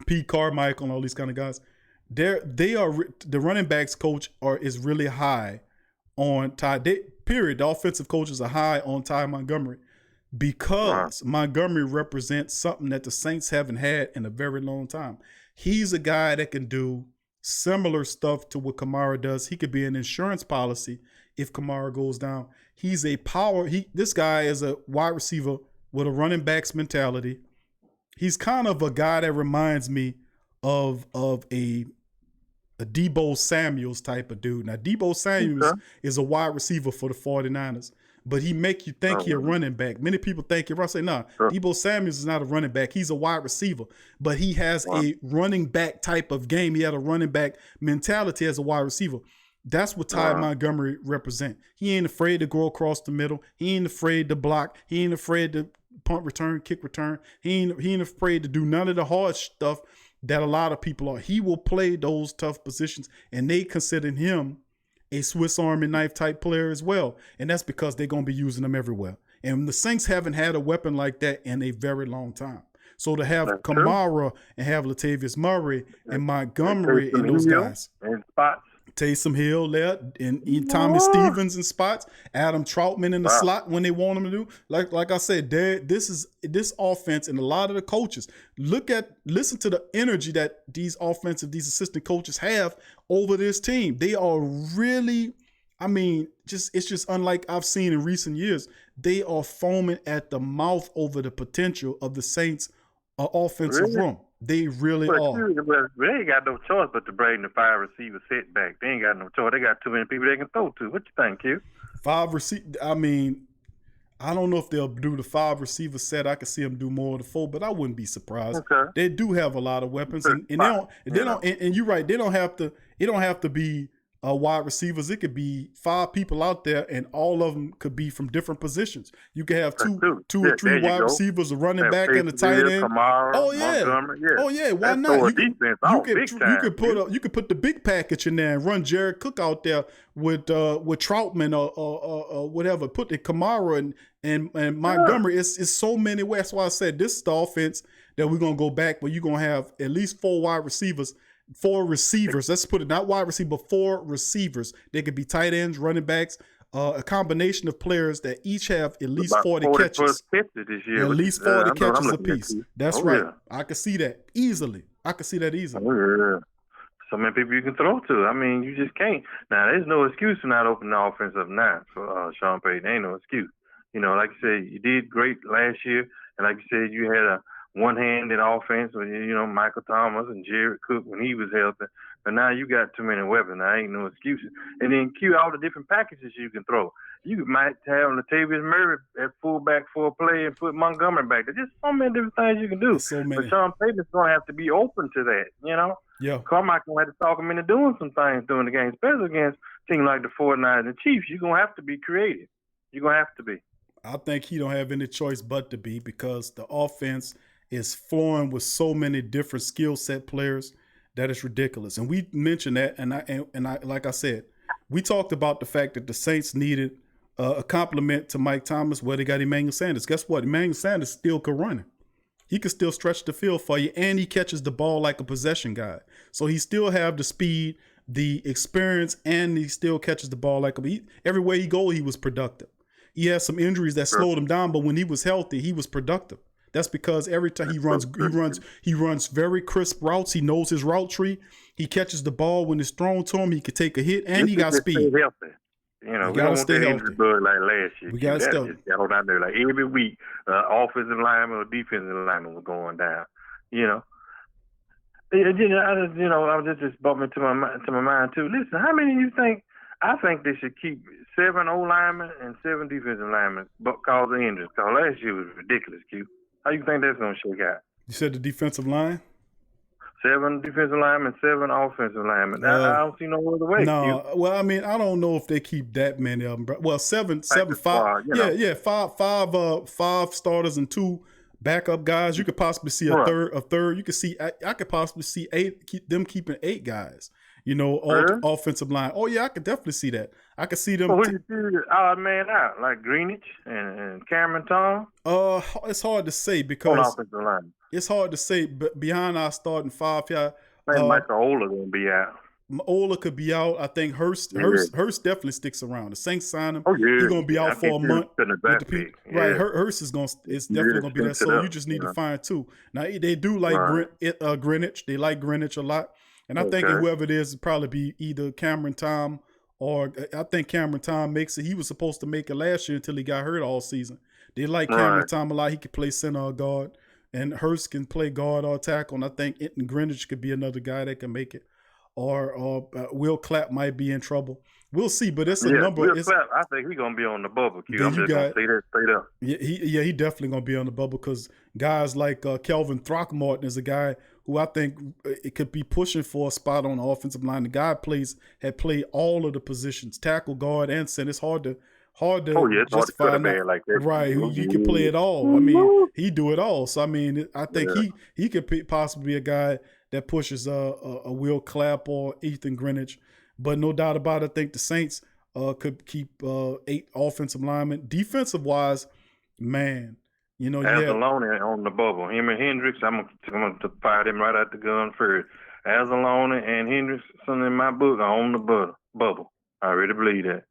Pete Carmichael and all these kind of guys. The running backs coach is really high on Ty. The offensive coaches are high on Ty Montgomery. Because Montgomery represents something that the Saints haven't had in a very long time. He's a guy that can do similar stuff to what Kamara does. He could be an insurance policy if Kamara goes down. He's a power. This guy is a wide receiver with a running back's mentality. He's kind of a guy that reminds me of a Deebo Samuels type of dude. Now, Deebo Samuels is a wide receiver for the 49ers. But he make you think he's a running back. Many people think you're right. Say, nah, Deebo Samuels is not a running back. He's a wide receiver. But he has a running back type of game. He had a running back mentality as a wide receiver. That's what Ty Montgomery represent. He ain't afraid to go across the middle. He ain't afraid to block. He ain't afraid to punt return, kick return. He ain't afraid to do none of the hard stuff that a lot of people are. He will play those tough positions, and they consider him a Swiss Army knife type player as well. And that's because they're going to be using him everywhere. And the Saints haven't had a weapon like that in a very long time. So to have Kamara and have Latavius Murray and Montgomery and those guys. And spots. Taysom Hill there, and Tommy Stevens in spots, Adam Troutman in the slot when they want him to do. Like I said, this offense and a lot of the coaches listen to the energy that these assistant coaches have over this team. They are really, it's just unlike I've seen in recent years. They are foaming at the mouth over the potential of the Saints' offensive room. They really are. They ain't got no choice but to bring the 5 receiver setback. They ain't got no choice. They got too many people they can throw to. What you think, Q? 5 receiver. I don't know if they'll do the 5 receiver set. I could see them do more of the 4, but I wouldn't be surprised. Okay. They do have a lot of weapons, and they don't. And you're right. They don't have to. It don't have to be wide receivers. It could be 5 people out there, and all of them could be from different positions. You could have two or three wide receivers, a running back, and a tight end. Kamara, oh yeah. Why not? You could put the big package in there and run Jared Cook out there with Troutman or whatever. Put the Kamara and Montgomery. It's so many ways. That's why I said this is the offense that we're gonna go back, where you're gonna have at least 4 wide receivers. 4 receivers. Let's put it, not wide receiver, but 4 receivers. They could be tight ends, running backs, a combination of players that each have at least 40 catches. This year. At least 40 catches apiece. That's right. Yeah. I can see that easily. Oh, yeah. So many people you can throw to. You just can't. Now, there's no excuse for not opening the offense up now for Sean Payton. Ain't no excuse. Like you said, you did great last year, and like you said, you had a one-handed offense with, Michael Thomas and Jared Cook when he was healthy. But now you got too many weapons. There ain't no excuses. And then cue all the different packages you can throw. You might have Latavius Murray at fullback for a play and put Montgomery back. There's just so many different things you can do. But Sean Payton's going to have to be open to that, Yeah. Carmichael had to talk him into doing some things during the game, especially against teams like the 49ers and Chiefs. You're going to have to be creative. You're going to have to be. I think he don't have any choice but to be, because the offense is flowing with so many different skill set players that it's ridiculous. And we mentioned that, and I like I said, we talked about the fact that the Saints needed a compliment to Mike Thomas where they got Emmanuel Sanders. Guess what? Emmanuel Sanders still could run. He could still stretch the field for you, and he catches the ball like a possession guy. So he still have the speed, the experience, and he still catches the ball like everywhere he go, he was productive. He has some injuries that slowed him down, but when he was healthy, he was productive. That's because every time he runs very crisp routes. He knows his route tree. He catches the ball when it's thrown to him. He can take a hit, and he got speed. Stay healthy. We don't want that injury bug like last year. We got to stay. Just got out there like every week, offensive lineman or defensive lineman was going down. I just bumped into my mind too. Listen, how many do you think? I think they should keep 7 O linemen and 7 defensive linemen because of injuries. Because last year was ridiculous, Q. How you think that's going to shake out? You said the defensive line? 7 defensive linemen, 7 offensive linemen. I don't see no other way. No, well, I don't know if they keep that many of them. Well, 5 starters and 2 backup guys. You could possibly see a third. You could see. I could possibly see 8. Keeping 8 guys. Offensive line. Oh yeah, I could definitely see that. I could see them. Who do you see the odd man out, like Greenwich and Cameron Tom? It's hard to say because it's hard to say. But behind our starting 5, I think Michael Ola gonna be out. Ola could be out. I think Hurst definitely sticks around. The Saints sign him. He's gonna be out for a month. Right, Hurst is definitely gonna be there. So you just need to find 2. Now they do like Greenwich. They like Greenwich a lot. And I think whoever it is, it'd probably be either Cameron Tom or I think Cameron Tom makes it. He was supposed to make it last year until he got hurt all season. They like Cameron Tom a lot. He could play center or guard. And Hurst can play guard or tackle. And I think Enton Greenwich could be another guy that can make it. Or Will Clapp might be in trouble. We'll see, but it's a number. Will Clapp, I think he's going to be on the bubble, Q. I'm just going to say that straight up. Yeah, he definitely going to be on the bubble because guys like Kelvin Throckmorton is a guy who I think it could be pushing for a spot on the offensive line. The guy had played all of the positions, tackle, guard, and center. It's hard to it's hard to cut a man like that. Right, he can play it all. I mean, he do it all. So I mean, I think he could possibly be a guy that pushes a Will Clapp or Ethan Greenwich. But no doubt about it, I think the Saints could keep 8 offensive linemen. Defensive wise, man, Azzalone on the bubble. Him and Hendricks, I'm going to fire them right out the gun first. Azzalone and Hendrickson in my book are on the bubble. I really believe that.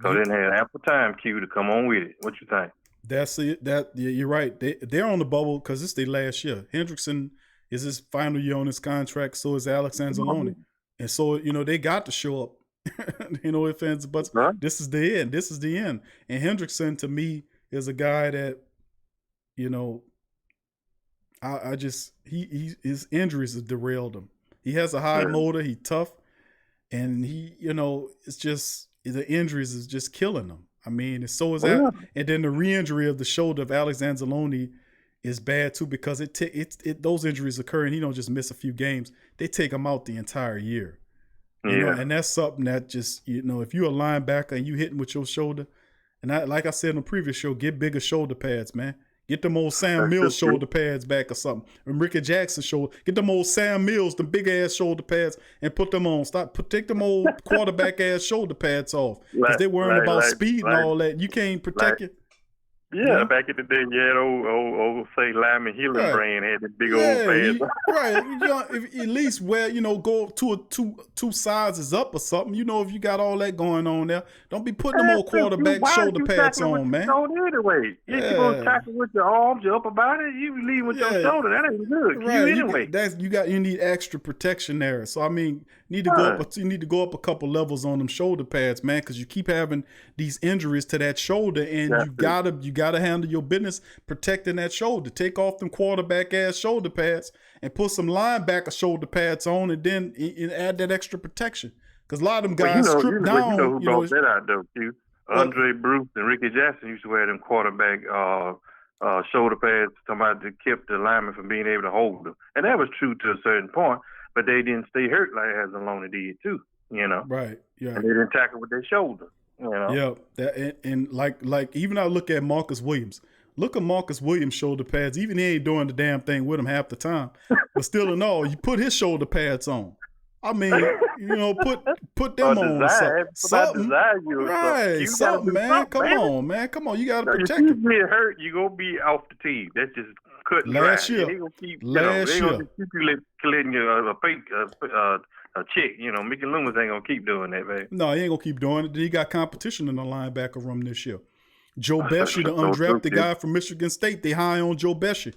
So they didn't have ample time, Q, to come on with it. What you think? That's it. You're right. They're on the bubble because it's their last year. Hendrickson is his final year on his contract. So is Alex Anzalone. And so, they got to show up. If fans, but this is the end. This is the end. And Hendrickson, to me, is a guy that, his injuries have derailed him. He has a high motor. He's tough. And it's just, the injuries is just killing him. I mean, and so is that. And then the re-injury of the shoulder of Alex Anzalone is bad too, because those injuries occur and he don't just miss a few games. They take him out the entire year. And that's something that just, if you're a linebacker and you hitting with your shoulder, and like I said in the previous show, get bigger shoulder pads, man. Get them old Sam Mills shoulder pads back or something. And Ricky Jackson shoulder. Get them old Sam Mills, the big ass shoulder pads, and put them on. Take them old quarterback ass shoulder pads off. Because they're worrying about speed and all that. You can't protect it. Yeah, back in the day, you had old say Lyman Hillenbrand had the big old pads. Right. If, at least wear, go two sizes up or something. If you got all that going on there, don't be putting them old quarterback shoulder pads on, man. Anyway, you gonna tackle with your arms, your upper body. You leave with your shoulder. That ain't good. Right. You need extra protection there. So I mean, you need to go up a couple levels on them shoulder pads, man, because you keep having these injuries to that shoulder, and you gotta handle your business protecting that shoulder. Take off them quarterback ass shoulder pads and put some linebacker shoulder pads on, and then add that extra protection. Because a lot of them guys strip down. You know who brought that out though, Q? Andre Bruce and Ricky Jackson used to wear them quarterback shoulder pads, somebody that kept the lineman from being able to hold them, and that was true to a certain point. But they didn't stay hurt like Azzalone did too. Right. Yeah. And they didn't tackle with their shoulder. Yeah, and like even I look at Marcus Williams. Look at Marcus Williams' shoulder pads. Even he ain't doing the damn thing with him half the time, but still in all, you put his shoulder pads on. I mean, put them on. Something, right? Something, man. Come on, man. Come on. You gotta protect him. If you get hurt, you gonna be off the team. That's just cut last year. They gonna keep, they gonna keep you letting you a chick, Mickey Loomis ain't gonna keep doing that, man. No, he ain't gonna keep doing it. He got competition in the linebacker room this year. Joe Bessie, the undrafted guy from Michigan State, they high on Joe Bessie.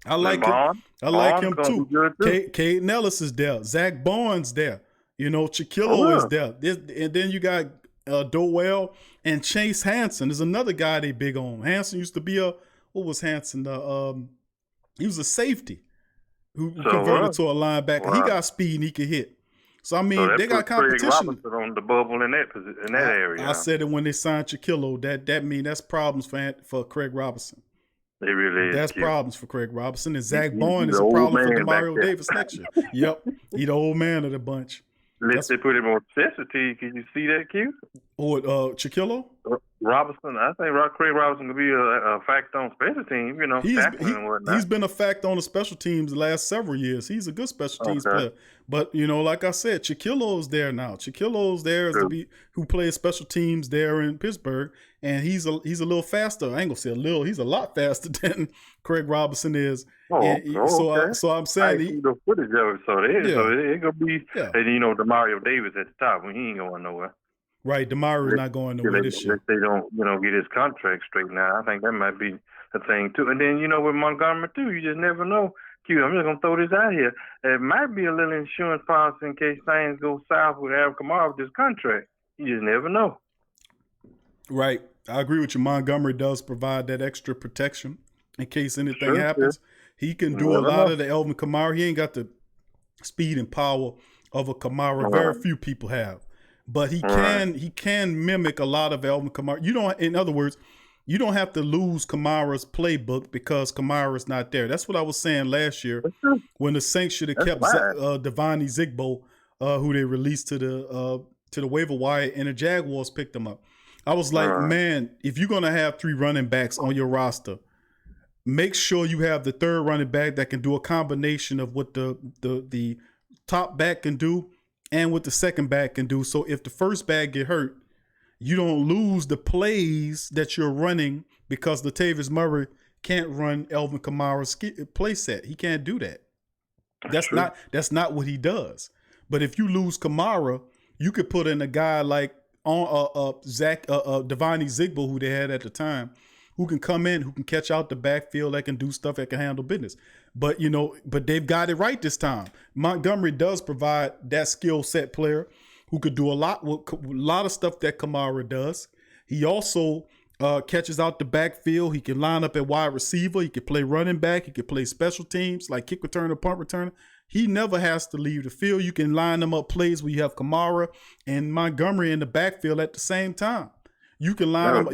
I like him. I like him too. Caden Ellis is there. Zach Barnes there. Chiquillo is there. And then you got Dowell and Chase Hansen. There's another guy they big on. Hansen used to be what was Hansen? He was a safety who converted to a linebacker. Wow. He got speed and he can hit. So, I mean, they got competition. Craig Robinson on the bubble in that area. I said it when they signed Chiquillo. That means that's problems for Craig Robinson. They really is. That's problems for Craig Robinson. And Zach Barnes is a problem for Demario Davis next year. Yep. He the old man of the bunch. Unless they put him on special teams. Can you see that, Q? Or Chiquillo? Robinson. I think Craig Robinson could be a fact on special teams, tackling and whatnot. He's been a fact on the special teams the last several years. He's a good special teams player. But, like I said, Chiquillo's there now. Chiquillo's there who plays special teams there in Pittsburgh, and he's a little faster. I ain't going to say a little. He's a lot faster than Craig Robinson is. So I'm saying the footage of it. So it's going to be, and Demario Davis at the top when he ain't going nowhere. Right, Demario's not going nowhere this year. If they don't, get his contract straightened out, I think that might be a thing too. And then with Montgomery too, you just never know. Q, I'm just gonna throw this out here. It might be a little insurance policy in case things go south with Alvin Kamara with this contract. You just never know. Right, I agree with you. Montgomery does provide that extra protection in case anything happens. He can do a lot of the Alvin Kamara. He ain't got the speed and power of a Kamara. Very few people have. But he can mimic a lot of Alvin Kamara. In other words, You don't have to lose Kamara's playbook because Kamara's not there. That's what I was saying last year when the Saints should have kept Devontae Zigbo, who they released to the waiver wire, and the Jaguars picked him up. I was like, man, if you're gonna have 3 running backs on your roster, make sure you have the third running back that can do a combination of what the top back can do and what the second back can do. So if the first back get hurt, you don't lose the plays that you're running because Latavius Murray can't run Elvin Kamara's play set. He can't do that. That's not what he does. But if you lose Kamara, you could put in a guy like Devontae Zigbo, who they had at the time, who can come in, who can catch out the backfield, that can do stuff, that can handle business. But they've got it right this time. Montgomery does provide that skill set player who could do a lot of stuff that Kamara does. He also catches out the backfield. He can line up at wide receiver. He can play running back. He can play special teams like kick returner, punt returner. He never has to leave the field. You can line them up plays where you have Kamara and Montgomery in the backfield at the same time. You can line them.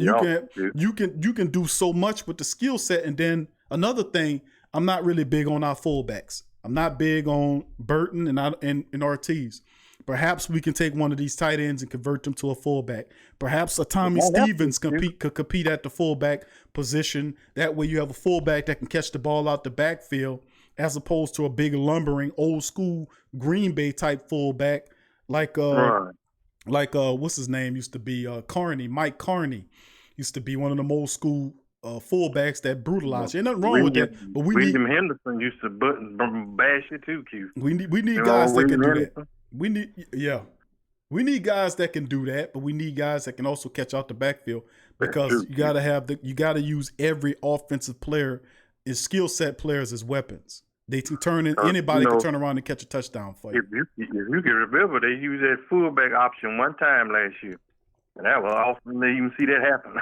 You can do so much with the skill set. And then another thing, I'm not really big on our fullbacks. I'm not big on Burton and Ortiz. Perhaps we can take one of these tight ends and convert them to a fullback. Perhaps a Tommy Stevens could compete at the fullback position. That way you have a fullback that can catch the ball out the backfield as opposed to a big lumbering old school Green Bay type fullback like what's his name used to be Mike Carney used to be one of them old school fullbacks that brutalize. Ain't nothing wrong with that, but William Henderson used to bash it too, Q. We need guys that can do that. We need guys that can do that, but we need guys that can also catch out the backfield because you gotta use every offensive player and skill set players as weapons. They can anybody can turn around and catch a touchdown for you. If you can remember, they used that fullback option one time last year. And that was often they even see that happen.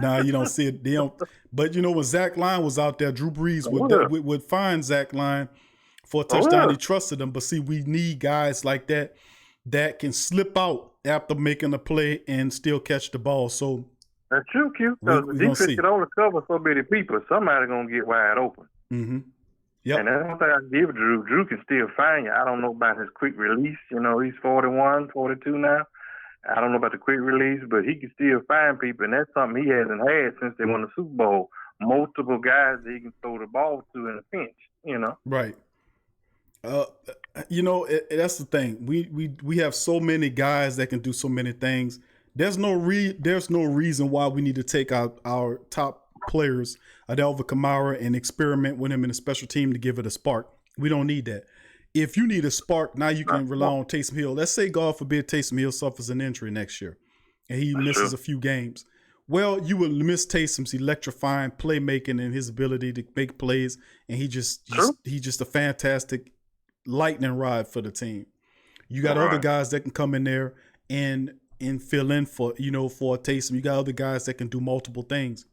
Nah, you don't see it. They don't. But when Zach Line was out there, Drew Brees would find Zach Line for a touchdown. He trusted him. But see, we need guys like that can slip out after making a play and still catch the ball. So that's true, Q. Because the defense can only cover so many people. Somebody's gonna get wide open. Mm-hmm. Yep. And that's one thing I can give Drew. Drew can still find you. I don't know about his quick release. He's 41, 42 now. I don't know about the quick release, but he can still find people, and that's something he hasn't had since they won the Super Bowl. Multiple guys that he can throw the ball to in a pinch, Right. That's the thing. We have so many guys that can do so many things. There's no reason why we need to take out our top players, Alvin Kamara, and experiment with him in a special team to give it a spark. We don't need that. If you need a spark, now you can rely on Taysom Hill. Let's say, God forbid, Taysom Hill suffers an injury next year and he misses a few games. Well, you will miss Taysom's electrifying playmaking and his ability to make plays, and he's just a fantastic lightning rod for the team. You got other guys that can come in there and fill in for Taysom. You got other guys that can do multiple things.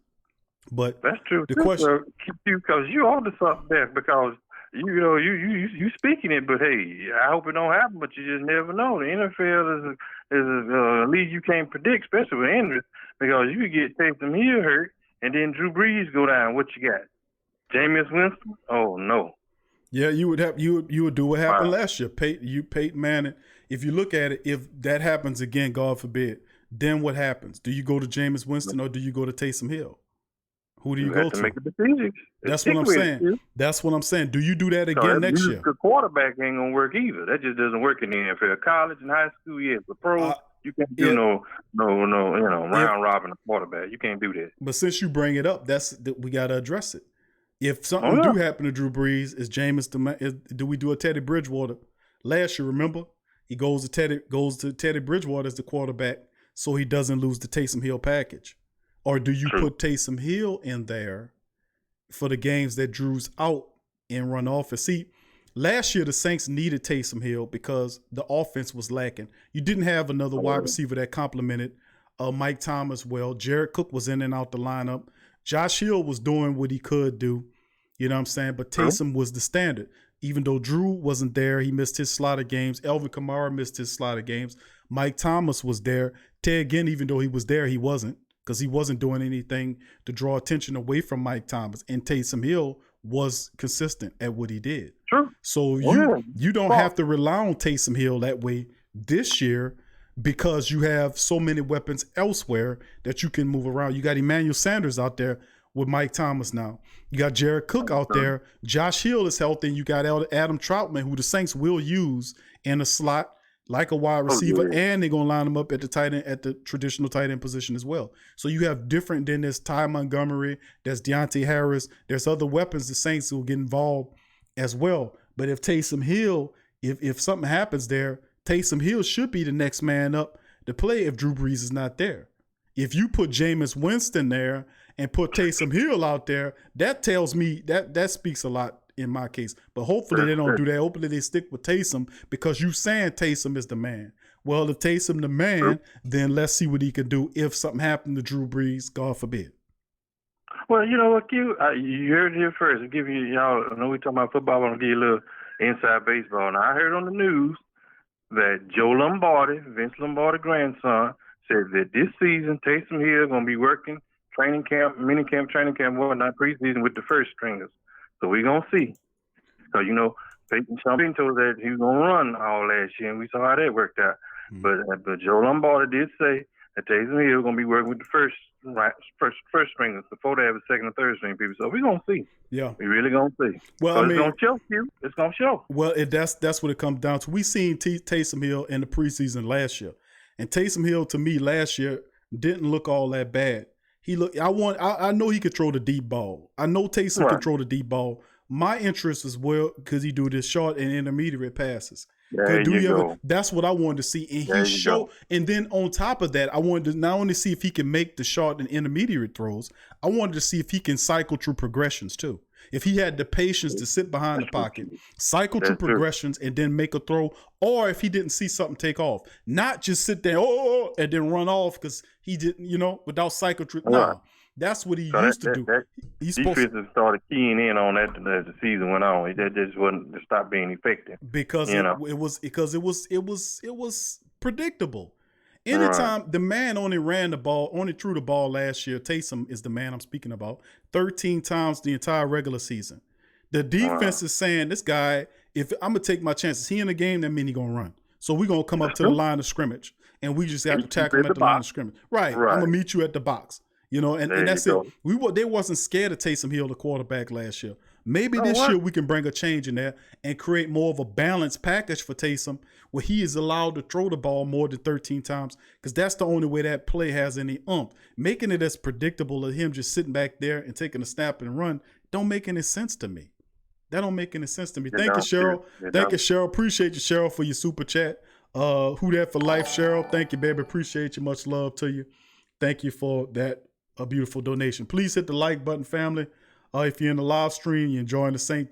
But that's true. The question, because you on to something there, because you speaking it, but hey, I hope it don't happen. But you just never know. The NFL is a league you can't predict, especially with injuries, because you could get Taysom Hill hurt and then Drew Brees go down. What you got? Jameis Winston? Oh no. Yeah, you would do what happened last year. Peyton Manning. If you look at it, if that happens again, God forbid, then what happens? Do you go to Jameis Winston or do you go to Taysom Hill? Who do you go to? Make a decision. That's what I'm saying. That's what I'm saying. Do you do that again next year? The quarterback ain't gonna work either. That just doesn't work in the NFL. College and high school, yes, but pros, you can't do no round robin a quarterback. You can't do that. But since you bring it up, we got to address it. If something do happen to Drew Brees, do we do a Teddy Bridgewater? Last year, remember, he goes to Teddy Bridgewater as the quarterback, so he doesn't lose the Taysom Hill package. Or do you put Taysom Hill in there for the games that Drew's out and run offense? See, last year the Saints needed Taysom Hill because the offense was lacking. You didn't have another wide receiver that complemented Mike Thomas well. Jared Cook was in and out the lineup. Josh Hill was doing what he could do. You know what I'm saying? But Taysom was the standard. Even though Drew wasn't there, he missed his slot of games. Elvin Kamara missed his slot of games. Mike Thomas was there. Ted Ginn, even though he was there, he wasn't. because he wasn't doing anything to draw attention away from Mike Thomas. And Taysom Hill was consistent at what he did. True. So you don't have to rely on Taysom Hill that way this year, because you have so many weapons elsewhere that you can move around. You got Emmanuel Sanders out there with Mike Thomas now. You got Jared Cook out there. Josh Hill is healthy. And you got Adam Troutman, who the Saints will use in a slot like a wide receiver, and they're gonna line him up at the tight end, at the traditional tight end position as well. So you have different. Then there's Ty Montgomery, there's Deontay Harris, there's other weapons the Saints will get involved as well. But if Taysom Hill, if something happens there, Taysom Hill should be the next man up to play if Drew Brees is not there. If you put Jameis Winston there and put Taysom Hill out there, that tells me that speaks a lot in my case. But hopefully they don't do that. Hopefully they stick with Taysom, because you saying Taysom is the man. Well, if Taysom the man, then let's see what he can do if something happened to Drew Brees, God forbid. Well, you know what, Q? You heard it here first. I'll give you, y'all, I know we're talking about football. I want to give you a little inside baseball. Now, I heard on the news that Joe Lombardi, Vince Lombardi's grandson, said that this season Taysom Hill is going to be working training camp, mini camp, training camp, whatnot, preseason with the first stringers. So we're going to see. So, you know, Peyton told us that he was going to run all last year, and we saw how that worked out. Mm-hmm. But Joe Lombardi did say that Taysom Hill is going to be working with the first stringers before they have a second and third string people. So we're going to see. Yeah. We're really going to see. Well, so it's going to show you. It's going to show. Well, that's what it comes down to. We seen Taysom Hill in the preseason last year. And Taysom Hill, to me, last year didn't look all that bad. I know he could throw the deep ball. I know Taysom can throw the deep ball. My interest is because he do this short and intermediate passes. That's what I wanted to see. And he showed. And then on top of that, I wanted to not only see if he can make the short and intermediate throws, I wanted to see if he can cycle through progressions too. If he had the patience to sit behind the pocket, cycle through progressions, and then make a throw, or if he didn't see something take off, not just sit there and then run off because he didn't, without cycle through. No, that's what he used to do. He's supposed to started keying in on that as the season went on. That just wasn't to stop being effective because it was predictable. Anytime the man only threw the ball last year, Taysom is the man I'm speaking about, 13 times the entire regular season. The defense is saying, this guy, if I'm going to take my chances, he in the game, that means he's going to run. So we're going to come up to the line of scrimmage, and we just have to tackle him at the line of scrimmage. Right. I'm going to meet you at the box. And that's it. They wasn't scared of Taysom Hill, the quarterback, last year. Maybe this year we can bring a change in there and create more of a balanced package for Taysom, where he is allowed to throw the ball more than 13 times, because that's the only way that play has any oomph. Making it as predictable as him just sitting back there and taking a snap and run don't make any sense to me. That don't make any sense to me. Thank you, Cheryl. Thank you, Cheryl. Appreciate you, Cheryl, for your super chat. Who that for life, Cheryl? Thank you, baby. Appreciate you. Much love to you. Thank you for that. A beautiful donation. Please hit the like button, family. If you're in the live stream, you're enjoying the Saint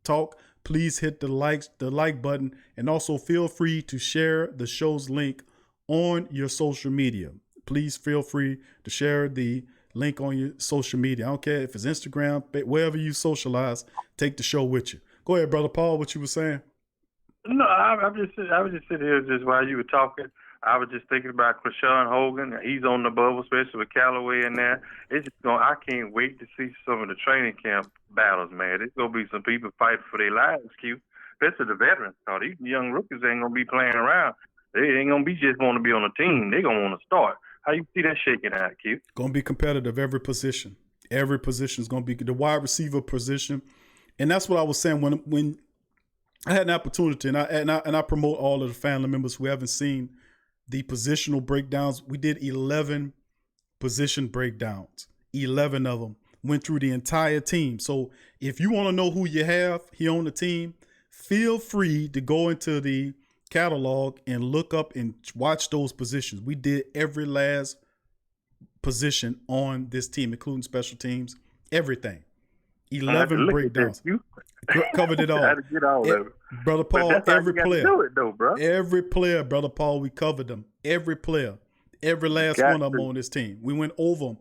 talk, please hit the like button, and also feel free to share the show's link on your social media. Please feel free to share the link on your social media. I don't care if it's Instagram, wherever you socialize, take the show with you. Go ahead, Brother Paul, what you were saying? No, I was just sitting here just while you were talking. I was just thinking about Krishan Hogan. He's on the bubble, especially with Callaway in there. I can't wait to see some of the training camp battles, man. There's going to be some people fighting for their lives, Q. Especially the veterans. These young rookies ain't going to be playing around. They ain't going to be just want to be on a team. They're going to want to start. How you see that shaking out, Q? Going to be competitive every position. Every position is going to be the wide receiver position. And that's what I was saying when I had an opportunity, and I promote all of the family members who haven't seen the positional breakdowns. We did 11 position breakdowns. 11 of them went through the entire team. So if you want to know who you have here on the team, feel free to go into the catalog and look up and watch those positions. We did every last position on this team, including special teams, everything. 11 breakdowns. Covered it all. I had to get all of it. Brother Paul, every player. Do it though, bro. Every player, Brother Paul, we covered them. Every player. Every last one of them on this team. We went over them.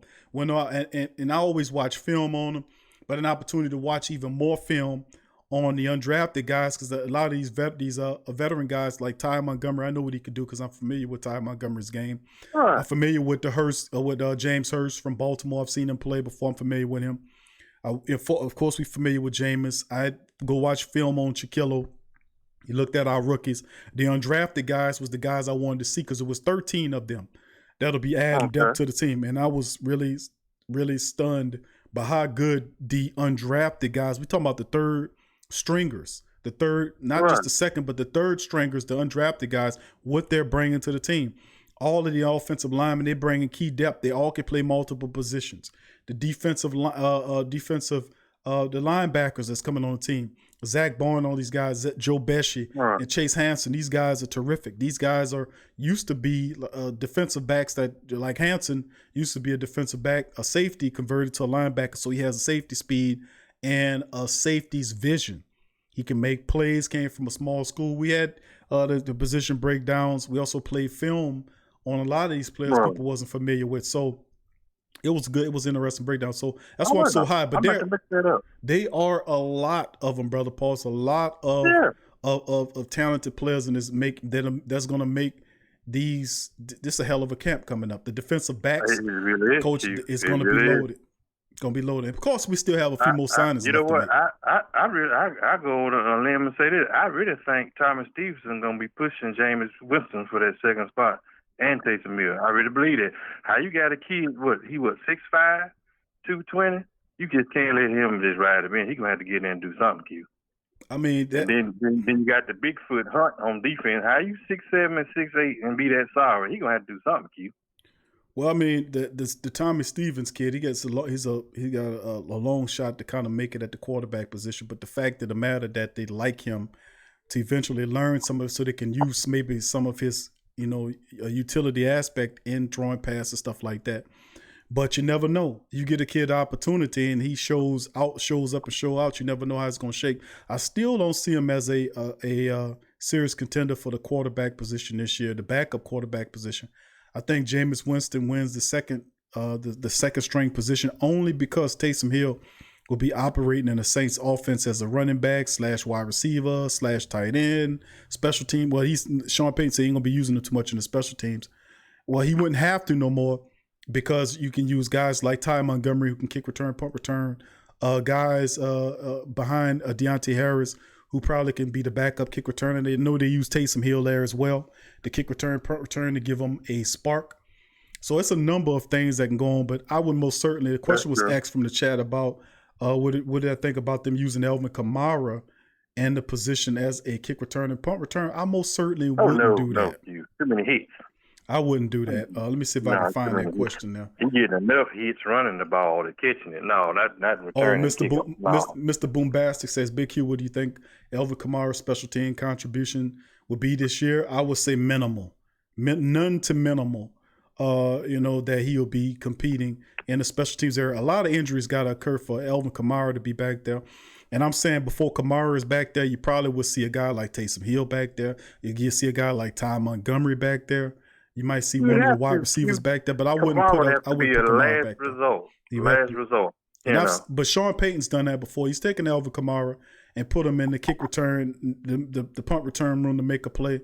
And I always watch film on them, but an opportunity to watch even more film on the undrafted guys, because a lot of these veteran guys like Ty Montgomery, I know what he could do because I'm familiar with Ty Montgomery's game. Right. I'm familiar with James Hurst from Baltimore. I've seen him play before. I'm familiar with him. Of course, we're familiar with Jameis. I go watch film on Chiquillo. He looked at our rookies. The undrafted guys was the guys I wanted to see because it was 13 of them that'll be adding depth to the team. And I was really, really stunned by how good the undrafted guys, we're talking about the third stringers, the third, not just the second, but the third stringers, the undrafted guys, what they're bringing to the team. All of the offensive linemen, they're bringing key depth. They all can play multiple positions. The the linebackers that's coming on the team, Zach Bourne, all these guys, Joe Bessie and Chase Hansen, these guys are terrific. These guys are used to be defensive backs that, like Hansen, used to be a defensive back, a safety converted to a linebacker, so he has a safety speed and a safety's vision. He can make plays, came from a small school. We had the position breakdowns. We also played film on a lot of these players people wasn't familiar with. So it was good. It was interesting breakdown. So that's why I'm so high. But they are a lot of them, Brother Paul. It's a lot of talented players, and that's going to make this a hell of a camp coming up. The defensive backs coach is going to be loaded. It's going to be loaded. Of course, we still have a few more signings. You know what? I go on a limb and say this. I really think Thomas Stevenson going to be pushing Jameis Winston for that second spot. And Taysom Hill. I really believe that. How you got a kid, 6'5", 220? You just can't let him just ride him in. He's going to have to get in and do something, Q. I mean, and then you got the Bigfoot Hunt on defense. How you 6'7" and 6'8" and be that sorry? He's going to have to do something, Q. Well, I mean, the Tommy Stevens kid, he got a long shot to kind of make it at the quarterback position. But the fact of the matter that they like him to eventually learn some of it so they can use maybe some of his a utility aspect in throwing passes and stuff like that. But you never know. You get a kid opportunity and he shows up and show out. You never know how it's going to shake. I still don't see him as a serious contender for the quarterback position this year, the backup quarterback position. I think Jameis Winston wins the second string position only because Taysom Hill will be operating in the Saints offense as a running back / wide receiver / tight end, special team. Well, Sean Payton said he ain't gonna be using it too much in the special teams. Well, he wouldn't have to no more because you can use guys like Ty Montgomery who can kick return, punt return, guys behind Deontay Harris who probably can be the backup kick returner. They know they use Taysom Hill there as well, the kick return, punt return to give them a spark. So it's a number of things that can go on, but I would most certainly, the question was asked from the chat about what did I think about them using Alvin Kamara and the position as a kick return and punt return? I most certainly wouldn't do that. Too many hits. I wouldn't do that. Let me see if I can find that question now. He getting enough hits running the ball to catching it. No, not returning. Mr. Boombastic says, Big Q, what do you think Alvin Kamara's special team contribution will be this year? I would say minimal. None to minimal. That he'll be competing in the special teams area. A lot of injuries got to occur for Alvin Kamara to be back there. And I'm saying before Kamara is back there, you probably will see a guy like Taysom Hill back there. You see a guy like Ty Montgomery back there. You might see one of the wide receivers back there, but I wouldn't put Kamara back there. Last result. But Sean Payton's done that before. He's taken Alvin Kamara and put him in the kick return, the punt return room to make a play.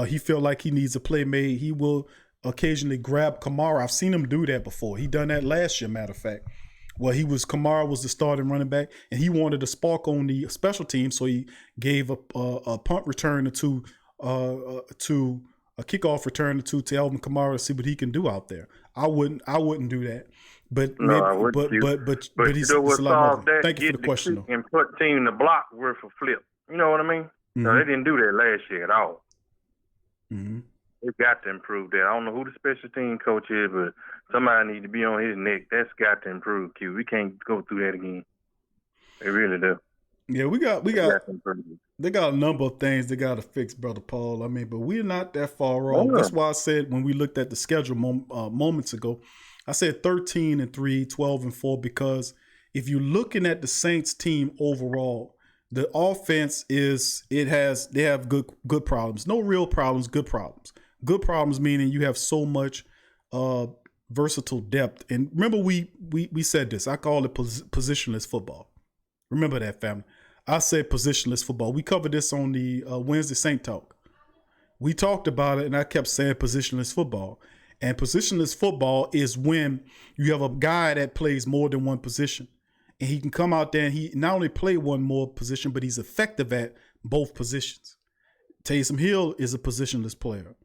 He feel like he needs a play made. He will occasionally grab Kamara. I've seen him do that before. He done that last year, matter of fact. Well, Kamara was the starting running back, and he wanted a spark on the special team, so he gave a punt return to a kickoff return to Alvin Kamara to see what he can do out there. I wouldn't do that. But but he's a lot more. Thank you for the question though. And put team in the block worth a flip. You know what I mean? Mm-hmm. No, they didn't do that last year at all. Mm-hmm. They got to improve that. I don't know who the special team coach is, but somebody need to be on his neck. That's got to improve, Q. We can't go through that again. They really do. Yeah, they got a number of things they got to fix, Brother Paul. I mean, but we're not that far off. That's why I said when we looked at the schedule moments ago, I said 13-3, 12-4, because if you're looking at the Saints team overall, the offense they have good problems. No real problems, good problems. Good problems meaning you have so much versatile depth. And remember we said this. I call it positionless football. Remember that, family. I said positionless football. We covered this on the Wednesday Saint Talk. We talked about it, and I kept saying positionless football. And positionless football is when you have a guy that plays more than one position. And he can come out there and he not only play one more position, but he's effective at both positions. Taysom Hill is a positionless player.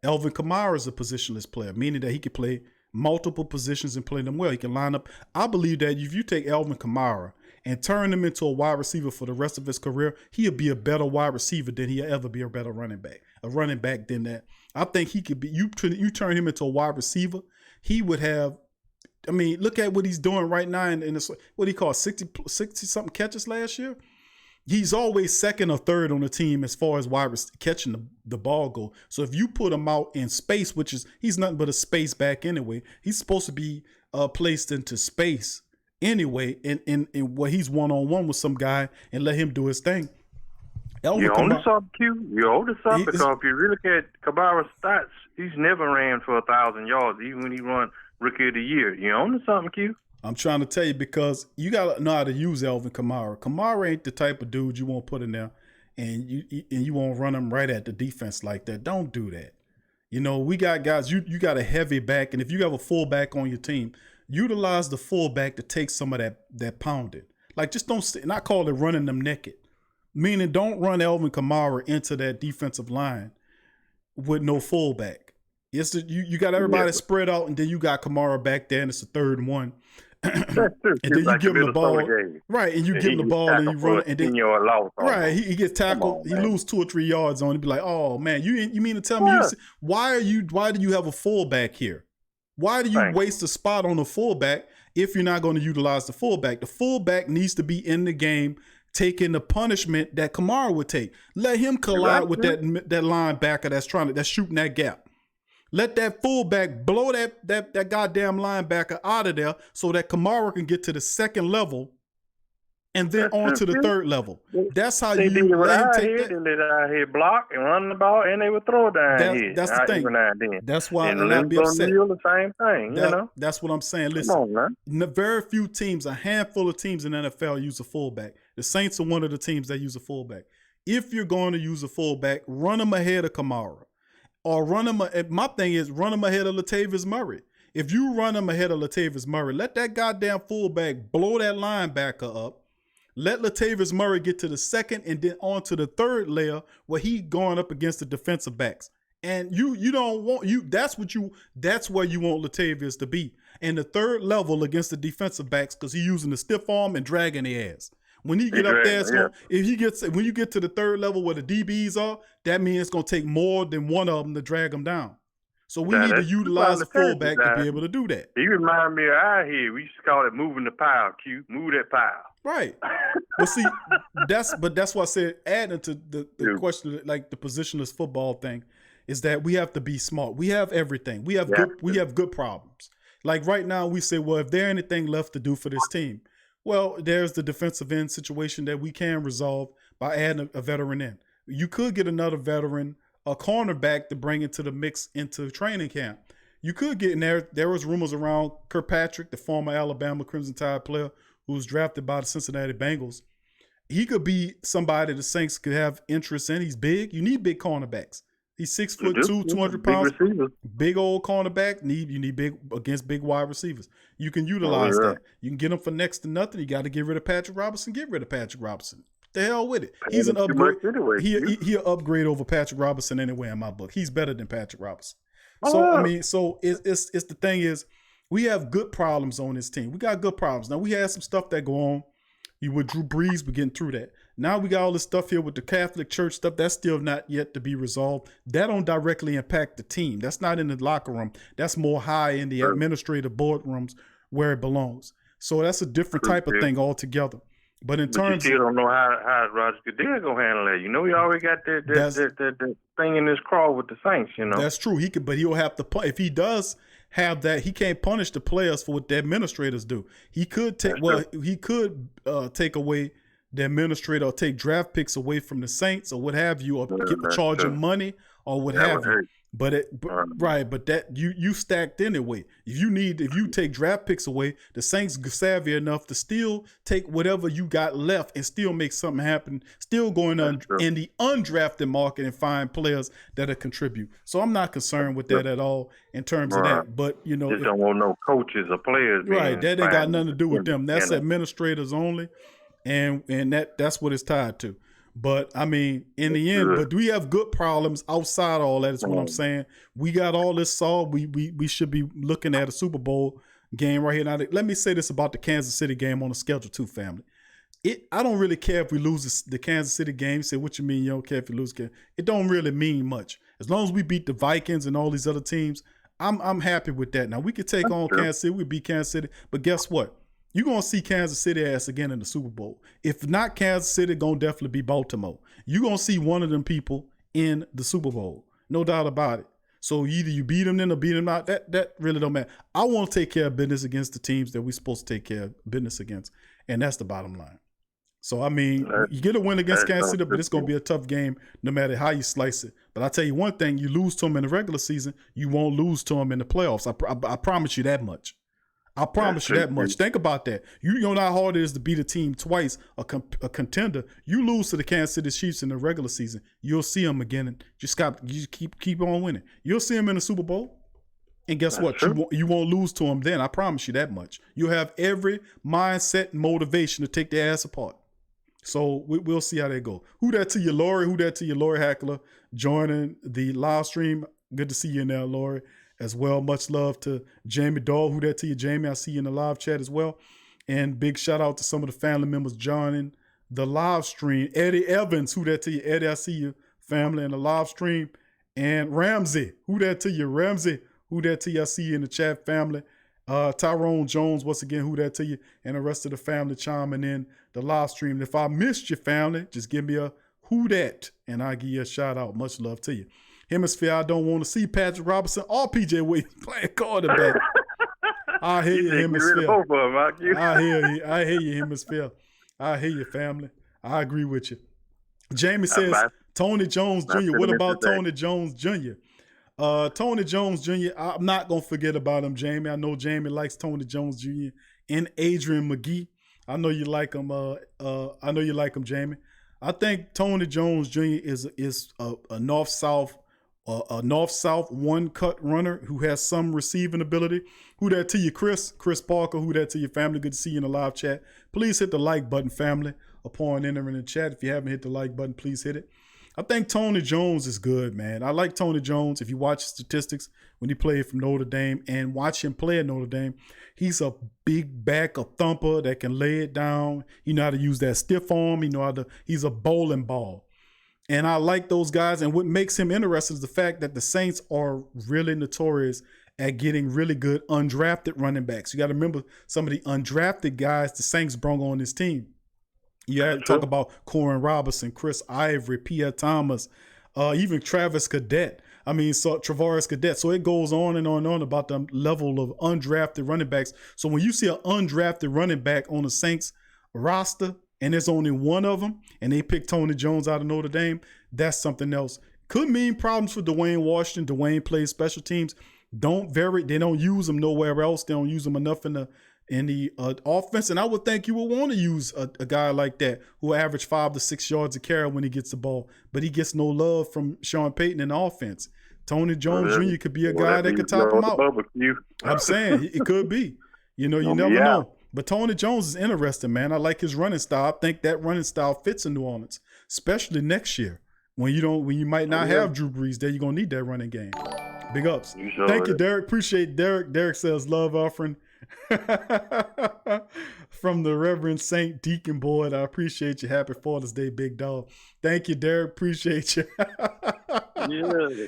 Alvin Kamara is a positionless player, meaning that he can play multiple positions and play them well. He can line up. I believe that if you take Alvin Kamara and turn him into a wide receiver for the rest of his career, he'll be a better wide receiver than he'll ever be a better running back. A running back than that. I think he could be, you turn him into a wide receiver, he would have, I mean, look at what he's doing right now in this, what do you call 60 something catches last year? He's always second or third on the team as far as catching the ball go. So if you put him out in space, which is, he's nothing but a space back anyway, he's supposed to be placed into space anyway, in where he's one-on-one with some guy and let him do his thing. You're on to something, Q. You're on to something, because if you really look at Kamara's stats, he's never ran for 1,000 yards, even when he run Rookie of the Year. You're on to something, Q. I'm trying to tell you, because you got to know how to use Alvin Kamara. Kamara ain't the type of dude you won't put in there and you won't run him right at the defense like that. Don't do that. You know, we got guys, you got a heavy back, and if you have a fullback on your team, utilize the fullback to take some of that pounding. Like, just not call it running them naked. Meaning, don't run Alvin Kamara into that defensive line with no fullback. It's you got everybody spread out, and then you got Kamara back there, and it's a 3rd and 1. And then you give him the ball, right? And you give him the ball, and you run, and then right, he gets tackled. He lose 2 or 3 yards on it. Be like, oh man, you mean to tell me why do you have a fullback here? Why do you waste a spot on a fullback if you're not going to utilize the fullback? The fullback needs to be in the game, taking the punishment that Kamara would take. Let him collide with that linebacker that's shooting that gap. Let that fullback blow that goddamn linebacker out of there so that Kamara can get to the 2nd level and then on to the 3rd level. That's how you let him take that. And they out here block and run the ball, and they would throw down here. That's the thing. That's why I'm not be upset. The same thing, you know? That's what I'm saying. Listen, come on, man. Very few teams, a handful of teams in the NFL use a fullback. The Saints are one of the teams that use a fullback. If you're going to use a fullback, run them ahead of Kamara. Or run him. My thing is run him ahead of Latavius Murray. If you run him ahead of Latavius Murray, let that goddamn fullback blow that linebacker up. Let Latavius Murray get to the 2nd and then on to the 3rd layer where he going up against the defensive backs. And you don't want that's where you want Latavius to be. And the 3rd level against the defensive backs, because he's using the stiff arm and dragging their ass. When he get up there, when you get to the 3rd level where the DBs are, that means it's going to take more than one of them to drag them down. So we need to utilize the fullback to be able to do that. You remind me of out here. We used to call it moving the pile, Q. Move that pile. Right. Well, see, that's why I said adding to the question, like the positionless football thing, is that we have to be smart. We have everything. We have good problems. Like right now, we say, well, if there's anything left to do for this team, well, there's the defensive end situation that we can resolve by adding a veteran in. You could get another veteran, a cornerback, to bring into the mix into training camp. You could get in there. There was rumors around Kirkpatrick, the former Alabama Crimson Tide player who was drafted by the Cincinnati Bengals. He could be somebody the Saints could have interest in. He's big. You need big cornerbacks. He's 6'2", 200 pounds. Big old cornerback. You need big against big wide receivers. You can utilize that. You can get him for next to nothing. You got to get rid of Patrick Robinson. Get rid of Patrick Robinson. The hell with it. He's an upgrade. Anyway, he'll upgrade over Patrick Robinson anyway in my book. He's better than Patrick Robinson. So it's the thing is, we have good problems on this team. We got good problems. Now we had some stuff that go on. You with Drew Brees, we're getting through that. Now we got all this stuff here with the Catholic Church stuff. That's still not yet to be resolved. That don't directly impact the team. That's not in the locker room. That's more high in the administrative boardrooms where it belongs. So that's a different type of thing altogether. But in terms, you still don't know how Roger Goodell gonna handle that. You know, he already got the thing in his craw with the Saints. You know, that's true. But he'll have to. If he does have that, he can't punish the players for what the administrators do. He could take. Take away the administrator or take draft picks away from the Saints or what have you, or charge them money or what have you. But but that you stacked anyway. If you take draft picks away, the Saints savvy enough to still take whatever you got left and still make something happen. Still going on in the undrafted market and find players that'll contribute. So I'm not concerned with that at all in terms of that. But you know, just don't want no coaches or players. Right, that ain't got nothing to do with them. That's administrators only, and that's what it's tied to. But I mean, in the end, but we have good problems outside of all that is what I'm saying. We got all this solved. We should be looking at a Super Bowl game right here. Now, let me say this about the Kansas City game on the schedule too, family. I don't really care if we lose the Kansas City game. You say, what you mean you don't care if you lose? It don't really mean much. As long as we beat the Vikings and all these other teams, I'm happy with that. Now, we could take on Kansas City. We beat Kansas City. But guess what? You're going to see Kansas City ass again in the Super Bowl. If not Kansas City, going to definitely be Baltimore. You're going to see one of them people in the Super Bowl. No doubt about it. So either you beat them then or beat them out. That really don't matter. I want to take care of business against the teams that we're supposed to take care of business against. And that's the bottom line. So, I mean, you get a win against Kansas City, but it's going to be a tough game no matter how you slice it. But I tell you one thing, you lose to them in the regular season, you won't lose to them in the playoffs. I promise you that much. I promise you that much. Think about that. You know how hard it is to beat a team twice, a contender. You lose to the Kansas City Chiefs in the regular season, you'll see them again. And just keep on winning. You'll see them in the Super Bowl. And guess what? You won't lose to them then. I promise you that much. You have every mindset and motivation to take their ass apart. So we'll see how they go. Who that to you, Lori? Who that to you, Lori Hackler, joining the live stream. Good to see you in there, Lori, as well. Much love to Jamie Dahl. Who that to you, Jamie? I see you in the live chat as well. And big shout out to some of the family members joining the live stream. Eddie Evans, who that to you? Eddie, I see you, family, in the live stream. And Ramsey, who that to you? Ramsey, who that to you? I see you in the chat, family. Tyrone Jones, once again, who that to you? And the rest of the family chiming in the live stream. If I missed your family, just give me a who that, and I'll give you a shout out. Much love to you. Hemisphere, I don't want to see Patrick Robinson or PJ Williams playing quarterback. I hear you, Hemisphere. I hear you, Hemisphere. I hear you, family. I agree with you. Jamie says, Tony Jones Jr. What about Tony Jones Jr.? Tony Jones Jr., I'm not going to forget about him, Jamie. I know Jamie likes Tony Jones Jr. and Adrian McGee. I know you like him. I know you like him, Jamie. I think Tony Jones Jr. is a north-south one-cut runner who has some receiving ability. Who that to you, Chris? Chris Parker, who that to your family? Good to see you in the live chat. Please hit the like button, family, upon entering the chat. If you haven't hit the like button, please hit it. I think Tony Jones is good, man. I like Tony Jones. If you watch statistics when he played from Notre Dame and watch him play at Notre Dame, he's a big back, a thumper that can lay it down. You know how to use that stiff arm. He's a bowling ball. And I like those guys. And what makes him interesting is the fact that the Saints are really notorious at getting really good undrafted running backs. You got to remember some of the undrafted guys the Saints brought on this team. You had to talk about Corin Robinson, Chris Ivory, Pierre Thomas, even Travis Cadet. Travaris Cadet. So it goes on and on and on about the level of undrafted running backs. So when you see an undrafted running back on the Saints roster and there's only one of them and they pick Tony Jones out of Notre Dame, that's something else. Could mean problems for Dwayne Washington. Dwayne plays special teams. They don't use him nowhere else. They don't use him enough in the offense, and I would think you would want to use a guy like that who average 5 to 6 yards a carry when he gets the ball, but he gets no love from Sean Payton in the offense. Tony Jones Jr. could be a guy that could top him out. I'm saying it could be. You never know. But Tony Jones is interesting, man. I like his running style. I think that running style fits in New Orleans, especially next year when you might not have Drew Brees there. You're gonna need that running game. Big ups. Thank you, Derek. Appreciate Derek. Derek says love offering. From the Reverend Saint Deacon Boyd. I appreciate you. Happy Father's Day, big dog. Thank you, Derek. Appreciate you.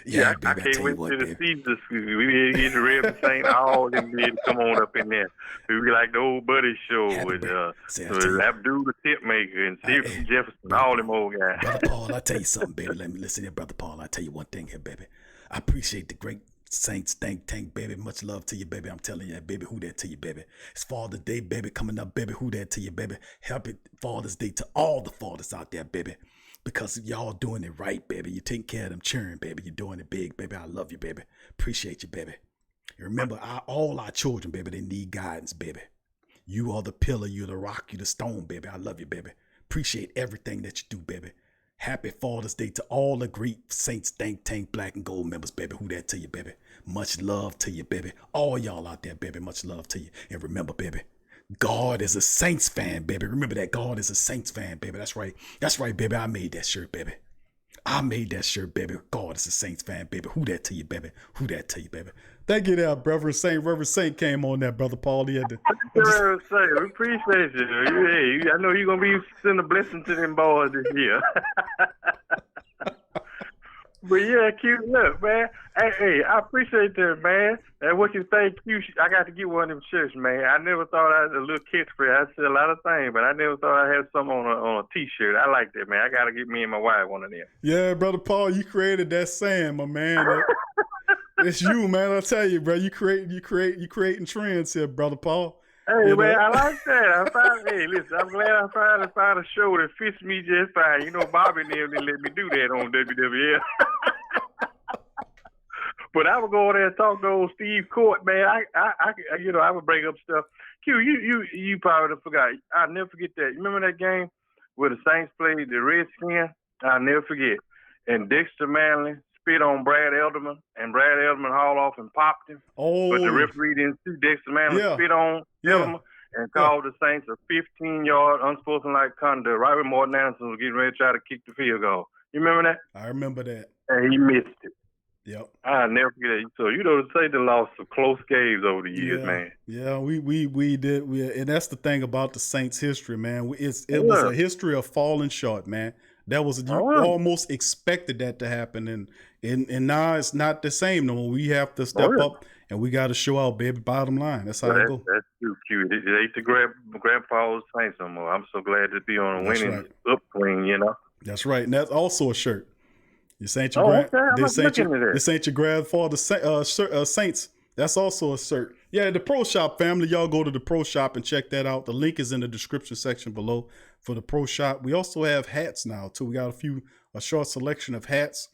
Yeah, I can't wait to the season. We be getting the Reverend Saint, all them to come on up in there. We be like the old buddy show with Abdul the Tip Maker and Stephen Jefferson, all them old guys. Brother Paul, I'll tell you something, baby. Let me listen here, Brother Paul. I'll tell you one thing here, baby. I appreciate the great Saints think tank, baby. Much love to you, baby. I'm telling you, baby. Who that to you, baby? It's Father's Day, baby, coming up, baby. Who that to you, baby? Happy Father's Day to all the fathers out there, baby. because y'all doing it right, baby. You taking care of them children, baby. You're doing it big, baby. I love you, baby. Appreciate you, baby. And remember, all our children, baby, they need guidance, baby. You are the pillar, you're the rock, you're the stone, baby. I love you, baby. Appreciate everything that you do, baby. Happy Father's Day to all the great Saints Think Tank Black and Gold members, baby. Who that to you, baby? Much love to you, baby. All y'all out there, baby. Much love to you. And remember, baby, God is a Saints fan, baby. Remember that God is a Saints fan, baby. That's right. That's right, baby. I made that shirt, baby. I made that shirt, baby. God is a Saints fan, baby. Who that to you, baby? Who that to you, baby? Thank you there, Reverend Saint. Reverend Saint came on there, Brother Paul. He had to, Reverend Saint, we appreciate you. Hey, I know you're going to be sending a blessing to them boys this year. But yeah, Q, look, man. Hey, I appreciate that, man. And what you think, Q, I got to get one of them shirts, man. I never thought I had a little catchphrase. I said a lot of things, but I never thought I had something on a T-shirt. I like that, man. I got to get me and my wife one of them. yeah, Brother Paul, you created that saying, my man. It's you, man. I tell you, bro. You creating trends here, Brother Paul. Hey, man, I like that. Hey, listen, I'm glad I finally found a show that fits me just fine. You know, Bobby and them didn't let me do that on WWL. But I would go over there and talk to old Steve Court, man. I would bring up stuff. Q, you probably forgot. I'll never forget that. You remember that game where the Saints played the Redskins? I'll never forget. And Dexter Manley spit on Brad Elderman, and Brad Elderman hauled off and popped him. Oh. But the referee didn't see Dexter Manley spit on Elderman and called the Saints a 15-yard unsportsmanlike conduct right when Morton Anderson was getting ready to try to kick the field goal. You remember that? I remember that. And he missed it. Yep. I'll never forget it. So you know, say they lost some close games over the years, man. Yeah, we did. And that's the thing about the Saints' history, man. It was a history of falling short, man. That was you almost expected that to happen, and now it's not the same no more. We have to step up and we got to show out, baby. Bottom line, that's how it goes. That's too cute. It ain't the grandpa's Saints no more. I'm so glad to be on a winning upswing, you know. That's right, and that's also a shirt. This ain't your grandfather's Saints. That's also a shirt. Yeah, the Pro Shop family, y'all go to the Pro Shop and check that out. The link is in the description section below for the Pro Shop. We also have hats now too. We got a short selection of hats,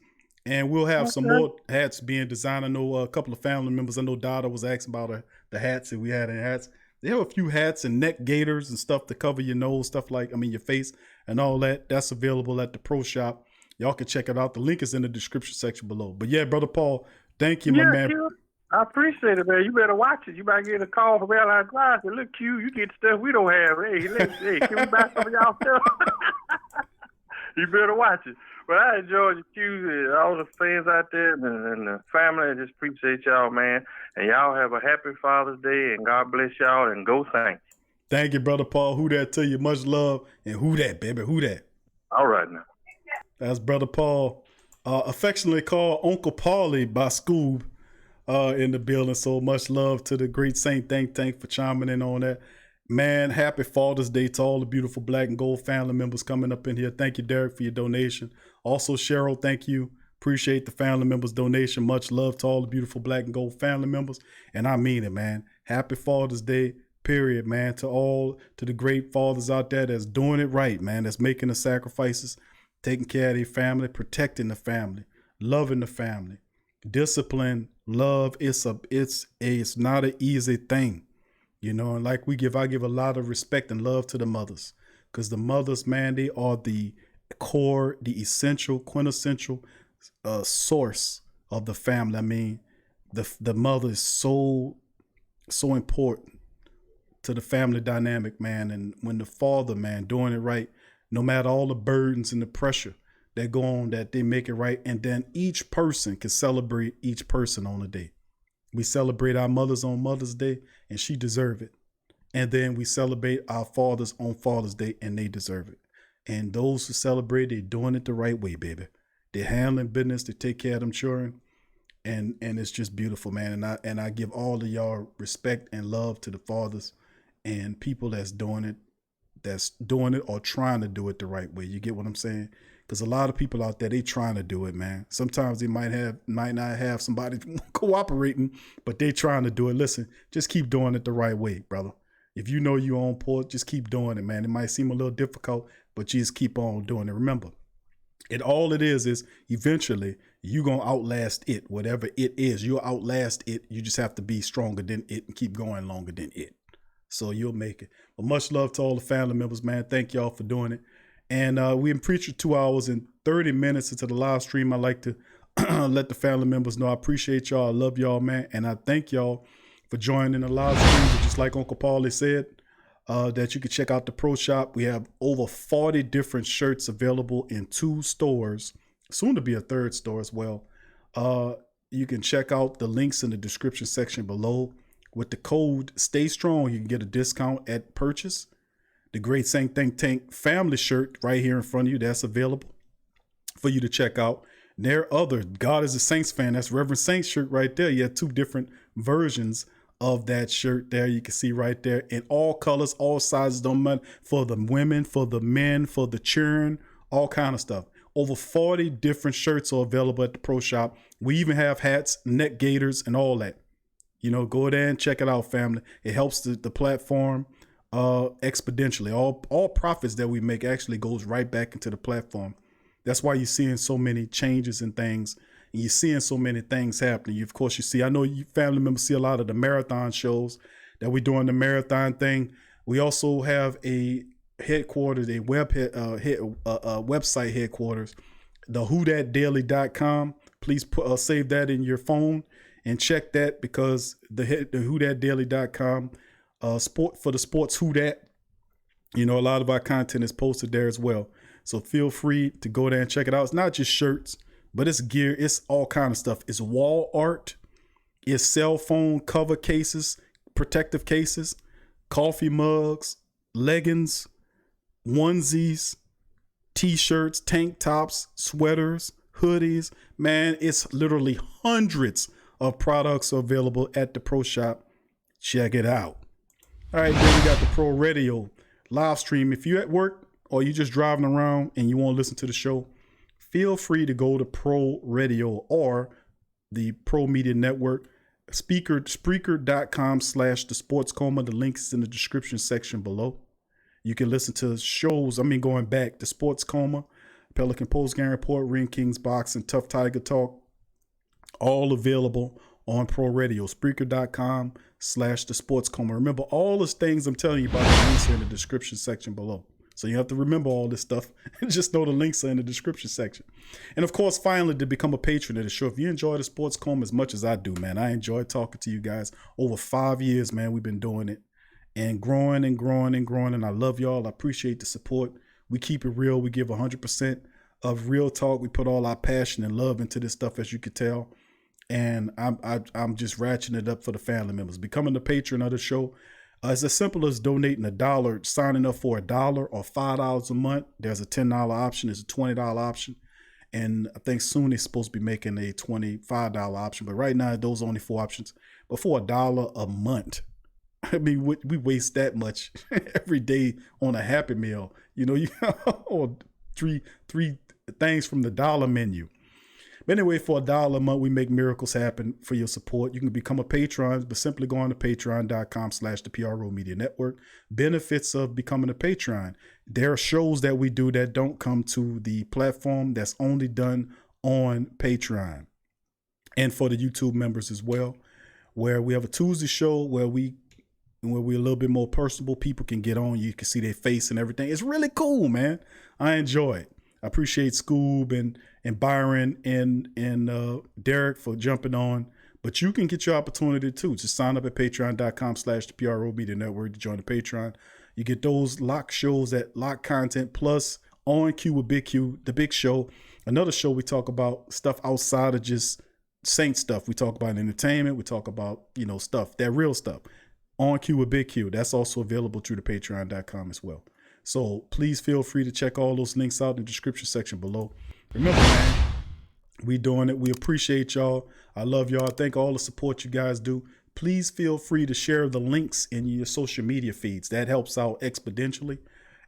and we'll have some more hats being designed. I know a couple of family members. I know Dada was asking about the hats that we had in hats. They have a few hats and neck gaiters and stuff to cover your nose, your face and all that. That's available at the Pro Shop. Y'all can check it out. The link is in the description section below. But yeah, Brother Paul, thank you, my man. Q, I appreciate it, man. You better watch it. You might get a call from Airline Drive. Say, look, Q, you get stuff we don't have. Hey, can we buy some of y'all stuff? You better watch it. But I enjoy you, Q, and all the fans out there and the family. I just appreciate y'all, man. And y'all have a happy Father's Day, and God bless y'all, and go Saints. Thank you, Brother Paul. Who that to you? Much love. And who that, baby? Who that? All right, now. That's Brother Paul, affectionately called Uncle Paulie by Scoob, in the building. So much love to the great Saint Think Tank for chiming in on that. Man, happy Father's Day to all the beautiful Black and Gold family members coming up in here. Thank you, Derek, for your donation. Also, Cheryl, thank you. Appreciate the family members' donation. Much love to all the beautiful Black and Gold family members. And I mean it, man. Happy Father's Day, period, man. To the great fathers out there that's doing it right, man. That's making the sacrifices, taking care of their family, protecting the family, loving the family, discipline, love. It's not an easy thing, you know. And like I give a lot of respect and love to the mothers, because the mothers, man, they are the core, the essential, quintessential source of the family. I mean, the mother is so important to the family dynamic, man. And when the father, man, doing it right, no matter all the burdens and the pressure that go on, that they make it right. And then each person can celebrate each person on a day. We celebrate our mothers on Mother's Day, and she deserve it. And then we celebrate our fathers on Father's Day, and they deserve it. And those who celebrate, they're doing it the right way, baby. They're handling business to take care of them children. And it's just beautiful, man. And I give all of y'all respect and love to the fathers and people that's doing it or trying to do it the right way. You get what I'm saying? Because a lot of people out there, they trying to do it, man. Sometimes they might not have somebody cooperating, but they trying to do it. Listen, just keep doing it the right way, brother. If you know you're on point, just keep doing it, man. It might seem a little difficult, but you just keep on doing it. Remember, And all it is eventually you're going to outlast it, whatever it is. You'll outlast it. You just have to be stronger than it and keep going longer than it. So you'll make it. But much love to all the family members, man. Thank y'all for doing it. And we preached 2 hours and 30 minutes into the live stream. I like to let the family members know I appreciate y'all. I love y'all, man. And I thank y'all for joining the live stream. But just like Uncle Paulie said, that you can check out the Pro Shop. We have over 40 different shirts available in 2 stores, soon to be a 3rd store as well. You can check out the links in the description section below. With the code Stay Strong, you can get a discount at purchase. The Great Saint Think Tank family shirt right here in front of you, that's available for you to check out. And there are other God is a Saints fan. That's Reverend Saints shirt right there. You have 2 different versions of that shirt there. You can see right there in all colors, all sizes, don't matter, for the women, for the men, for the children, all kind of stuff. Over 40 different shirts are available at the Pro Shop. We even have hats, neck gaiters, and all that. You know, go there and check it out, family. It helps the platform exponentially. All profits that we make actually goes right back into the platform. That's why you're seeing so many changes and things. And you're seeing so many things happening. Of course, you see, I know you family members see a lot of the marathon shows that we're doing the marathon thing. We also have a headquarters, a website headquarters, the whothatdaily.com. Please save that in your phone and check that, because the whothatdaily.com sport for the sports who that, you know, a lot of our content is posted there as well. So feel free to go there and check it out. It's not just shirts, but it's gear. It's all kind of stuff. It's wall art. It's cell phone cover cases, protective cases, coffee mugs, leggings, onesies, t-shirts, tank tops, sweaters, hoodies. Man, it's literally hundreds of products available at the Pro Shop. Check it out. All right, then we got the Pro Radio live stream. If you're at work or you're just driving around and you want to listen to the show, feel free to go to Pro Radio or the Pro Media Network, Spreaker.com/The Sports Coma. The link is in the description section below. You can listen to shows, going back, The Sports Coma, Pelican Post Game Report, Ring Kings Boxing, Tough Tiger Talk, all available on Pro Radio, Spreaker.com/The Sports Coma. Remember, all those things I'm telling you about, the links are in the description section below. So you have to remember all this stuff and just know the links are in the description section. And of course, finally, to become a patron of the show. If you enjoy the Sports Coma as much as I do, man, I enjoy talking to you guys. Over 5 years, man, we've been doing it and growing and growing and growing. And I love y'all. I appreciate the support. We keep it real. We give 100% of real talk. We put all our passion and love into this stuff, as you could tell. And I'm just ratcheting it up for the family members. Becoming a patron of the show. It's as simple as donating $1, signing up for $1 or $5 a month. There's a $10 option. There's a $20 option. And I think soon they're supposed to be making a $25 option. But right now, those are only 4 options. But for $1 a month, I mean, we waste that much every day on a Happy Meal. You know, or three things from the dollar menu. But anyway, for $1 a month, we make miracles happen for your support. You can become a patron, but simply go on to patreon.com/the PRO Media Network. Benefits of becoming a patron. There are shows that we do that don't come to the platform, that's only done on Patreon. And for the YouTube members as well, where we have a Tuesday show where we're a little bit more personable. People can get on. You can see their face and everything. It's really cool, man. I enjoy it. I appreciate Scoob and Byron and Derek for jumping on. But you can get your opportunity too. Just sign up at patreon.com/the PRO Media Network to join the Patreon. You get those lock shows, that lock content, plus On Cue with Big Q, the big show. Another show we talk about stuff outside of just Saint stuff. We talk about entertainment. We talk about, stuff, that real stuff. On Cue with Big Q. That's also available through the patreon.com as well. So please feel free to check all those links out in the description section below. Remember, man, we doing it. We appreciate y'all. I love y'all. Thank all the support you guys do. Please feel free to share the links in your social media feeds. That helps out exponentially.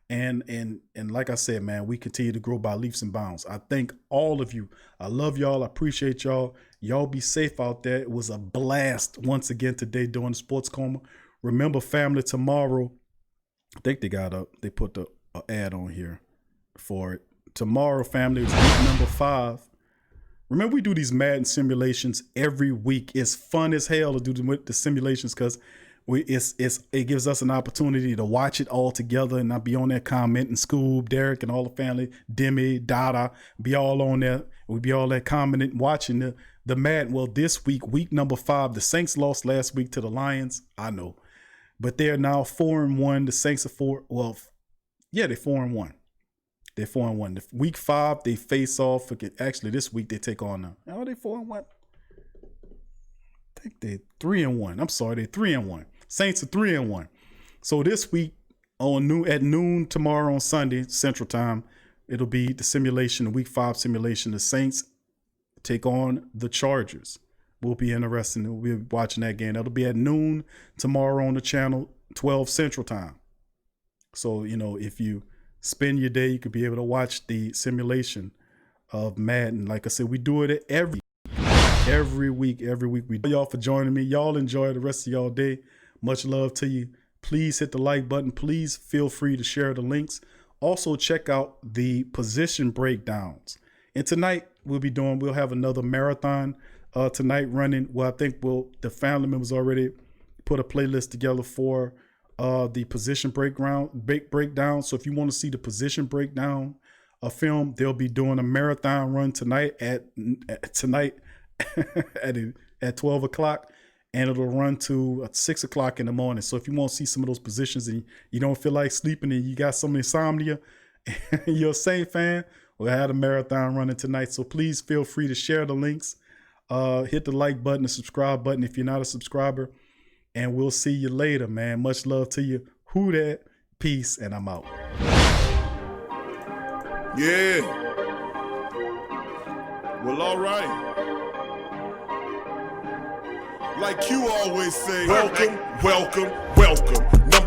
And like I said, man, we continue to grow by leaps and bounds. I thank all of you. I love y'all. I appreciate y'all. Y'all be safe out there. It was a blast once again today doing the Sports Coma. Remember, family, tomorrow, I think they put the ad on here for it. tomorrow, family, is week number 5. Remember, we do these Madden simulations every week. It's fun as hell to do the simulations because it gives us an opportunity to watch it all together and not be on there commenting. Scoob, Derek, and all the family, Demi, Dada, be all on there. We be all there commenting, watching the Madden. Well, this week, week number 5, the Saints lost last week to the Lions. I know, but they're now 4-1. The Saints are 4. Well, yeah, they're 4-1. They're 4-1. Week 5, they face off. Actually, this week they take on. Are they 4-1? I think they're 3-1. I'm sorry, they're 3-1. Saints are 3-1. So this week at noon tomorrow on Sunday Central Time, it'll be the simulation, the Week 5 simulation. The Saints take on the Chargers. Will be interesting. We'll be watching that game. That'll be at noon tomorrow on the channel, 12 Central Time. So if you spend your day, you could be able to watch the simulation of Madden. Like I said, we do it every week. We thank y'all for joining me. Y'all enjoy the rest of y'all day. Much love to you. Please hit the like button. Please feel free to share the links. Also check out the position breakdowns. And tonight we'll have another marathon tonight running. Well, I think the family members already put a playlist together for the position breakdown. So if you want to see the position breakdown film, they'll be doing a marathon run tonight at 12 o'clock, and it'll run to 6 o'clock in the morning. So if you want to see some of those positions and you don't feel like sleeping and you got some insomnia and you're a Saint fan, we'll have a marathon running tonight. So please feel free to share the links, hit the like button, the subscribe button if you're not a subscriber. And we'll see you later, man. Much love to you. Who that? Peace, and I'm out. Yeah. Well, all right. Like you always say, welcome.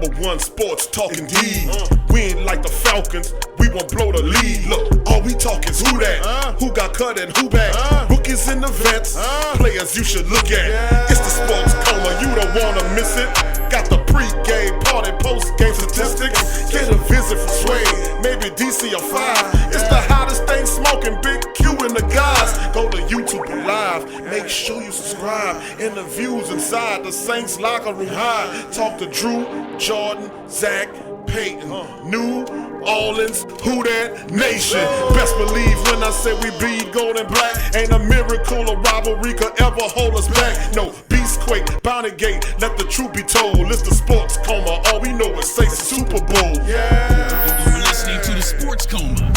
#1 sports talking D. We ain't like the Falcons. We won't blow the lead. Look, all we talk is who that? Who got cut and who back? Rookies and the vets, players you should look at. It's the sports coma, you don't wanna miss it. Got the pre-game party, post-game statistics. Get a visit from Sway, maybe DC or 5. It's the hottest thing smoking, Big Q and the guys. Go to YouTube Live, make sure you subscribe. Interviews inside the Saints locker room high. Talk to Drew, Jordan, Zach, Peyton, New Orleans, who that nation? Best believe when I say we bleed gold and black. Ain't a miracle or rivalry could ever hold us back. No, Beastquake, Bounty Gate, let the truth be told. It's the sports coma, all we know is say Super Bowl. You're listening to the Sports Coma.